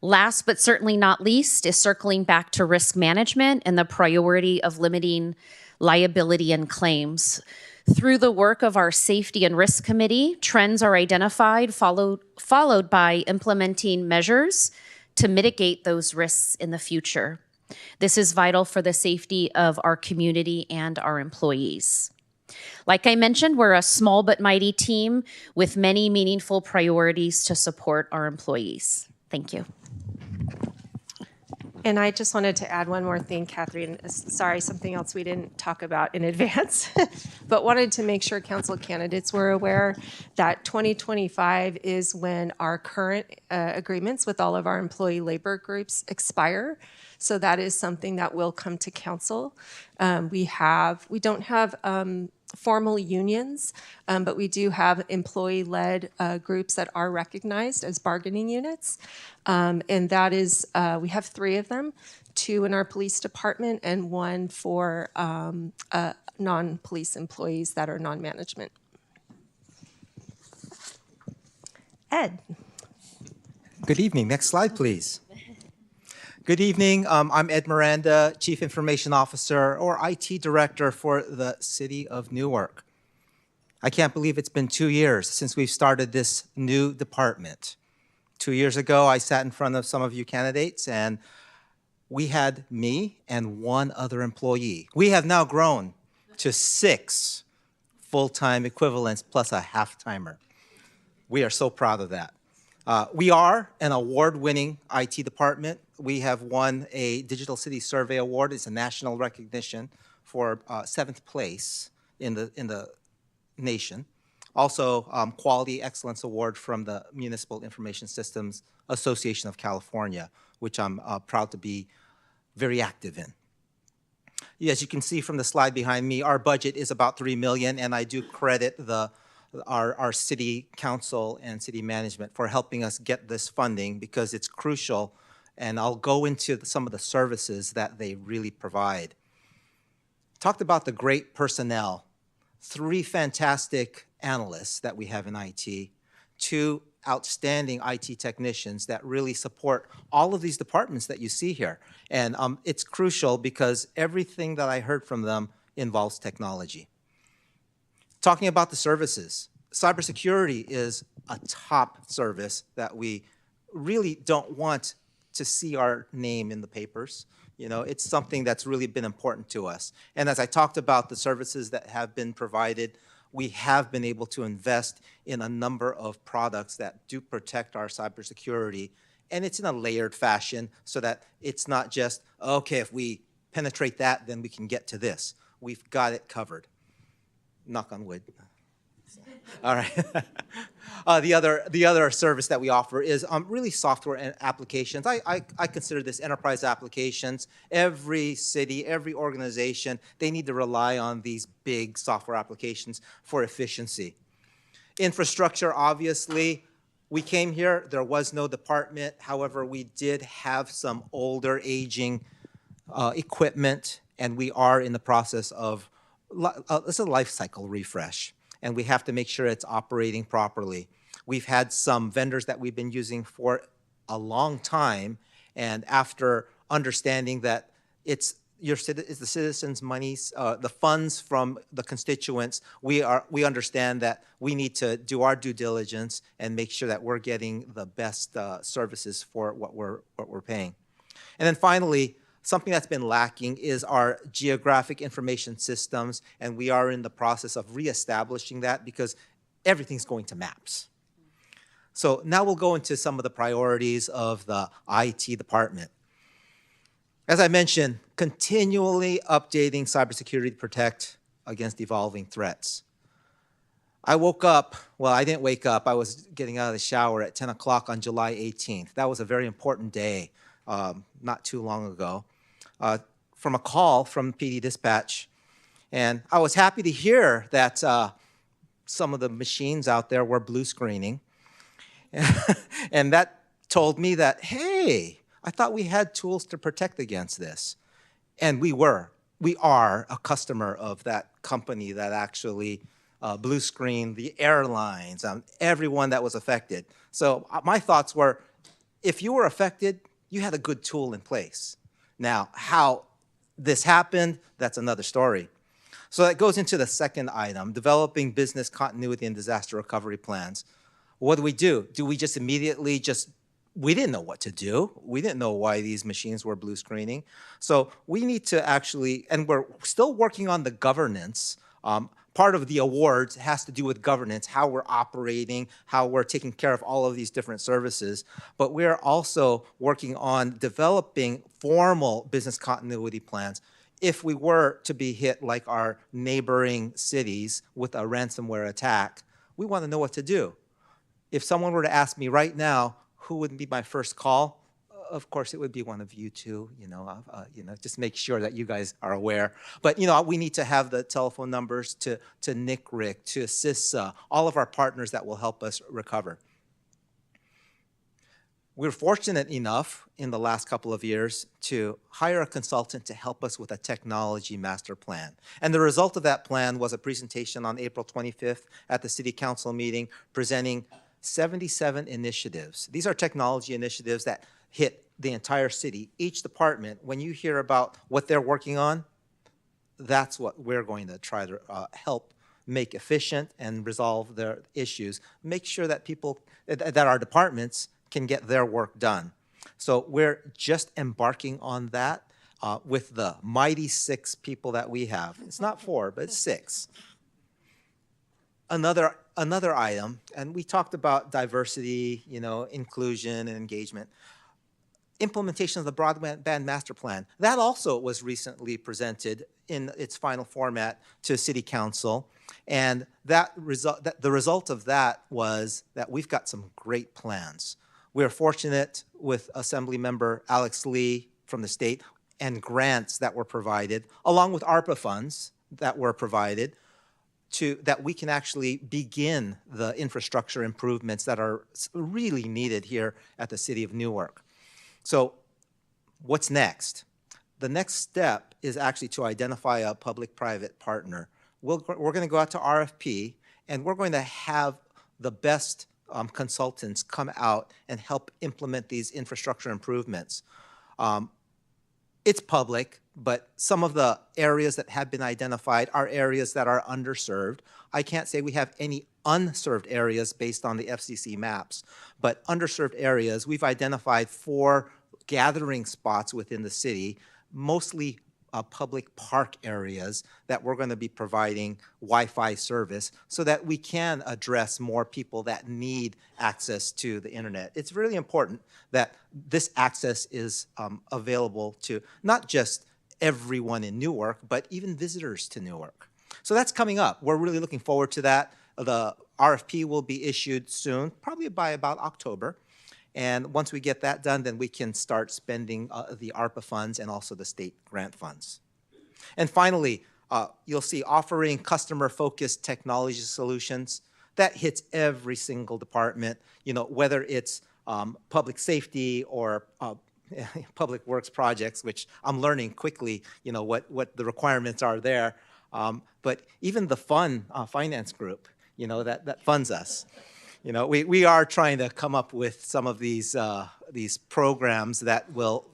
Last but certainly not least is circling back to risk management and the priority of limiting liability and claims. Through the work of our Safety and Risk Committee, trends are identified, followed by implementing measures to mitigate those risks in the future. This is vital for the safety of our community and our employees. Like I mentioned, we're a small but mighty team with many meaningful priorities to support our employees. Thank you. And I just wanted to add one more thing, Catherine. Sorry, something else we didn't talk about in advance, but wanted to make sure council candidates were aware that 2025 is when our current agreements with all of our employee labor groups expire. So that is something that will come to council. We don't have formal unions, but we do have employee-led groups that are recognized as bargaining units. And that is, we have 3 of them, 2 in our police department and 1 for non-police employees that are non-management. Ed. Good evening. Next slide, please. Good evening. I'm Ed Miranda, Chief Information Officer or IT Director for the City of Newark. I can't believe it's been 2 years since we've started this new department. 2 years ago, I sat in front of some of you candidates, and we had me and 1 other employee. We have now grown to 6 full-time equivalents plus a half-timer. We are so proud of that. We are an award-winning IT department. We have won a Digital City Survey Award. It's a national recognition for 7th place in the nation. Also, Quality Excellence Award from the Municipal Information Systems Association of California, which I'm proud to be very active in. As you can see from the slide behind me, our budget is about $3 million, and I do credit our city council and city management for helping us get this funding because it's crucial, and I'll go into some of the services that they really provide. Talked about the great personnel, 3 fantastic analysts that we have in IT, 2 outstanding IT technicians that really support all of these departments that you see here. And it's crucial because everything that I heard from them involves technology. Talking about the services, cybersecurity is a top service that we really don't want to see our name in the papers. You know, it's something that's really been important to us. And as I talked about the services that have been provided, we have been able to invest in a number of products that do protect our cybersecurity. And it's in a layered fashion so that it's not just, okay, if we penetrate that, then we can get to this. We've got it covered. Knock on wood. All right. The other service that we offer is really software and applications. I consider this enterprise applications. Every city, every organization, they need to rely on these big software applications for efficiency. Infrastructure, obviously, we came here, there was no department. However, we did have some older, aging equipment, and we are in the process of it's a life cycle refresh, and we have to make sure it's operating properly. We've had some vendors that we've been using for a long time, and after understanding that it's the citizens' monies, the funds from the constituents, we understand that we need to do our due diligence and make sure that we're getting the best services for what we're paying. And then finally, something that's been lacking is our geographic information systems, and we are in the process of reestablishing that because everything's going to maps. So now we'll go into some of the priorities of the IT department. As I mentioned, continually updating cybersecurity to protect against evolving threats. I woke up, well, I didn't wake up, I was getting out of the shower at 10 o'clock on July 18th. That was a very important day, not too long ago. From a call from PD Dispatch. And I was happy to hear that some of the machines out there were blue screening. And that told me that, hey, I thought we had tools to protect against this. And we are a customer of that company that actually blue screened the airlines, everyone that was affected. So my thoughts were, if you were affected, you had a good tool in place. Now, how this happened, that's another story. So that goes into the second item, developing business continuity and disaster recovery plans. What do? Do we just immediately we didn't know what to do. We didn't know why these machines were blue screening. So we need to actually, and we're still working on the governance. Part of the awards has to do with governance, how we're operating, how we're taking care of all of these different services. But we're also working on developing formal business continuity plans. If we were to be hit like our neighboring cities with a ransomware attack, we want to know what to do. If someone were to ask me right now, who would be my first call? Of course, it would be one of you two, just make sure that you guys are aware. But, we need to have the telephone numbers to NICRIC, to CISA, all of our partners that will help us recover. We're fortunate enough in the last couple of years to hire a consultant to help us with a technology master plan. And the result of that plan was a presentation on April 25th at the City Council meeting presenting 77 initiatives. These are technology initiatives that hit the entire city. Each department, when you hear about what they're working on, that's what we're going to try to help make efficient and resolve their issues. Make sure that that our departments can get their work done. So we're just embarking on that with the mighty 6 people that we have. It's not 4, but it's 6. Another item, and we talked about diversity, inclusion and engagement. Implementation of the Broadband Master Plan. That also was recently presented in its final format to City Council. And the result of that was that we've got some great plans. We are fortunate with Assemblymember Alex Lee from the state and grants that were provided, along with ARPA funds that were provided, that we can actually begin the infrastructure improvements that are really needed here at the City of Newark. So what's next? The next step is actually to identify a public-private partner. We're going to go out to RFP, and we're going to have the best consultants come out and help implement these infrastructure improvements. It's public, but some of the areas that have been identified are areas that are underserved. I can't say we have any unserved areas based on the FCC maps, but underserved areas, we've identified 4 gathering spots within the city, mostly public park areas that we're going to be providing Wi-Fi service so that we can address more people that need access to the internet. It's really important that this access is available to not just everyone in Newark, but even visitors to Newark. So that's coming up. We're really looking forward to that. The RFP will be issued soon, probably by about October. And once we get that done, then we can start spending the ARPA funds and also the state grant funds. And finally, you'll see offering customer-focused technology solutions. That hits every single department, whether it's public safety or public works projects, which I'm learning quickly, what the requirements are there. But even the finance group, that funds us. We are trying to come up with some of these programs that will,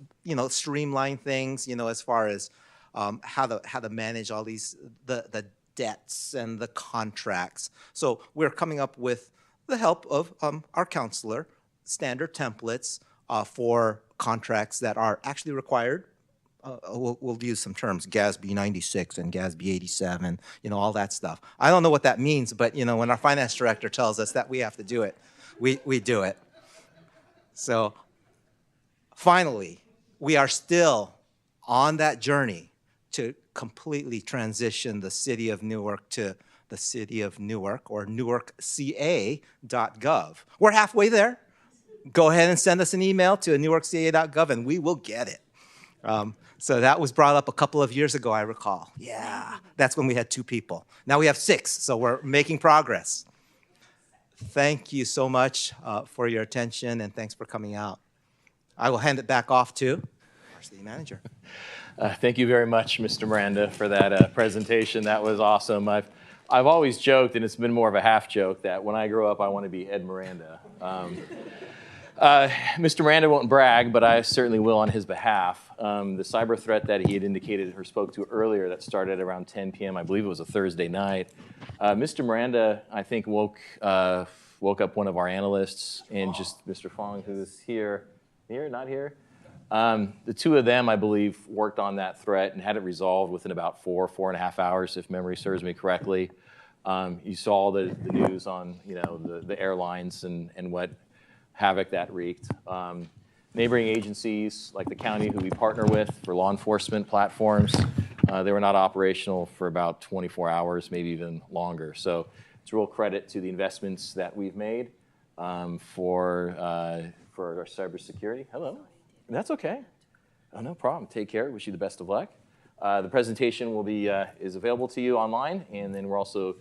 streamline things, as far as how to manage all these the debts and the contracts. So we're coming up with the help of our counselor, standard templates for contracts that are actually required. We'll use some terms, GASB 96 and GASB 87, all that stuff. I don't know what that means, but, when our finance director tells us that we have to do it, we do it. So finally, we are still on that journey to completely transition the City of Newark to the City of Newark, or newarkca.gov. We're halfway there. Go ahead and send us an email to newarkca.gov, and we will get it. So that was brought up a couple of years ago, I recall. Yeah, that's when we had 2 people. Now we have 6, so we're making progress. Thank you so much for your attention, and thanks for coming out. I will hand it back off to our city manager. Thank you very much, Mr. Miranda, for that presentation. That was awesome. I've always joked, and it's been more of a half joke, that when I grow up, I want to be Ed Miranda. Mr. Miranda won't brag, but I certainly will on his behalf. the cyber threat that he had indicated or spoke to earlier that started around 10 p.m., I believe it was a Thursday night. Mr. Miranda, I think, woke up one of our analysts, and just Mr. Fong, who's here, not here? The two of them, I believe, worked on that threat and had it resolved within about 4.5 hours, if memory serves me correctly. You saw the news on the airlines and what havoc that wreaked. Neighboring agencies like the county who we partner with for law enforcement platforms, they were not operational for about 24 hours, maybe even longer. So it's a real credit to the investments that we've made for our cybersecurity. Hello, that's okay. Oh, no problem. Take care. Wish you the best of luck. The presentation will be is available to you online, and then we're also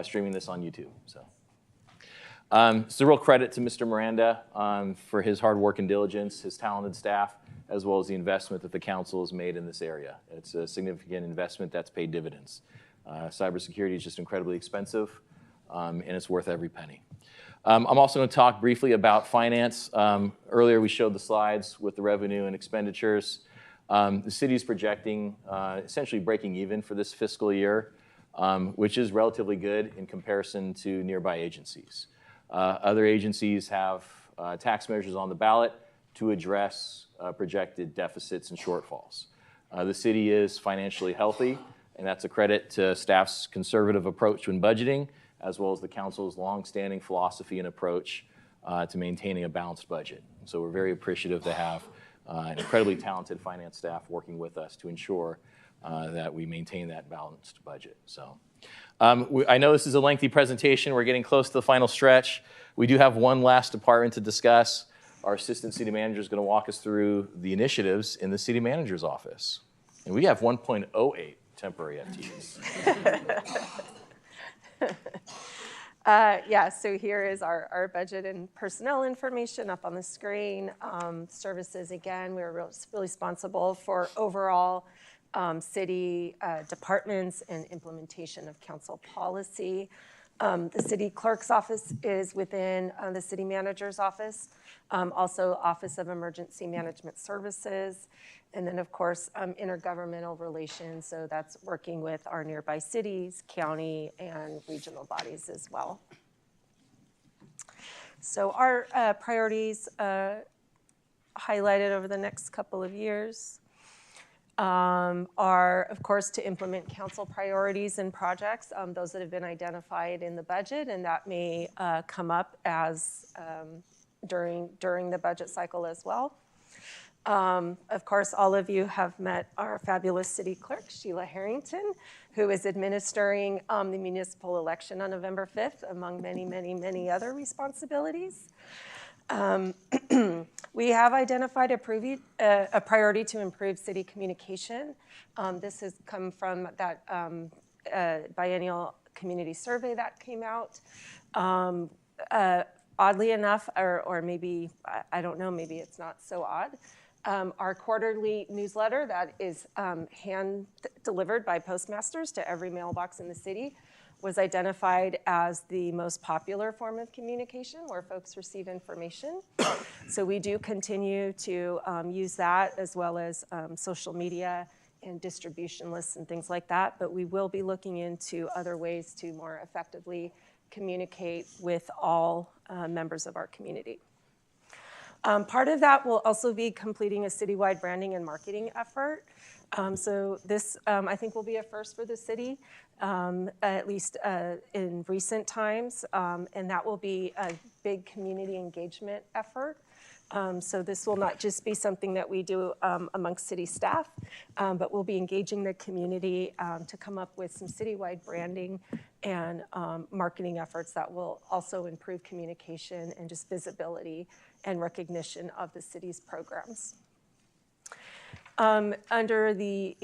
streaming this on YouTube. So. It's a real credit to Mr. Miranda for his hard work and diligence, his talented staff, as well as the investment that the council has made in this area. It's a significant investment that's paid dividends. Cybersecurity is just incredibly expensive, and it's worth every penny. I'm also going to talk briefly about finance. Earlier we showed the slides with the revenue and expenditures. The city is projecting essentially breaking even for this fiscal year, which is relatively good in comparison to nearby agencies. Other agencies have tax measures on the ballot to address projected deficits and shortfalls. The city is financially healthy, and that's a credit to staff's conservative approach when budgeting, as well as the council's longstanding philosophy and approach to maintaining a balanced budget. So we're very appreciative to have an incredibly talented finance staff working with us to ensure that we maintain that balanced budget. So. I know this is a lengthy presentation. We're getting close to the final stretch. We do have one last department to discuss. Our assistant city manager is going to walk us through the initiatives in the city manager's office. And we have 1.08 temporary FTEs. Yeah, so here is our budget and personnel information up on the screen. Services, again, we're really responsible for overall city departments and implementation of council policy. The city clerk's office is within the city manager's office, also Office of Emergency Management Services, and then of course intergovernmental relations, so that's working with our nearby cities, county, and regional bodies as well. So our priorities highlighted over the next couple of years are, of course, to implement council priorities and projects, those that have been identified in the budget, and that may come up as during the budget cycle as well. Of course, all of you have met our fabulous city clerk, Sheila Harrington, who is administering the municipal election on November 5th, among many, many, many other responsibilities. We have identified a priority to improve city communication. This has come from that biennial community survey that came out. Oddly enough, or maybe, I don't know, maybe it's not so odd, our quarterly newsletter that is hand-delivered by postmasters to every mailbox in the city was identified as the most popular form of communication where folks receive information. So we do continue to use that, as well as social media and distribution lists and things like that, but we will be looking into other ways to more effectively communicate with all members of our community. Part of that will also be completing a citywide branding and marketing effort. So this, I think, will be a first for the city, at least in recent times, and that will be a big community engagement effort. So this will not just be something that we do amongst city staff, but we'll be engaging the community to come up with some citywide branding and marketing efforts that will also improve communication and just visibility and recognition of the city's programs. Under the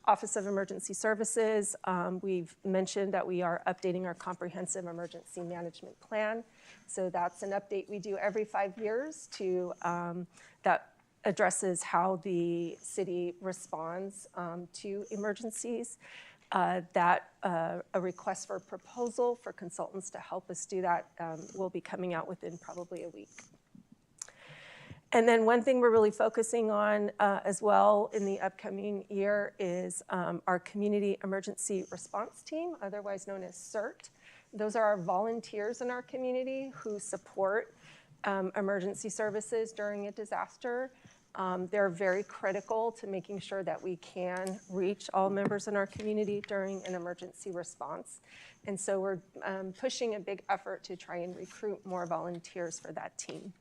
Office of Emergency Services, we've mentioned that we are updating our comprehensive emergency management plan. So that's an update we do every 5 years to that addresses how the city responds to emergencies. A request for proposal for consultants to help us do that will be coming out within probably a week. And then one thing we're really focusing on as well in the upcoming year is our Community Emergency Response Team, otherwise known as CERT. Those are our volunteers in our community who support emergency services during a disaster. They're very critical to making sure that we can reach all members in our community during an emergency response. And so we're pushing a big effort to try and recruit more volunteers for that team.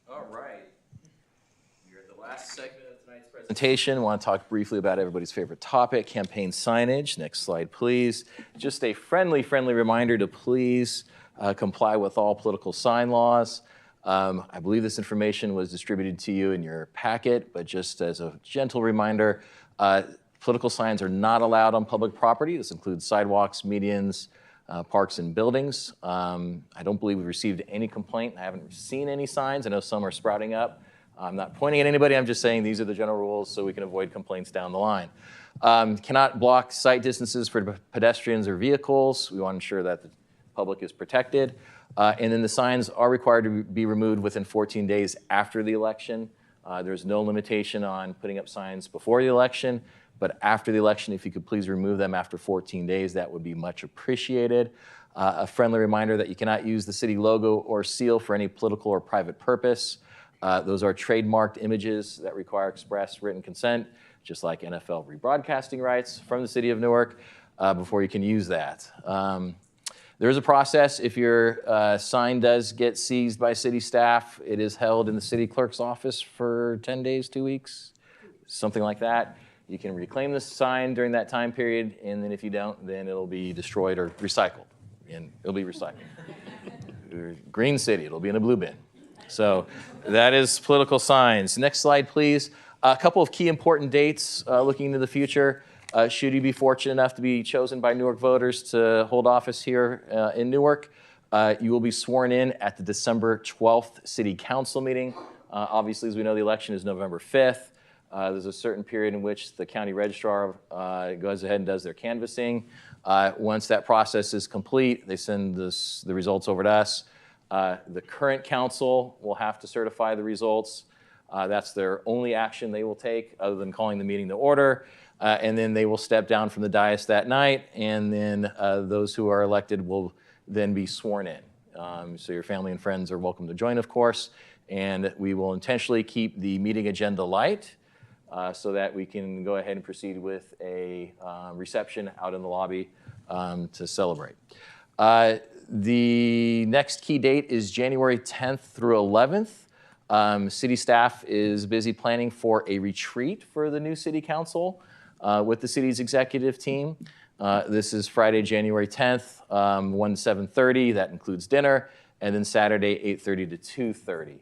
All right. You're at the last segment of tonight's presentation. I want to talk briefly about everybody's favorite topic, campaign signage. Next slide, please. Just a friendly reminder to please comply with all political sign laws. I believe this information was distributed to you in your packet, but just as a gentle reminder, political signs are not allowed on public property. This includes sidewalks, medians, parks and buildings. I don't believe we've received any complaint. I haven't seen any signs. I know some are sprouting up. I'm not pointing at anybody. I'm just saying these are the general rules so we can avoid complaints down the line. Cannot block sight distances for pedestrians or vehicles. We want to ensure that the public is protected. And then the signs are required to be removed within 14 days after the election. There's no limitation on putting up signs before the election. But after the election, if you could please remove them after 14 days, that would be much appreciated. A friendly reminder that you cannot use the city logo or seal for any political or private purpose. Those are trademarked images that require express written consent, just like NFL rebroadcasting rights from the city of Newark, before you can use that. There is a process. If your sign does get seized by city staff, it is held in the city clerk's office for 10 days, 2 weeks, something like that. You can reclaim the sign during that time period, and then if you don't, then it'll be destroyed or recycled, and it'll be recycled. Green city, it'll be in a blue bin. So that is political signs. Next slide, please. A couple of key important dates looking into the future. Should you be fortunate enough to be chosen by Newark voters to hold office here in Newark, you will be sworn in at the December 12th City Council meeting. Obviously, as we know, the election is November 5th. There's a certain period in which the county registrar goes ahead and does their canvassing. Once that process is complete, they send the results over to us. The current council will have to certify the results. That's their only action they will take other than calling the meeting to order. And then they will step down from the dais that night, and then those who are elected will then be sworn in. So your family and friends are welcome to join, of course. And we will intentionally keep the meeting agenda light, so that we can go ahead and proceed with a reception out in the lobby to celebrate. The next key date is January 10th through 11th. City staff is busy planning for a retreat for the new city council with the city's executive team. This is Friday, January 10th, 1 to 7:30. That includes dinner. And then Saturday, 8:30 to 2:30.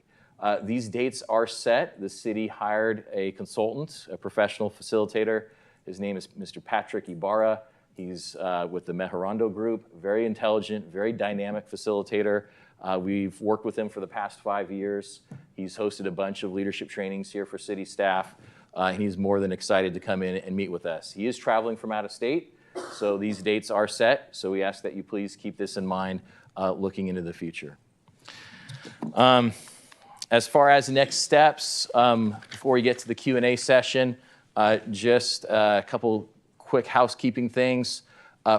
These dates are set. The city hired a consultant, a professional facilitator. His name is Mr. Patrick Ibarra. He's with the Mejorando Group, very intelligent, very dynamic facilitator. We've worked with him for the past 5 years. He's hosted a bunch of leadership trainings here for city staff, and he's more than excited to come in and meet with us. He is traveling from out of state, so these dates are set. So we ask that you please keep this in mind looking into the future. As far as next steps, before we get to the Q&A session, just a couple quick housekeeping things.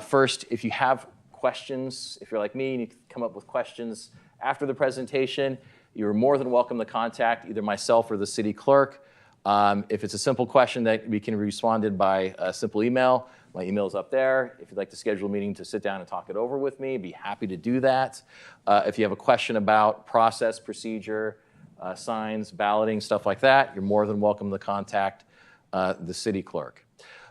First, if you have questions, if you're like me and you come up with questions after the presentation, you're more than welcome to contact either myself or the city clerk. If it's a simple question that we can respond by a simple email, my email is up there. If you'd like to schedule a meeting to sit down and talk it over with me, I'd be happy to do that. If you have a question about process, procedure, signs, balloting, stuff like that, you're more than welcome to contact the city clerk.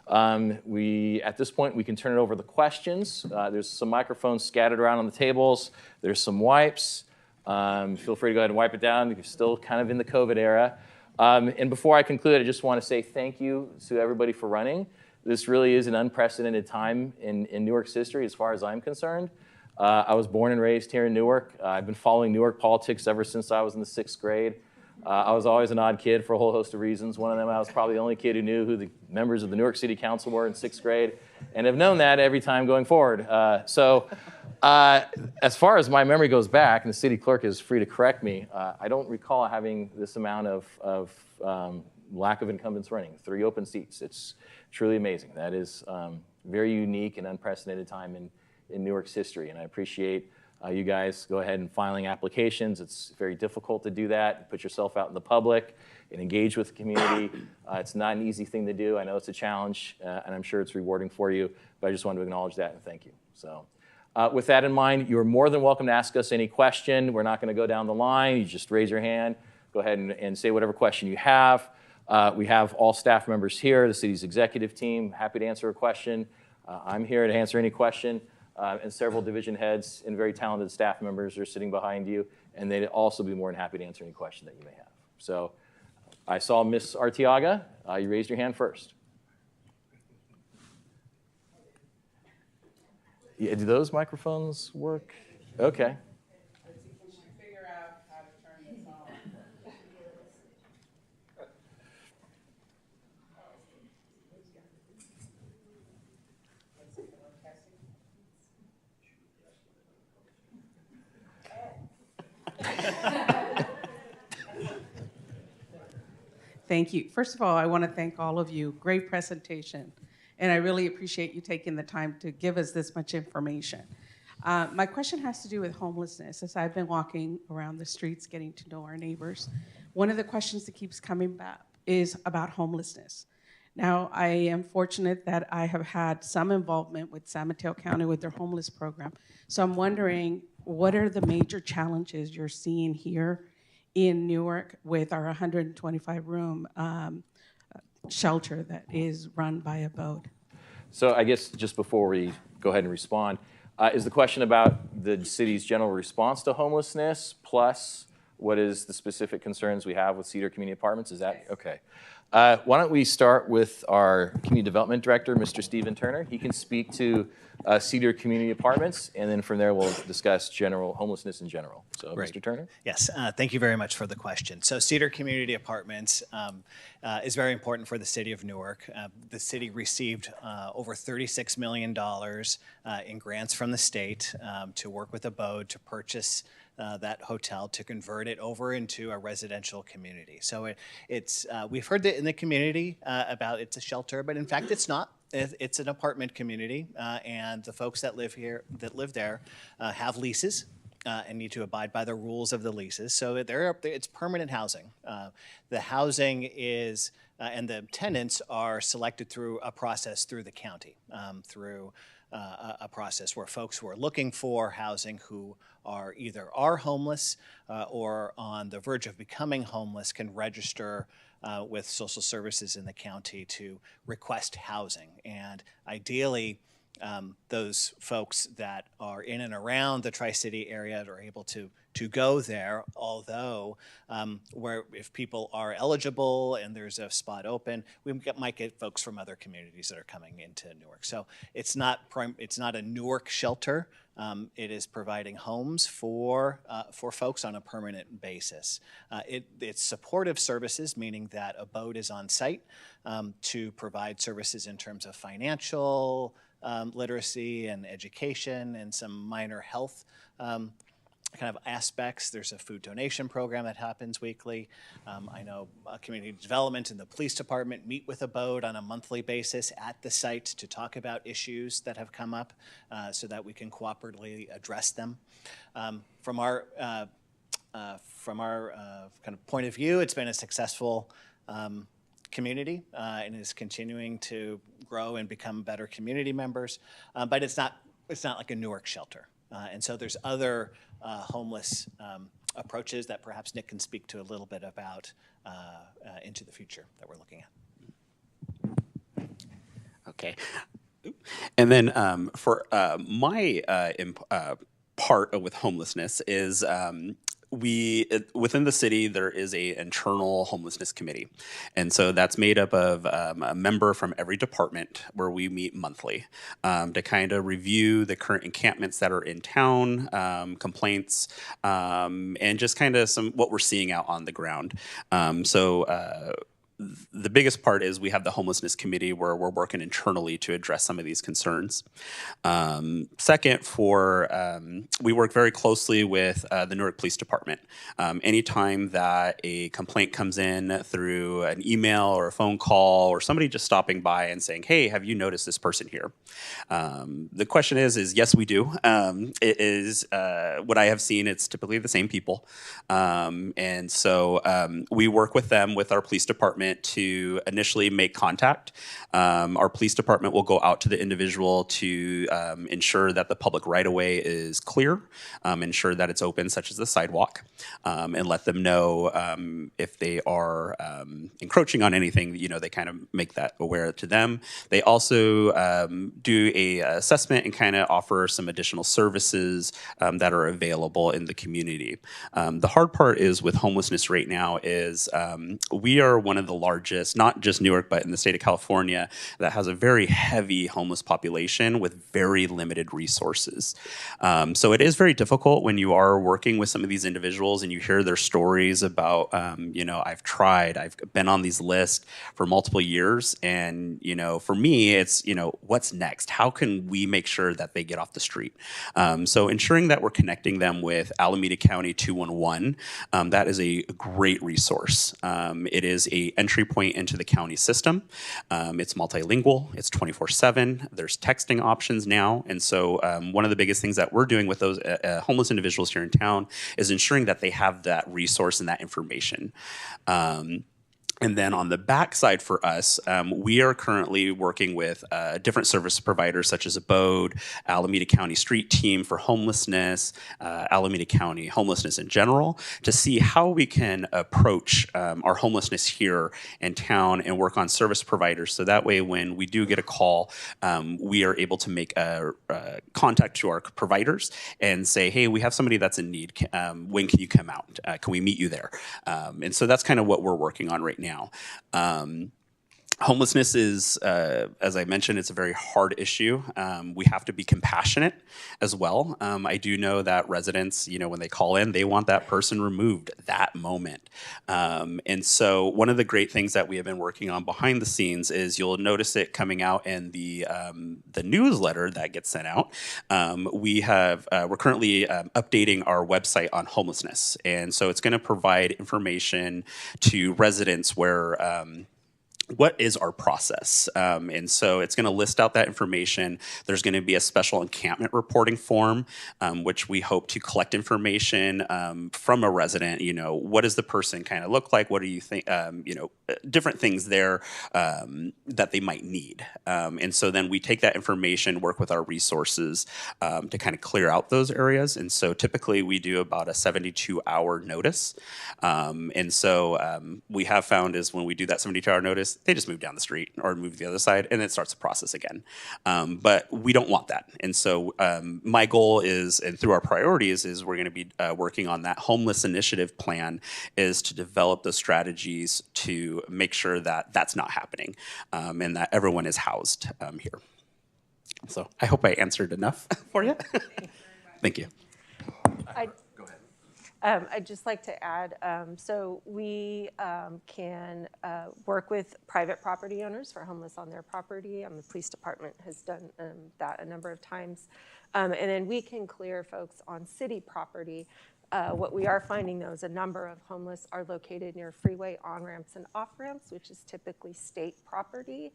At this point, we can turn it over to questions. There's some microphones scattered around on the tables. There's some wipes. Feel free to go ahead and wipe it down. You're still kind of in the COVID era. And before I conclude, I just want to say thank you to everybody for running. This really is an unprecedented time in Newark's history as far as I'm concerned. I was born and raised here in Newark. I've been following Newark politics ever since I was in the 6th grade. I was always an odd kid for a whole host of reasons. One of them, I was probably the only kid who knew who the members of the Newark City Council were in 6th grade, and have known that every time going forward. So As far as my memory goes back, and the city clerk is free to correct me, I don't recall having this amount of lack of incumbents running. 3 open seats. It's truly amazing. That is very unique and unprecedented time in Newark's history, and I appreciate you guys go ahead and filing applications. It's very difficult to do that, put yourself out in the public and engage with the community. It's not an easy thing to do. I know it's a challenge, and I'm sure it's rewarding for you, but I just wanted to acknowledge that and thank you. So, with that in mind, you're more than welcome to ask us any question. We're not going to go down the line. You just raise your hand. Go ahead and say whatever question you have. We have all staff members here, the city's executive team, happy to answer a question. I'm here to answer any question. And several division heads and very talented staff members are sitting behind you, and they'd also be more than happy to answer any question that you may have. So I saw Ms. Arteaga. You raised your hand first. Yeah, do those microphones work? Okay. Thank you. First of all, I want to thank all of you. Great presentation. And I really appreciate you taking the time to give us this much information. My question has to do with homelessness. As I've been walking around the streets, getting to know our neighbors, one of the questions that keeps coming back is about homelessness. Now, I am fortunate that I have had some involvement with San Mateo County with their homeless program. So I'm wondering, what are the major challenges you're seeing here in Newark with our 125-room shelter that is run by a boat? So I guess just before we go ahead and respond, is the question about the city's general response to homelessness plus what is the specific concerns we have with Cedar Community Apartments? Is that okay? Why don't we start with our Community Development Director, Mr. Stephen Turner. He can speak to Cedar Community Apartments, and then from there we'll discuss general homelessness in general. So, Great. Mr. Turner? Yes, thank you very much for the question. So Cedar Community Apartments is very important for the city of Newark. The city received over $36 million in grants from the state to work with a BOD to purchase that hotel, to convert it over into a residential community. So we've heard that in the community about it's a shelter, but in fact it's not. It's an apartment community, and the folks that live there, have leases and need to abide by the rules of the leases. So it's permanent housing. The housing is, and the tenants are selected through a process through the county, through a process where folks who are looking for housing who are either homeless or on the verge of becoming homeless can register with social services in the county to request housing. And ideally, those folks that are in and around the Tri-City area are able to go there, although if people are eligible and there's a spot open, we might get folks from other communities that are coming into Newark. So it's not a Newark shelter. It is providing homes for folks on a permanent basis. It's supportive services, meaning that a BOD is on site to provide services in terms of financial literacy and education and some minor health kind of aspects. There's a food donation program that happens weekly. I know community development and the police department meet with a BOD on a monthly basis at the site to talk about issues that have come up so that we can cooperatively address them. From our kind of point of view, it's been a successful community and is continuing to grow and become better community members, but it's not like a Newark shelter. And so there's other homeless approaches that perhaps Nick can speak to a little bit about into the future that we're looking at. Okay. And then for my part with homelessness is within the city, there is an internal homelessness committee. And so that's made up of a member from every department where we meet monthly to kind of review the current encampments that are in town, complaints, and just kind of what we're seeing out on the ground. the biggest part is we have the homelessness committee where we're working internally to address some of these concerns. Second, we work very closely with the Newark Police Department. Anytime that a complaint comes in through an email or a phone call or somebody just stopping by and saying, hey, have you noticed this person here? The question is yes, we do. It is what I have seen, it's typically the same people. And so we work with them, with our police department, to initially make contact. Our police department will go out to the individual to ensure that the public right-of-way is clear, ensure that it's open, such as the sidewalk, and let them know if they are encroaching on anything. They kind of make that aware to them. They also do a assessment and kind of offer some additional services that are available in the community. The hard part is with homelessness right now is we are one of the largest, not just Newark, but in the state of California, that has a very heavy homeless population with very limited resources. So it is very difficult when you are working with some of these individuals and you hear their stories about, I've tried, I've been on these lists for multiple years. And, for me, it's, what's next? How can we make sure that they get off the street? So ensuring that we're connecting them with Alameda County 211, that is a great resource. It is an entry point into the county system. It's multilingual, it's 24/7, there's texting options now. And so one of the biggest things that we're doing with those homeless individuals here in town is ensuring that they have that resource and that information. And then on the backside for us, we are currently working with different service providers such as Abode, Alameda County Street Team for Homelessness, Alameda County Homelessness in general, to see how we can approach our homelessness here in town and work on service providers. So that way, when we do get a call, we are able to make a contact to our providers and say, hey, we have somebody that's in need. When can you come out? Can we meet you there? And so that's kind of what we're working on right now. Homelessness is, as I mentioned, it's a very hard issue. We have to be compassionate as well. I do know that residents, when they call in, they want that person removed that moment. And so one of the great things that we have been working on behind the scenes is you'll notice it coming out in the newsletter that gets sent out. We're currently updating our website on homelessness. And so it's going to provide information to residents where what is our process? And so it's going to list out that information. There's going to be a special encampment reporting form, which we hope to collect information from a resident. What does the person kind of look like? What do you think? Different things there that they might need. And so then we take that information, work with our resources to kind of clear out those areas. And so typically we do about a 72-hour notice. And so we have found is when we do that 72-hour notice, they just move down the street or move to the other side, and it starts the process again. But we don't want that. And so my goal is, and through our priorities, is we're going to be working on that homeless initiative plan, is to develop those strategies to make sure that that's not happening and that everyone is housed here. So I hope I answered enough for you. Thank you. I'd just like to add, so we can work with private property owners for homeless on their property. The police department has done that a number of times. And then we can clear folks on city property. What we are finding, though, is a number of homeless are located near freeway on-ramps and off-ramps, which is typically state property.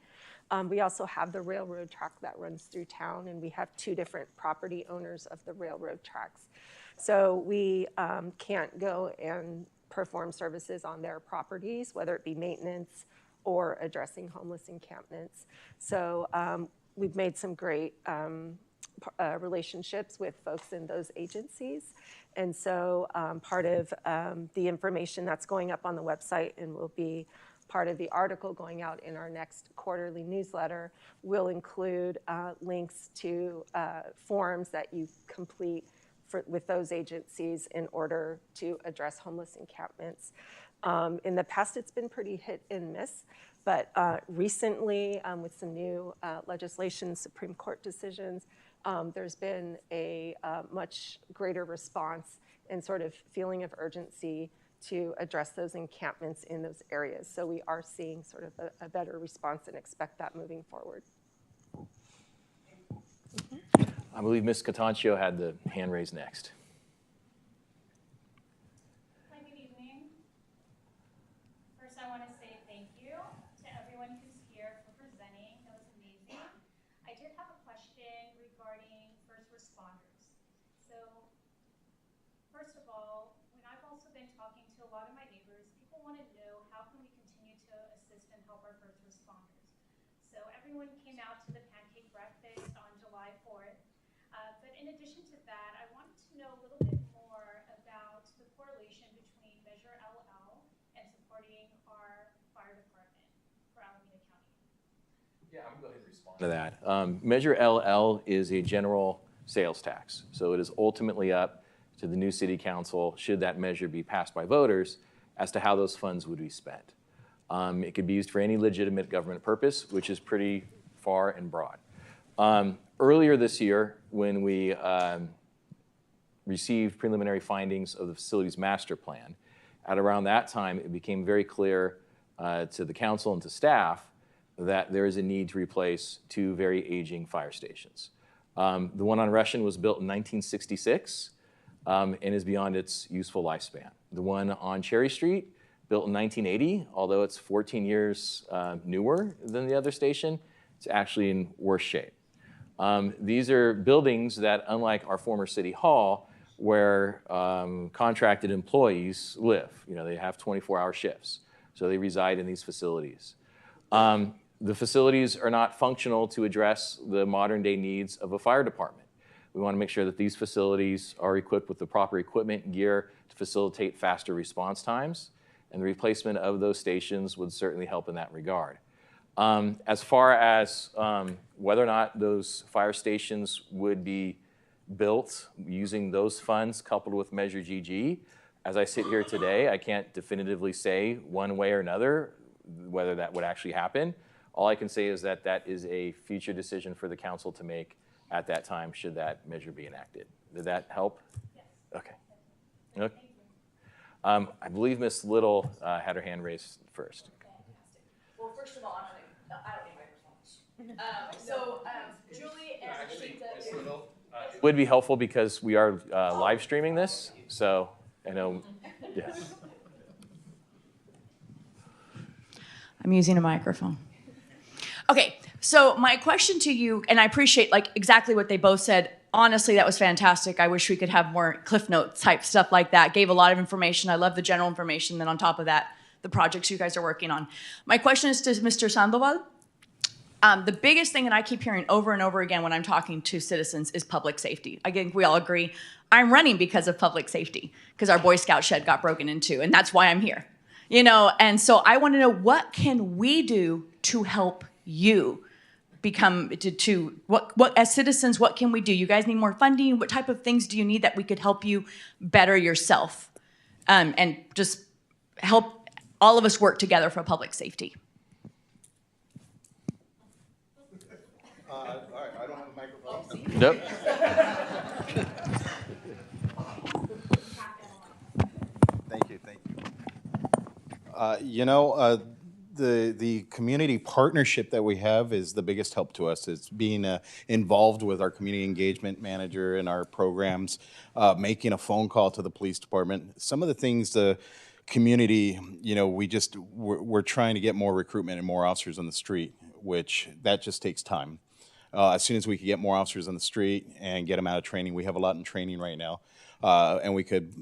We also have the railroad track that runs through town, and we have 2 different property owners of the railroad tracks. So we can't go and perform services on their properties, whether it be maintenance or addressing homeless encampments. So we've made some great relationships with folks in those agencies. And so part of the information that's going up on the website and will be part of the article going out in our next quarterly newsletter will include links to forms that you complete with those agencies in order to address homeless encampments. In the past, it's been pretty hit and miss, but recently, with some new legislation, Supreme Court decisions, there's been a much greater response and sort of feeling of urgency to address those encampments in those areas. So we are seeing sort of a better response and expect that moving forward. I believe Ms. Catancio had the hand raised next. Hi, good evening. First, I want to say thank you to everyone who's here for presenting. That was amazing. I did have a question regarding first responders. So, first of all, when I've also been talking to a lot of my neighbors, people want to know how can we continue to assist and help our first responders. So everyone came out to the pancake breakfast on July 4th. But in addition to that, I wanted to know a little bit more about the correlation between Measure LL and supporting our fire department for Alameda County. Yeah, I'm going to go ahead and respond to that. Measure LL is a general sales tax. So it is ultimately up to the new city council, should that measure be passed by voters, as to how those funds would be spent. It could be used for any legitimate government purpose, which is pretty far and broad. Earlier this year, when we received preliminary findings of the facilities master plan, at around that time, it became very clear to the council and to staff that there is a need to replace two very aging fire stations. The one on Russian was built in 1966 and is beyond its useful lifespan. The one on Cherry Street, built in 1980, although it's 14 years newer than the other station, it's actually in worse shape. These are buildings that, unlike our former city hall, where contracted employees live. You know, they have 24-hour shifts, so they reside in these facilities. The facilities are not functional to address the modern-day needs of a fire department. We want to make sure that these facilities are equipped with the proper equipment and gear to facilitate faster response times, and the replacement of those stations would certainly help in that regard. As far as whether or not those fire stations would be built using those funds coupled with Measure GG, as I sit here today, I can't definitively say one way or another whether that would actually happen. All I can say is that that is a future decision for the council to make at that time, should that measure be enacted. Did that help? Yes. Okay. Okay. I believe Ms. Little had her hand raised first. Well, first of all, I don't need microphones. Julie and Sheeta. It would be helpful because we are live streaming this, so I know, yeah. I'm using a microphone. Okay, so my question to you, and I appreciate like exactly what they both said. Honestly, that was fantastic. I wish we could have more Cliff Notes type stuff like that. Gave a lot of information. I love the general information. Then on top of that, the projects you guys are working on. My question is to Mr. Sandoval. The biggest thing that I keep hearing over and over again when I'm talking to citizens is public safety. I think we all agree. I'm running because of public safety, because our Boy Scout shed got broken into, and that's why I'm here. You know, and so I want to know, what can we do to help you become what as citizens, what can we do? You guys need more funding. What type of things do you need that we could help you better yourself, and just help all of us work together for public safety? All right, I don't have a microphone. Nope. Thank you. The community partnership that we have is the biggest help to us. It's being involved with our community engagement manager in our programs, making a phone call to the police department. Some of the things the community, we're trying to get more recruitment and more officers on the street, which that just takes time. As soon as we could get more officers on the street and get them out of training, we have a lot in training right now, and we could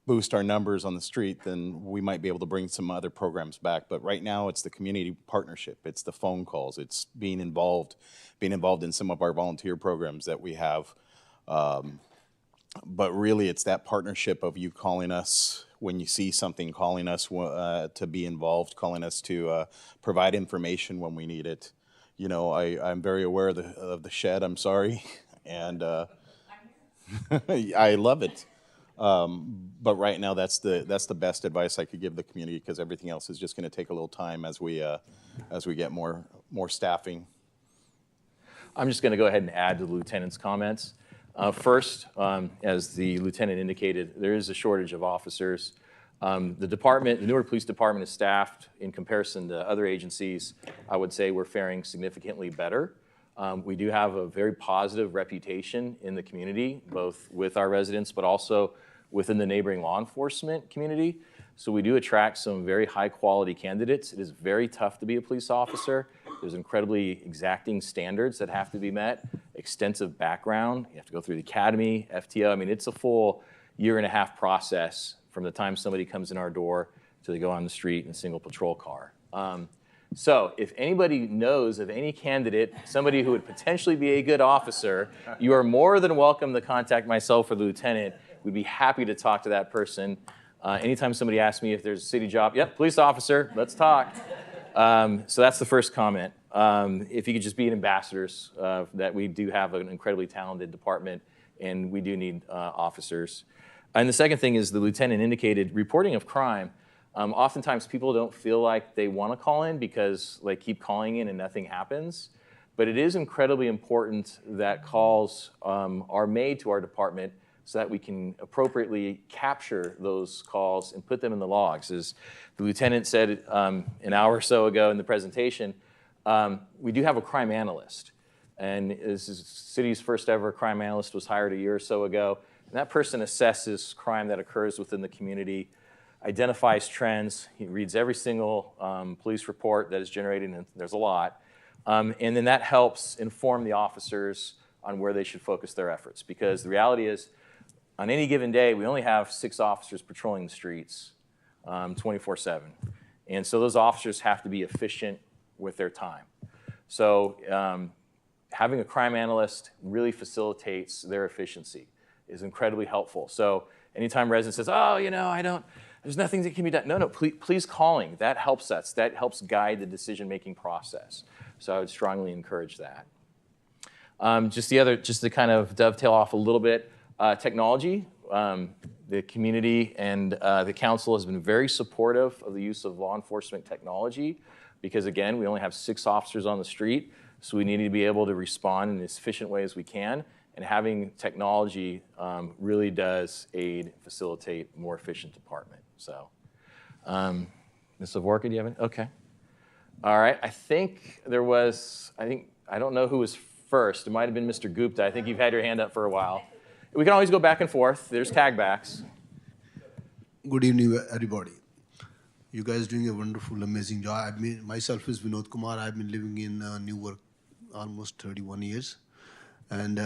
boost our numbers on the street, then we might be able to bring some other programs back. But right now, it's the community partnership. It's the phone calls. It's being involved in some of our volunteer programs that we have. But really, it's that partnership of you calling us when you see something, calling us to be involved, calling us to provide information when we need it. I'm very aware of the shed. I'm sorry, and I love it. But right now, that's the best advice I could give the community, because everything else is just going to take a little time as we get more staffing. I'm just going to go ahead and add to the lieutenant's comments. First, as the lieutenant indicated, there is a shortage of officers. The Newark Police Department is staffed in comparison to other agencies. I would say we're faring significantly better. We do have a very positive reputation in the community, both with our residents, but also within the neighboring law enforcement community. So we do attract some very high quality candidates. It is very tough to be a police officer. There's incredibly exacting standards that have to be met, extensive background. You have to go through the academy, FTO. I mean, it's a full 1.5-year process from the time somebody comes in our door to they go on the street in a single patrol car. So if anybody knows of any candidate, somebody who would potentially be a good officer, you are more than welcome to contact myself or the lieutenant. We'd be happy to talk to that person. Anytime somebody asks me if there's a city job, yep, police officer, let's talk. So that's the first comment. If you could just be an ambassadors, that we do have an incredibly talented department and we do need officers. And the second thing is the lieutenant indicated reporting of crime. Oftentimes people don't feel like they want to call in because they keep calling in and nothing happens. But it is incredibly important that calls are made to our department so that we can appropriately capture those calls and put them in the logs. As the lieutenant said an hour or so ago in the presentation, we do have a crime analyst. And this is the city's first ever crime analyst was hired a year or so ago. And that person assesses crime that occurs within the community, identifies trends. He reads every single police report that is generated, and there's a lot. And then that helps inform the officers on where they should focus their efforts. Because the reality is, on any given day, we only have 6 officers patrolling the streets 24/7. And so those officers have to be efficient with their time. So having a crime analyst really facilitates their efficiency, is incredibly helpful. So anytime resident says, oh, there's nothing that can be done. No, please calling. That helps us. That helps guide the decision-making process. So I would strongly encourage that. Just to kind of dovetail off a little bit, technology. The community and the council has been very supportive of the use of law enforcement technology because, again, we only have 6 officers on the street, so we need to be able to respond in as efficient way as we can. And having technology really does aid and facilitate a more efficient department. So, Ms. Savorka, do you have any? Okay. All right. I don't know who was first. It might have been Mr. Gupta. I think you've had your hand up for a while. We can always go back and forth. There's tag backs. Good evening, everybody. You guys doing a wonderful, amazing job. Myself is Vinod Kumar. I've been living in Newark almost 31 years. And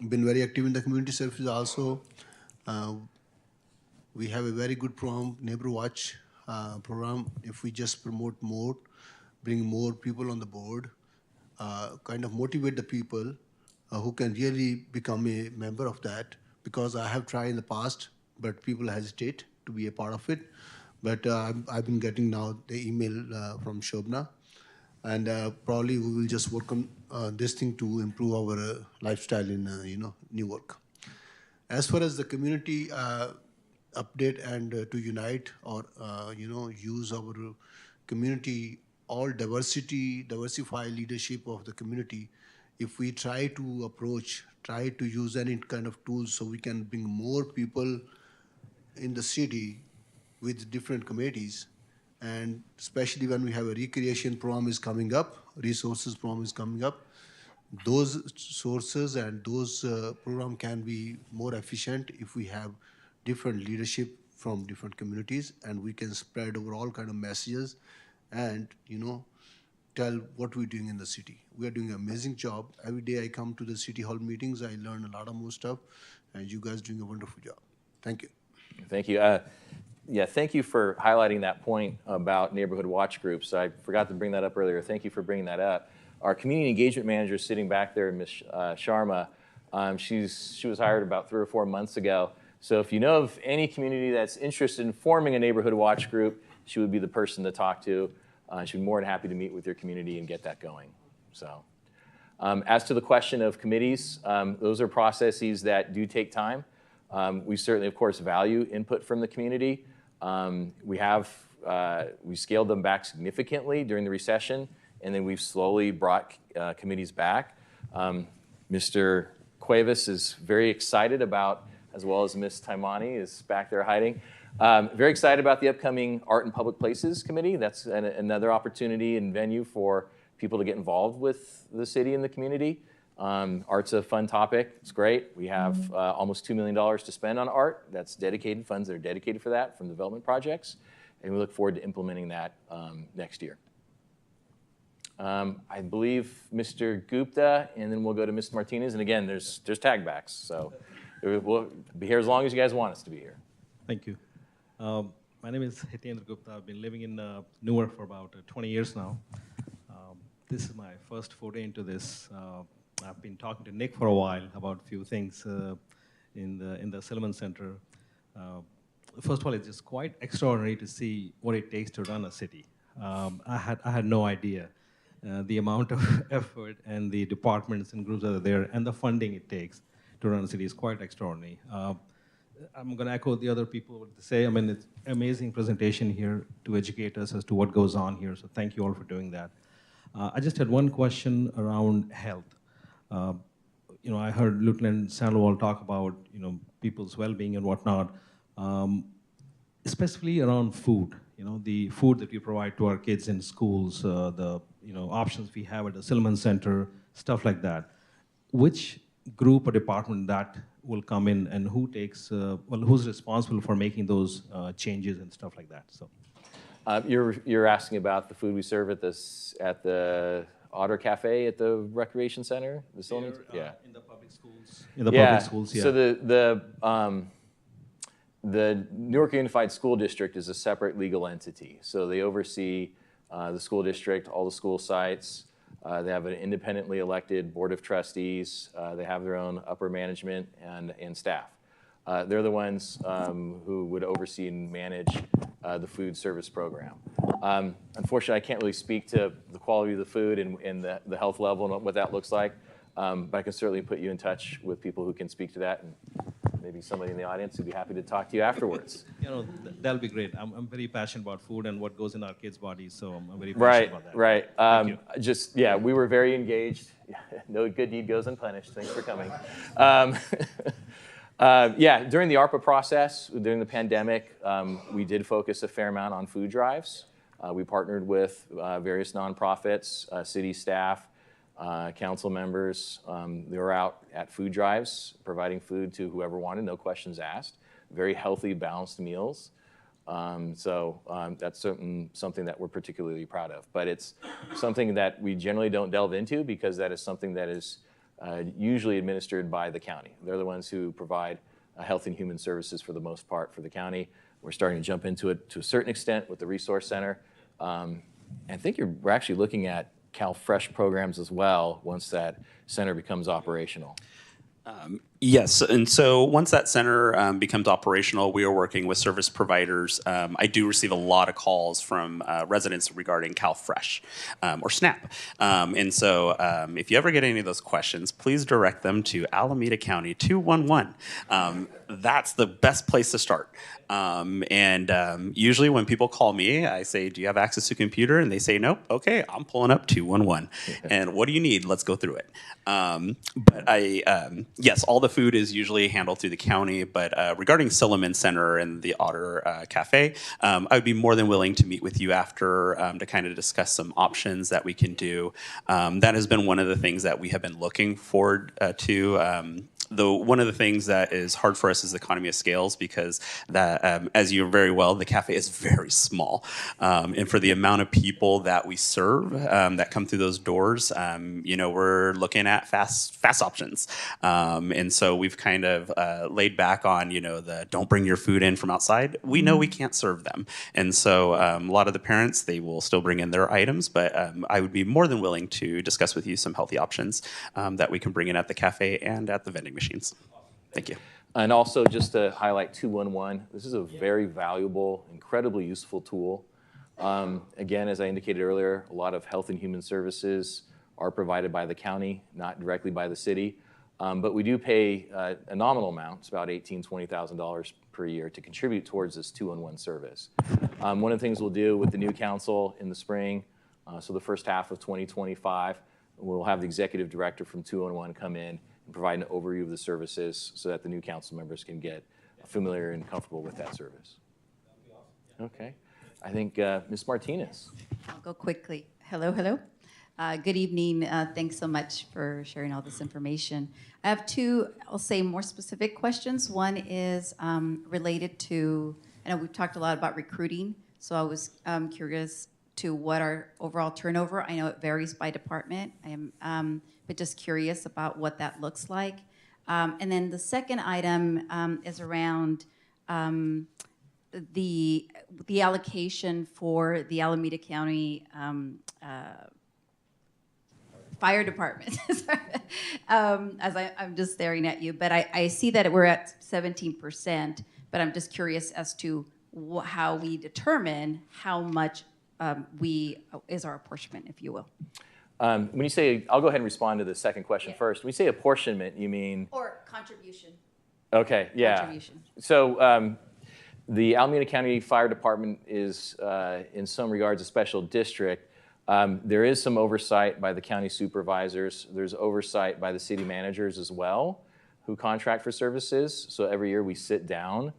been very active in the community service also. We have a very good program, Neighbor Watch program. If we just promote more, bring more people on the board, kind of motivate the people who can really become a member of that. Because I have tried in the past, but people hesitate to be a part of it. But I've been getting now the email from Shobna. And probably we will just work on this thing to improve our lifestyle in Newark. As far as the community update and to unite or use our community, all diversify leadership of the community. If we try to use any kind of tools so we can bring more people in the city with different committees. And especially when we have a recreation program is coming up, resources program is coming up, those sources and those program can be more efficient if we have different leadership from different communities, and we can spread over all kind of messages and tell what we're doing in the city. We are doing an amazing job. Every day I come to the city hall meetings, I learn a lot of more stuff, and you guys doing a wonderful job. Thank you. Thank you. Yeah, thank you for highlighting that point about neighborhood watch groups. I forgot to bring that up earlier. Thank you for bringing that up. Our community engagement manager is sitting back there, Ms. Sharma. She was hired about 3 or 4 months ago. So if you know of any community that's interested in forming a neighborhood watch group, she would be the person to talk to. She'd be more than happy to meet with your community and get that going. So, as to the question of committees, those are processes that do take time. We certainly, of course, value input from the community. We scaled them back significantly during the recession, and then we've slowly brought committees back. Mr. Cuevas is very excited about, as well as Ms. Taimani is back there hiding, Very excited about the upcoming Art and Public Places Committee. That's another opportunity and venue for people to get involved with the city and the community. Art's a fun topic. It's great. We have almost $2 million to spend on art. That's dedicated funds that are dedicated for that from development projects. And we look forward to implementing that next year. I believe Mr. Gupta, and then we'll go to Ms. Martinez. And again, there's tag backs. So we'll be here as long as you guys want us to be here. Thank you. My name is Hitendra Gupta. I've been living in Newark for about 20 years now. This is my first foray into this. I've been talking to Nick for a while about a few things in the Silliman Center. First of all, it's just quite extraordinary to see what it takes to run a city. I had no idea the amount of effort and the departments and groups that are there and the funding it takes to run a city is quite extraordinary. I'm going to echo the other people what they say. I mean, it's an amazing presentation here to educate us as to what goes on here. So thank you all for doing that. I just had one question around health. I heard Lieutenant Sandoval talk about people's well-being and whatnot, especially around food. The food that we provide to our kids in schools, the options we have at the Silliman Center, stuff like that. Which group or department that will come in, and who takes who's responsible for making those changes and stuff like that? So, you're asking about the food we serve at the Otter Cafe at the Recreation Center, the Silliman? Yeah. In the public schools. In the public schools, yeah. So the Newark Unified School District is a separate legal entity. So they oversee the school district, all the school sites. They have an independently elected board of trustees. They have their own upper management and staff. They're the ones who would oversee and manage the food service program. Unfortunately, I can't really speak to the quality of the food and the health level and what that looks like, but I can certainly put you in touch with people who can speak to that, and maybe somebody in the audience who'd be happy to talk to you afterwards. That'll be great. I'm very passionate about food and what goes in our kids' bodies, so I'm very passionate about that. Right. We were very engaged. No good deed goes unpunished. Thanks for coming. During the ARPA process, during the pandemic, we did focus a fair amount on food drives. We partnered with various nonprofits, city staff, council members. They were out at food drives, providing food to whoever wanted, no questions asked. Very healthy, balanced meals. That's something that we're particularly proud of. But it's something that we generally don't delve into because that is something that is usually administered by the county. They're the ones who provide health and human services for the most part for the county. We're starting to jump into it to a certain extent with the Resource Center. I think we're actually looking at CalFresh programs as well once that center becomes operational. Yes, and so once that center becomes operational, we are working with service providers. I do receive a lot of calls from residents regarding CalFresh or SNAP. And so if you ever get any of those questions, please direct them to Alameda County 211. That's the best place to start. Usually when people call me, I say, do you have access to a computer? And they say, nope. Okay, I'm pulling up 211. And what do you need? Let's go through it. Yes, all the food is usually handled through the county, but regarding Silliman Center and the Otter Cafe, I would be more than willing to meet with you after to kind of discuss some options that we can do. That has been one of the things that we have been looking forward to. Though one of the things that is hard for us is the economy of scales because that, as you know very well, the cafe is very small. And for the amount of people that we serve that come through those doors, we're looking at fast options. And so we've kind of laid back on, the don't bring your food in from outside. We know we can't serve them. And so a lot of the parents, they will still bring in their items, but I would be more than willing to discuss with you some healthy options that we can bring in at the cafe and at the vending machines. Thank you. And also just to highlight 211, this is a very valuable, incredibly useful tool. Again, as I indicated earlier, a lot of health and human services are provided by the county, not directly by the city. But we do pay a nominal amount, it's about $18,000, $20,000 per year to contribute towards this 211 service. One of the things we'll do with the new council in the spring, so the first half of 2025, we'll have the executive director from 211 come in and provide an overview of the services so that the new council members can get familiar and comfortable with that service. Okay. I think Ms. Martinez. I'll go quickly. Hello, hello. Good evening. Thanks so much for sharing all this information. I have two, I'll say, more specific questions. One is related to, I know we've talked a lot about recruiting, so I was curious to what our overall turnover. I know it varies by department. I am, but just curious about what that looks like. And then the second item is around the allocation for the Alameda County Fire Department. As I'm just staring at you, but I see that we're at 17%, but I'm just curious as to how we determine how much is our apportionment, if you will. When you say, I'll go ahead and respond to the second question first. When you say apportionment, you mean? Or contribution. Okay, yeah. Contribution. So the Alameda County Fire Department is, in some regards, a special district. There is some oversight by the county supervisors. There's oversight by the city managers as well, who contract for services. So every year we sit down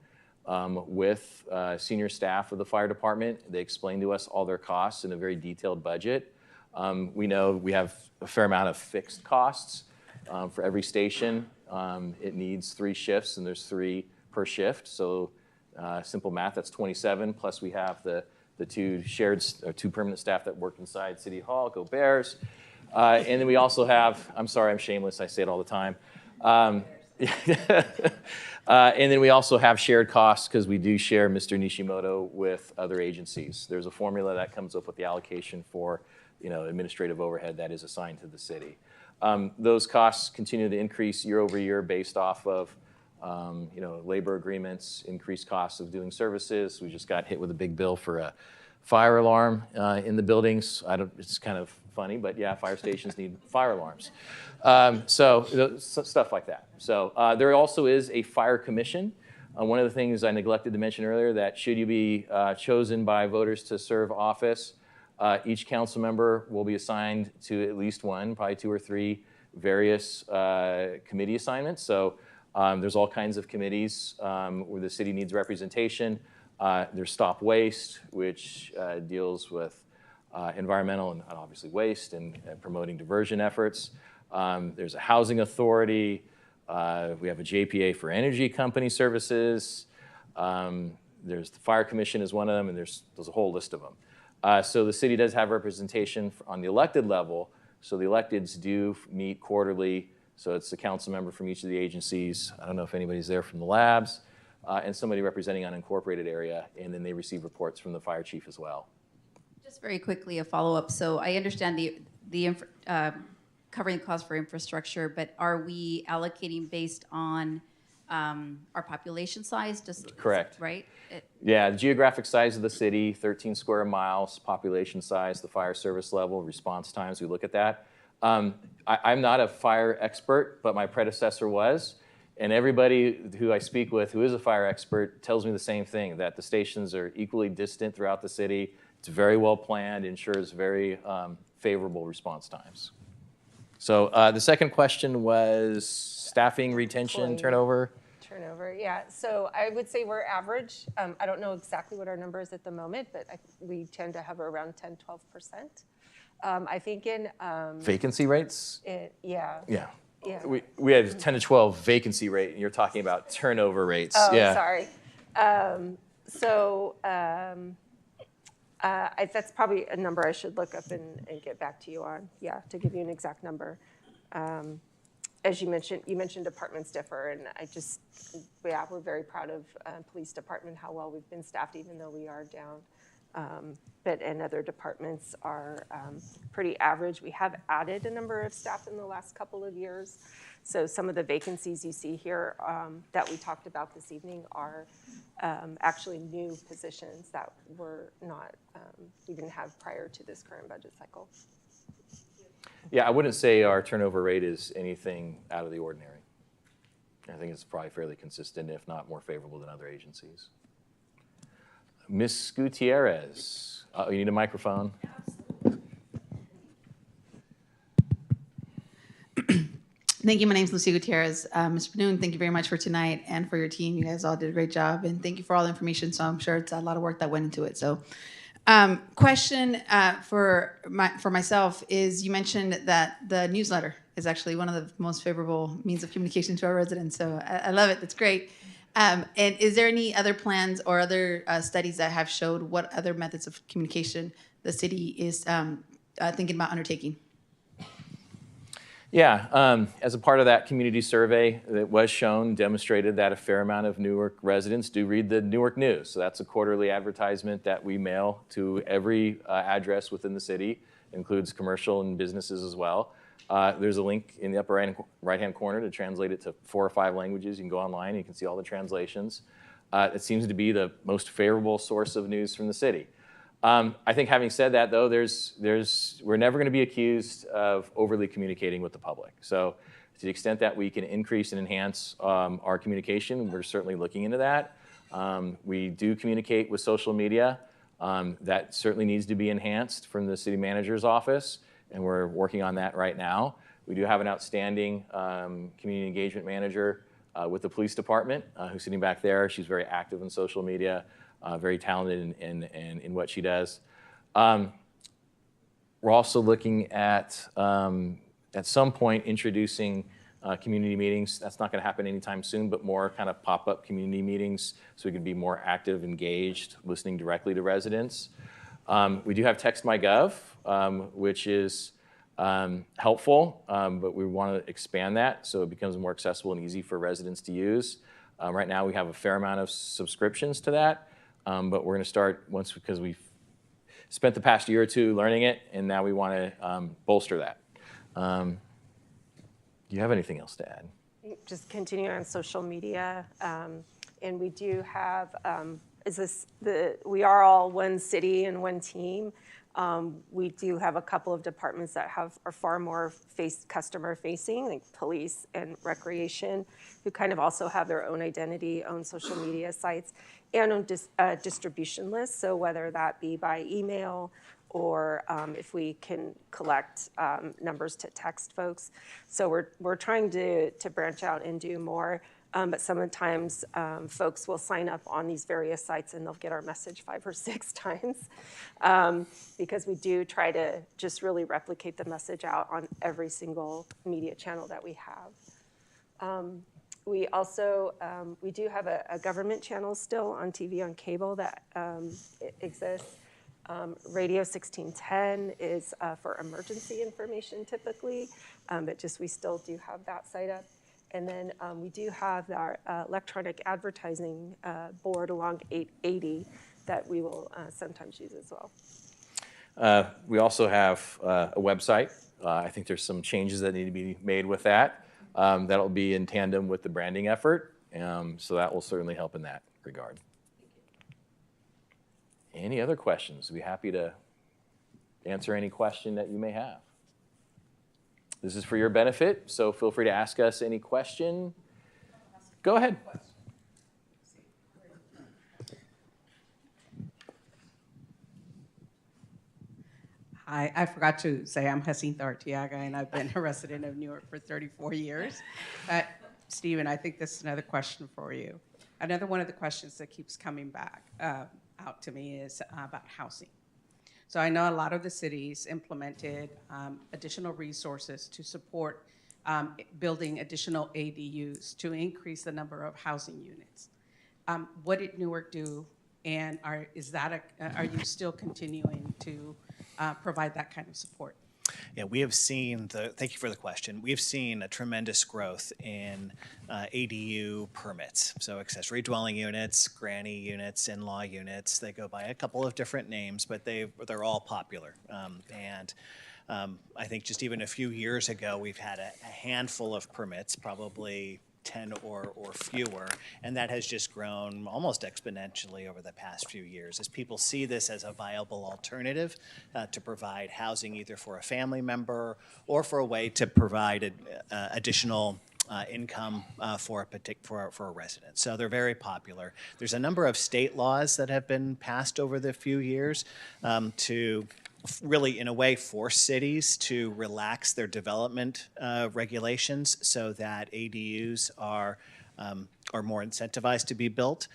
with senior staff of the fire department. They explain to us all their costs in a very detailed budget. We know we have a fair amount of fixed costs for every station. It needs 3 shifts, and there's 3 per shift. So simple math, that's 27, plus we have the 2 permanent staff that work inside City Hall, go Bears. And then we also have, I'm sorry, I'm shameless, I say it all the time. And then we also have shared costs because we do share Mr. Nishimoto with other agencies. There's a formula that comes up with the allocation for administrative overhead that is assigned to the city. Those costs continue to increase year over year based off of labor agreements, increased costs of doing services. We just got hit with a big bill for a fire alarm in the buildings. It's kind of funny, but yeah, fire stations need fire alarms. So stuff like that. So there also is a fire commission. One of the things I neglected to mention earlier, that should you be chosen by voters to serve office, each council member will be assigned to at least one, probably 2 or 3 various committee assignments. So there's all kinds of committees where the city needs representation. There's Stop Waste, which deals with environmental and obviously waste and promoting diversion efforts. There's a housing authority. We have a JPA for energy company services. There's the fire commission is one of them, and there's a whole list of them. So the city does have representation on the elected level. So the electeds do meet quarterly. So it's a council member from each of the agencies. I don't know if anybody's there from the labs, and somebody representing unincorporated area, and then they receive reports from the fire chief as well. Just very quickly, a follow-up. So I understand the covering the cost for infrastructure, but are we allocating based on our population size? Correct. Right? Yeah, the geographic size of the city, 13 square miles, population size, the fire service level, response times, we look at that. I'm not a fire expert, but my predecessor was. And everybody who I speak with who is a fire expert tells me the same thing, that the stations are equally distant throughout the city. It's very well planned, ensures very favorable response times. So the second question was staffing, retention, turnover. Turnover, yeah. So I would say we're average. I don't know exactly what our number is at the moment, but we tend to hover around 10, 12%. I think in vacancy rates? Yeah. Yeah. Yeah. We had 10 to 12 vacancy rate, and you're talking about turnover rates. Oh, yeah. sorry. That's probably a number I should look up and get back to you on. Yeah, to give you an exact number. As you mentioned departments differ, and we're very proud of police department, how well we've been staffed, even though we are down. And other departments are pretty average. We have added a number of staff in the last couple of years. So some of the vacancies you see here that we talked about this evening are actually new positions that we didn't have prior to this current budget cycle. Yeah, I wouldn't say our turnover rate is anything out of the ordinary. I think it's probably fairly consistent, if not more favorable than other agencies. Ms. Gutierrez, you need a microphone. Thank you. My name is Lucia Gutierrez. Mr. Panoon, thank you very much for tonight and for your team. You guys all did a great job, and thank you for all the information. So I'm sure it's a lot of work that went into it. So, question for myself is: you mentioned that the newsletter is actually one of the most favorable means of communication to our residents. So I love it. That's great. And is there any other plans or other studies that have showed what other methods of communication the city is thinking about undertaking? Yeah, as a part of that community survey, it was shown, demonstrated that a fair amount of Newark residents do read the Newark News. So that's a quarterly advertisement that we mail to every address within the city. It includes commercial and businesses as well. There's a link in the upper right-hand corner to translate it to 4 or 5 languages. You can go online and you can see all the translations. It seems to be the most favorable source of news from the city. I think having said that, though, we're never going to be accused of overly communicating with the public. So to the extent that we can increase and enhance our communication, we're certainly looking into that. We do communicate with social media. That certainly needs to be enhanced from the city manager's office, and we're working on that right now. We do have an outstanding community engagement manager with the police department who's sitting back there. She's very active in social media. Very talented in what she does. We're also looking at some point, introducing community meetings. That's not going to happen anytime soon, but more kind of pop-up community meetings so we can be more active, engaged, listening directly to residents. We do have Text My Gov, which is helpful, but we want to expand that so it becomes more accessible and easy for residents to use. Right now, we have a fair amount of subscriptions to that. But we're going to start because we've spent the past year or two learning it, and now we want to bolster that. Do you have anything else to add? Just continuing on social media, and we do have, we are all one city and one team. We do have a couple of departments that are far more customer facing, like police and recreation, who kind of also have their own identity, own social media sites, and own distribution lists. So whether that be by email or if we can collect numbers to text folks. So we're trying to branch out and do more. But sometimes folks will sign up on these various sites and they'll get our message 5 or 6 times because we do try to just really replicate the message out on every single media channel that we have. We also, we do have a government channel still on TV, on cable that exists. Radio 1610 is for emergency information typically, but just we still do have that site up. And then we do have our electronic advertising board along 880 that we will sometimes use as well. We also have a website. I think there's some changes that need to be made with that. That'll be in tandem with the branding effort. So that will certainly help in that regard. Any other questions? We'd be happy to answer any question that you may have. This is for your benefit, so feel free to ask us any question. Go ahead. Hi, I forgot to say I'm Jacinta Arteaga, and I've been a resident of Newark for 34 years. Stephen, I think this is another question for you. Another one of the questions that keeps coming back out to me is about housing. So I know a lot of the cities implemented additional resources to support building additional ADUs to increase the number of housing units. What did Newark do, and are you still continuing to provide that kind of support? Yeah, we have seen thank you for the question. We've seen a tremendous growth in ADU permits. So accessory dwelling units, granny units, in-law units. They go by a couple of different names, but they're all popular. I think just even a few years ago, we've had a handful of permits, probably 10 or fewer, and that has just grown almost exponentially over the past few years as people see this as a viable alternative to provide housing either for a family member or for a way to provide additional income for a resident. So they're very popular. There's a number of state laws that have been passed over the few years to really, in a way, force cities to relax their development regulations so that ADUs are more incentivized to be built.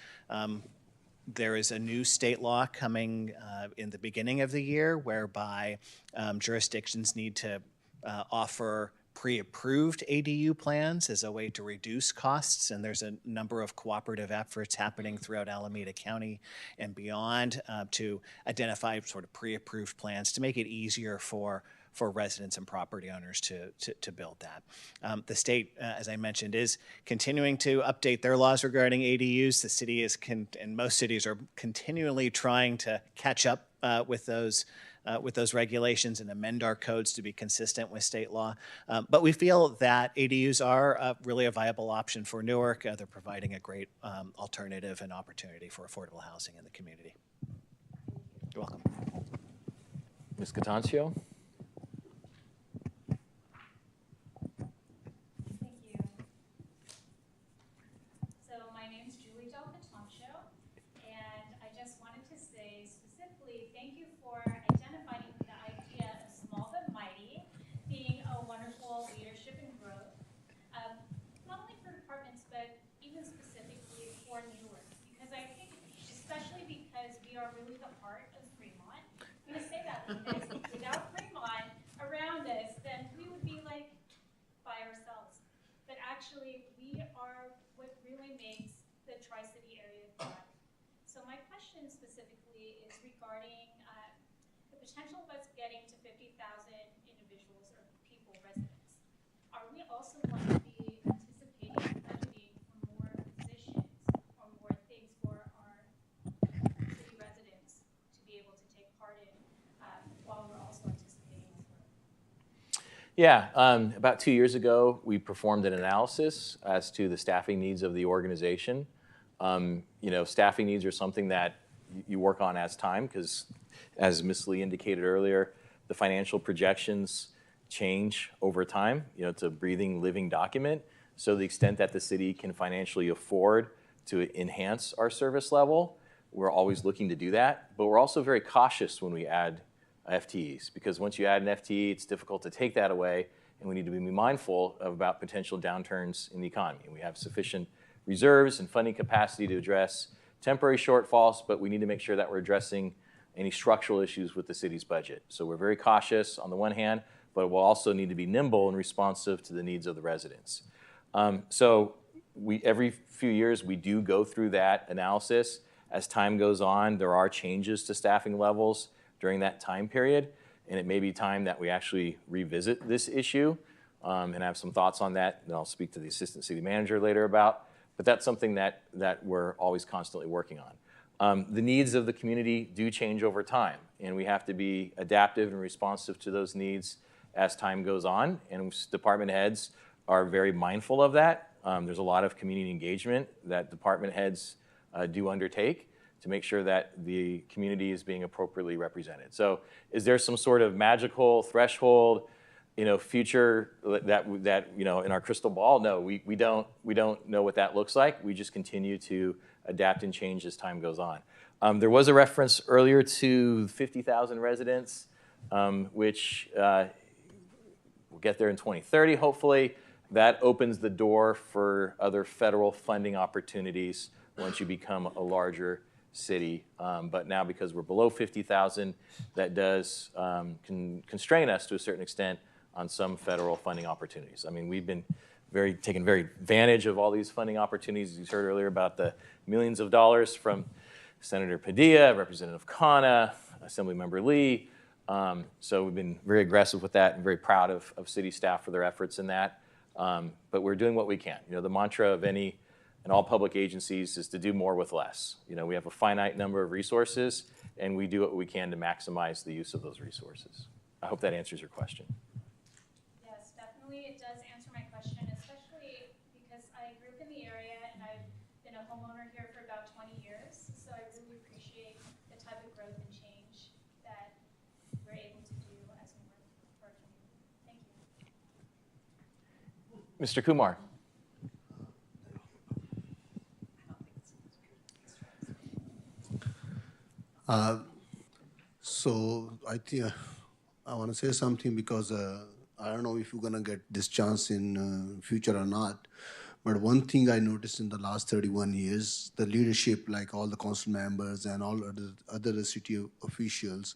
There is a new state law coming in the beginning of the year whereby jurisdictions need to offer pre-approved ADU plans as a way to reduce costs, and there's a number of cooperative efforts happening throughout Alameda County and beyond to identify sort of pre-approved plans to make it easier for residents and property owners to build that. The state, as I mentioned, is continuing to update their laws regarding ADUs. The city is, and most cities are continually trying to catch up with those regulations and amend our codes to be consistent with state law. But we feel that ADUs are really a viable option for Newark. They're providing a great alternative and opportunity for affordable housing in the community. You're welcome. Ms. Catancio? Really the heart of Fremont. I'm going to say that because without Fremont around us, then we would be like by ourselves. But actually, we are what really makes the Tri-City area thrive. So my question specifically is regarding the potential of us getting to 50,000 individuals or people, residents. Are we also going to be anticipating budgeting for more positions or more things for our city residents to be able to take part in while we're also anticipating this growth? Yeah, about 2 years ago, we performed an analysis as to the staffing needs of the organization. Staffing needs are something that you work on as time because, as Ms. Lee indicated earlier, the financial projections change over time. It's a breathing, living document. So the extent that the city can financially afford to enhance our service level, we're always looking to do that. But we're also very cautious when we add FTEs because once you add an FTE, it's difficult to take that away, and we need to be mindful about potential downturns in the economy. We have sufficient reserves and funding capacity to address temporary shortfalls, but we need to make sure that we're addressing any structural issues with the city's budget. So we're very cautious on the one hand, but we'll also need to be nimble and responsive to the needs of the residents. Every few years, we do go through that analysis. As time goes on, there are changes to staffing levels during that time period, and it may be time that we actually revisit this issue, and I have some thoughts on that that I'll speak to the assistant city manager later about. But that's something that we're always constantly working on. The needs of the community do change over time, and we have to be adaptive and responsive to those needs as time goes on, and department heads are very mindful of that. There's a lot of community engagement that department heads do undertake to make sure that the community is being appropriately represented. So is there some sort of magical threshold future that in our crystal ball? No, we don't know what that looks like. We just continue to adapt and change as time goes on. There was a reference earlier to 50,000 residents, which we'll get there in 2030, hopefully. That opens the door for other federal funding opportunities once you become a larger city. But now because we're below 50,000, that does constrain us to a certain extent on some federal funding opportunities. I mean, we've been taking very advantage of all these funding opportunities. You heard earlier about the millions of dollars from Senator Padilla, Representative Khanna, Assemblymember Lee. So we've been very aggressive with that and very proud of city staff for their efforts in that. But we're doing what we can. The mantra of any and all public agencies is to do more with less. We have a finite number of resources, and we do what we can to maximize the use of those resources. I hope that answers your question. Yes, definitely it does answer my question, especially because I grew up in the area and I've been a homeowner here for about 20 years. So I really appreciate the type of growth and change that we're able to do as we work for our community. Thank you. Mr. Kumar. So I think I want to say something because I don't know if you're gonna get this chance in future or not. But one thing I noticed in the last 31 years, the leadership, like all the council members and all other city officials,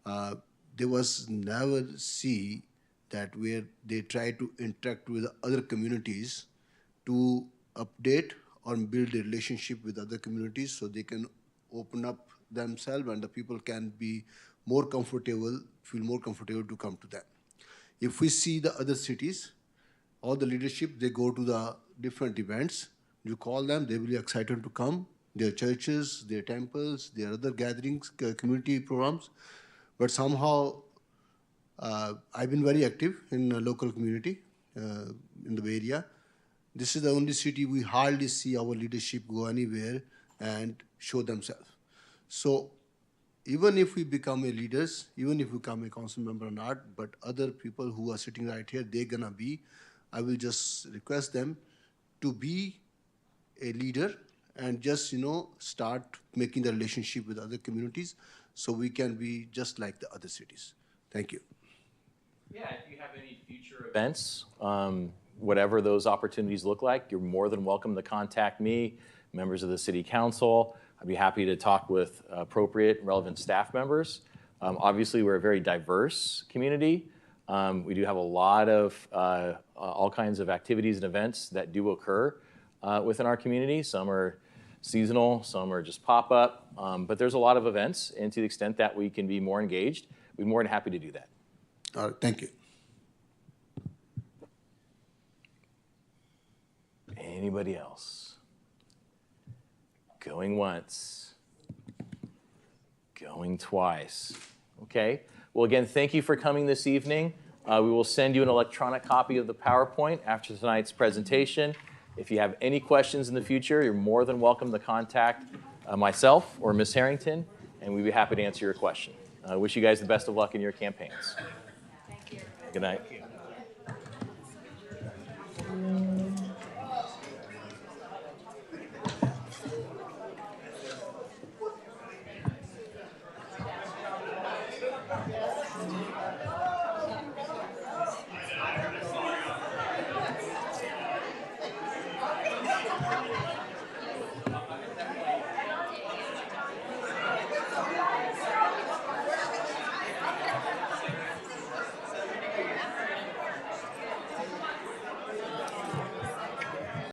there was never see that where they try to interact with other communities to update or build a relationship with other communities so they can open up themselves and the people can be more comfortable, feel more comfortable to come to them. If we see the other cities, all the leadership, they go to the different events. You call them, they will be excited to come. Their churches, their temples, their other gatherings, community programs. But somehow, I've been very active in a local community in the Bay Area. This is the only city we hardly see our leadership go anywhere and show themselves. So even if we become a leaders, even if we become a council member or not, but other people who are sitting right here, they're gonna be, I will just request them to be a leader and just, start making the relationship with other communities so we can be just like the other cities. Thank you. Yeah, if you have any future events, whatever those opportunities look like, you're more than welcome to contact me, members of the city council. I'd be happy to talk with appropriate and relevant staff members. Obviously, we're a very diverse community. We do have a lot of all kinds of activities and events that do occur within our community. Some are seasonal, some are just pop-up, but there's a lot of events, and to the extent that we can be more engaged, we'd be more than happy to do that. All right, thank you. Anybody else? Going once. Going twice. Okay. Well, again, thank you for coming this evening. We will send you an electronic copy of the PowerPoint after tonight's presentation. If you have any questions in the future, you're more than welcome to contact myself or Ms. Harrington, and we'd be happy to answer your question. I wish you guys the best of luck in your campaigns. Thank you. Good night.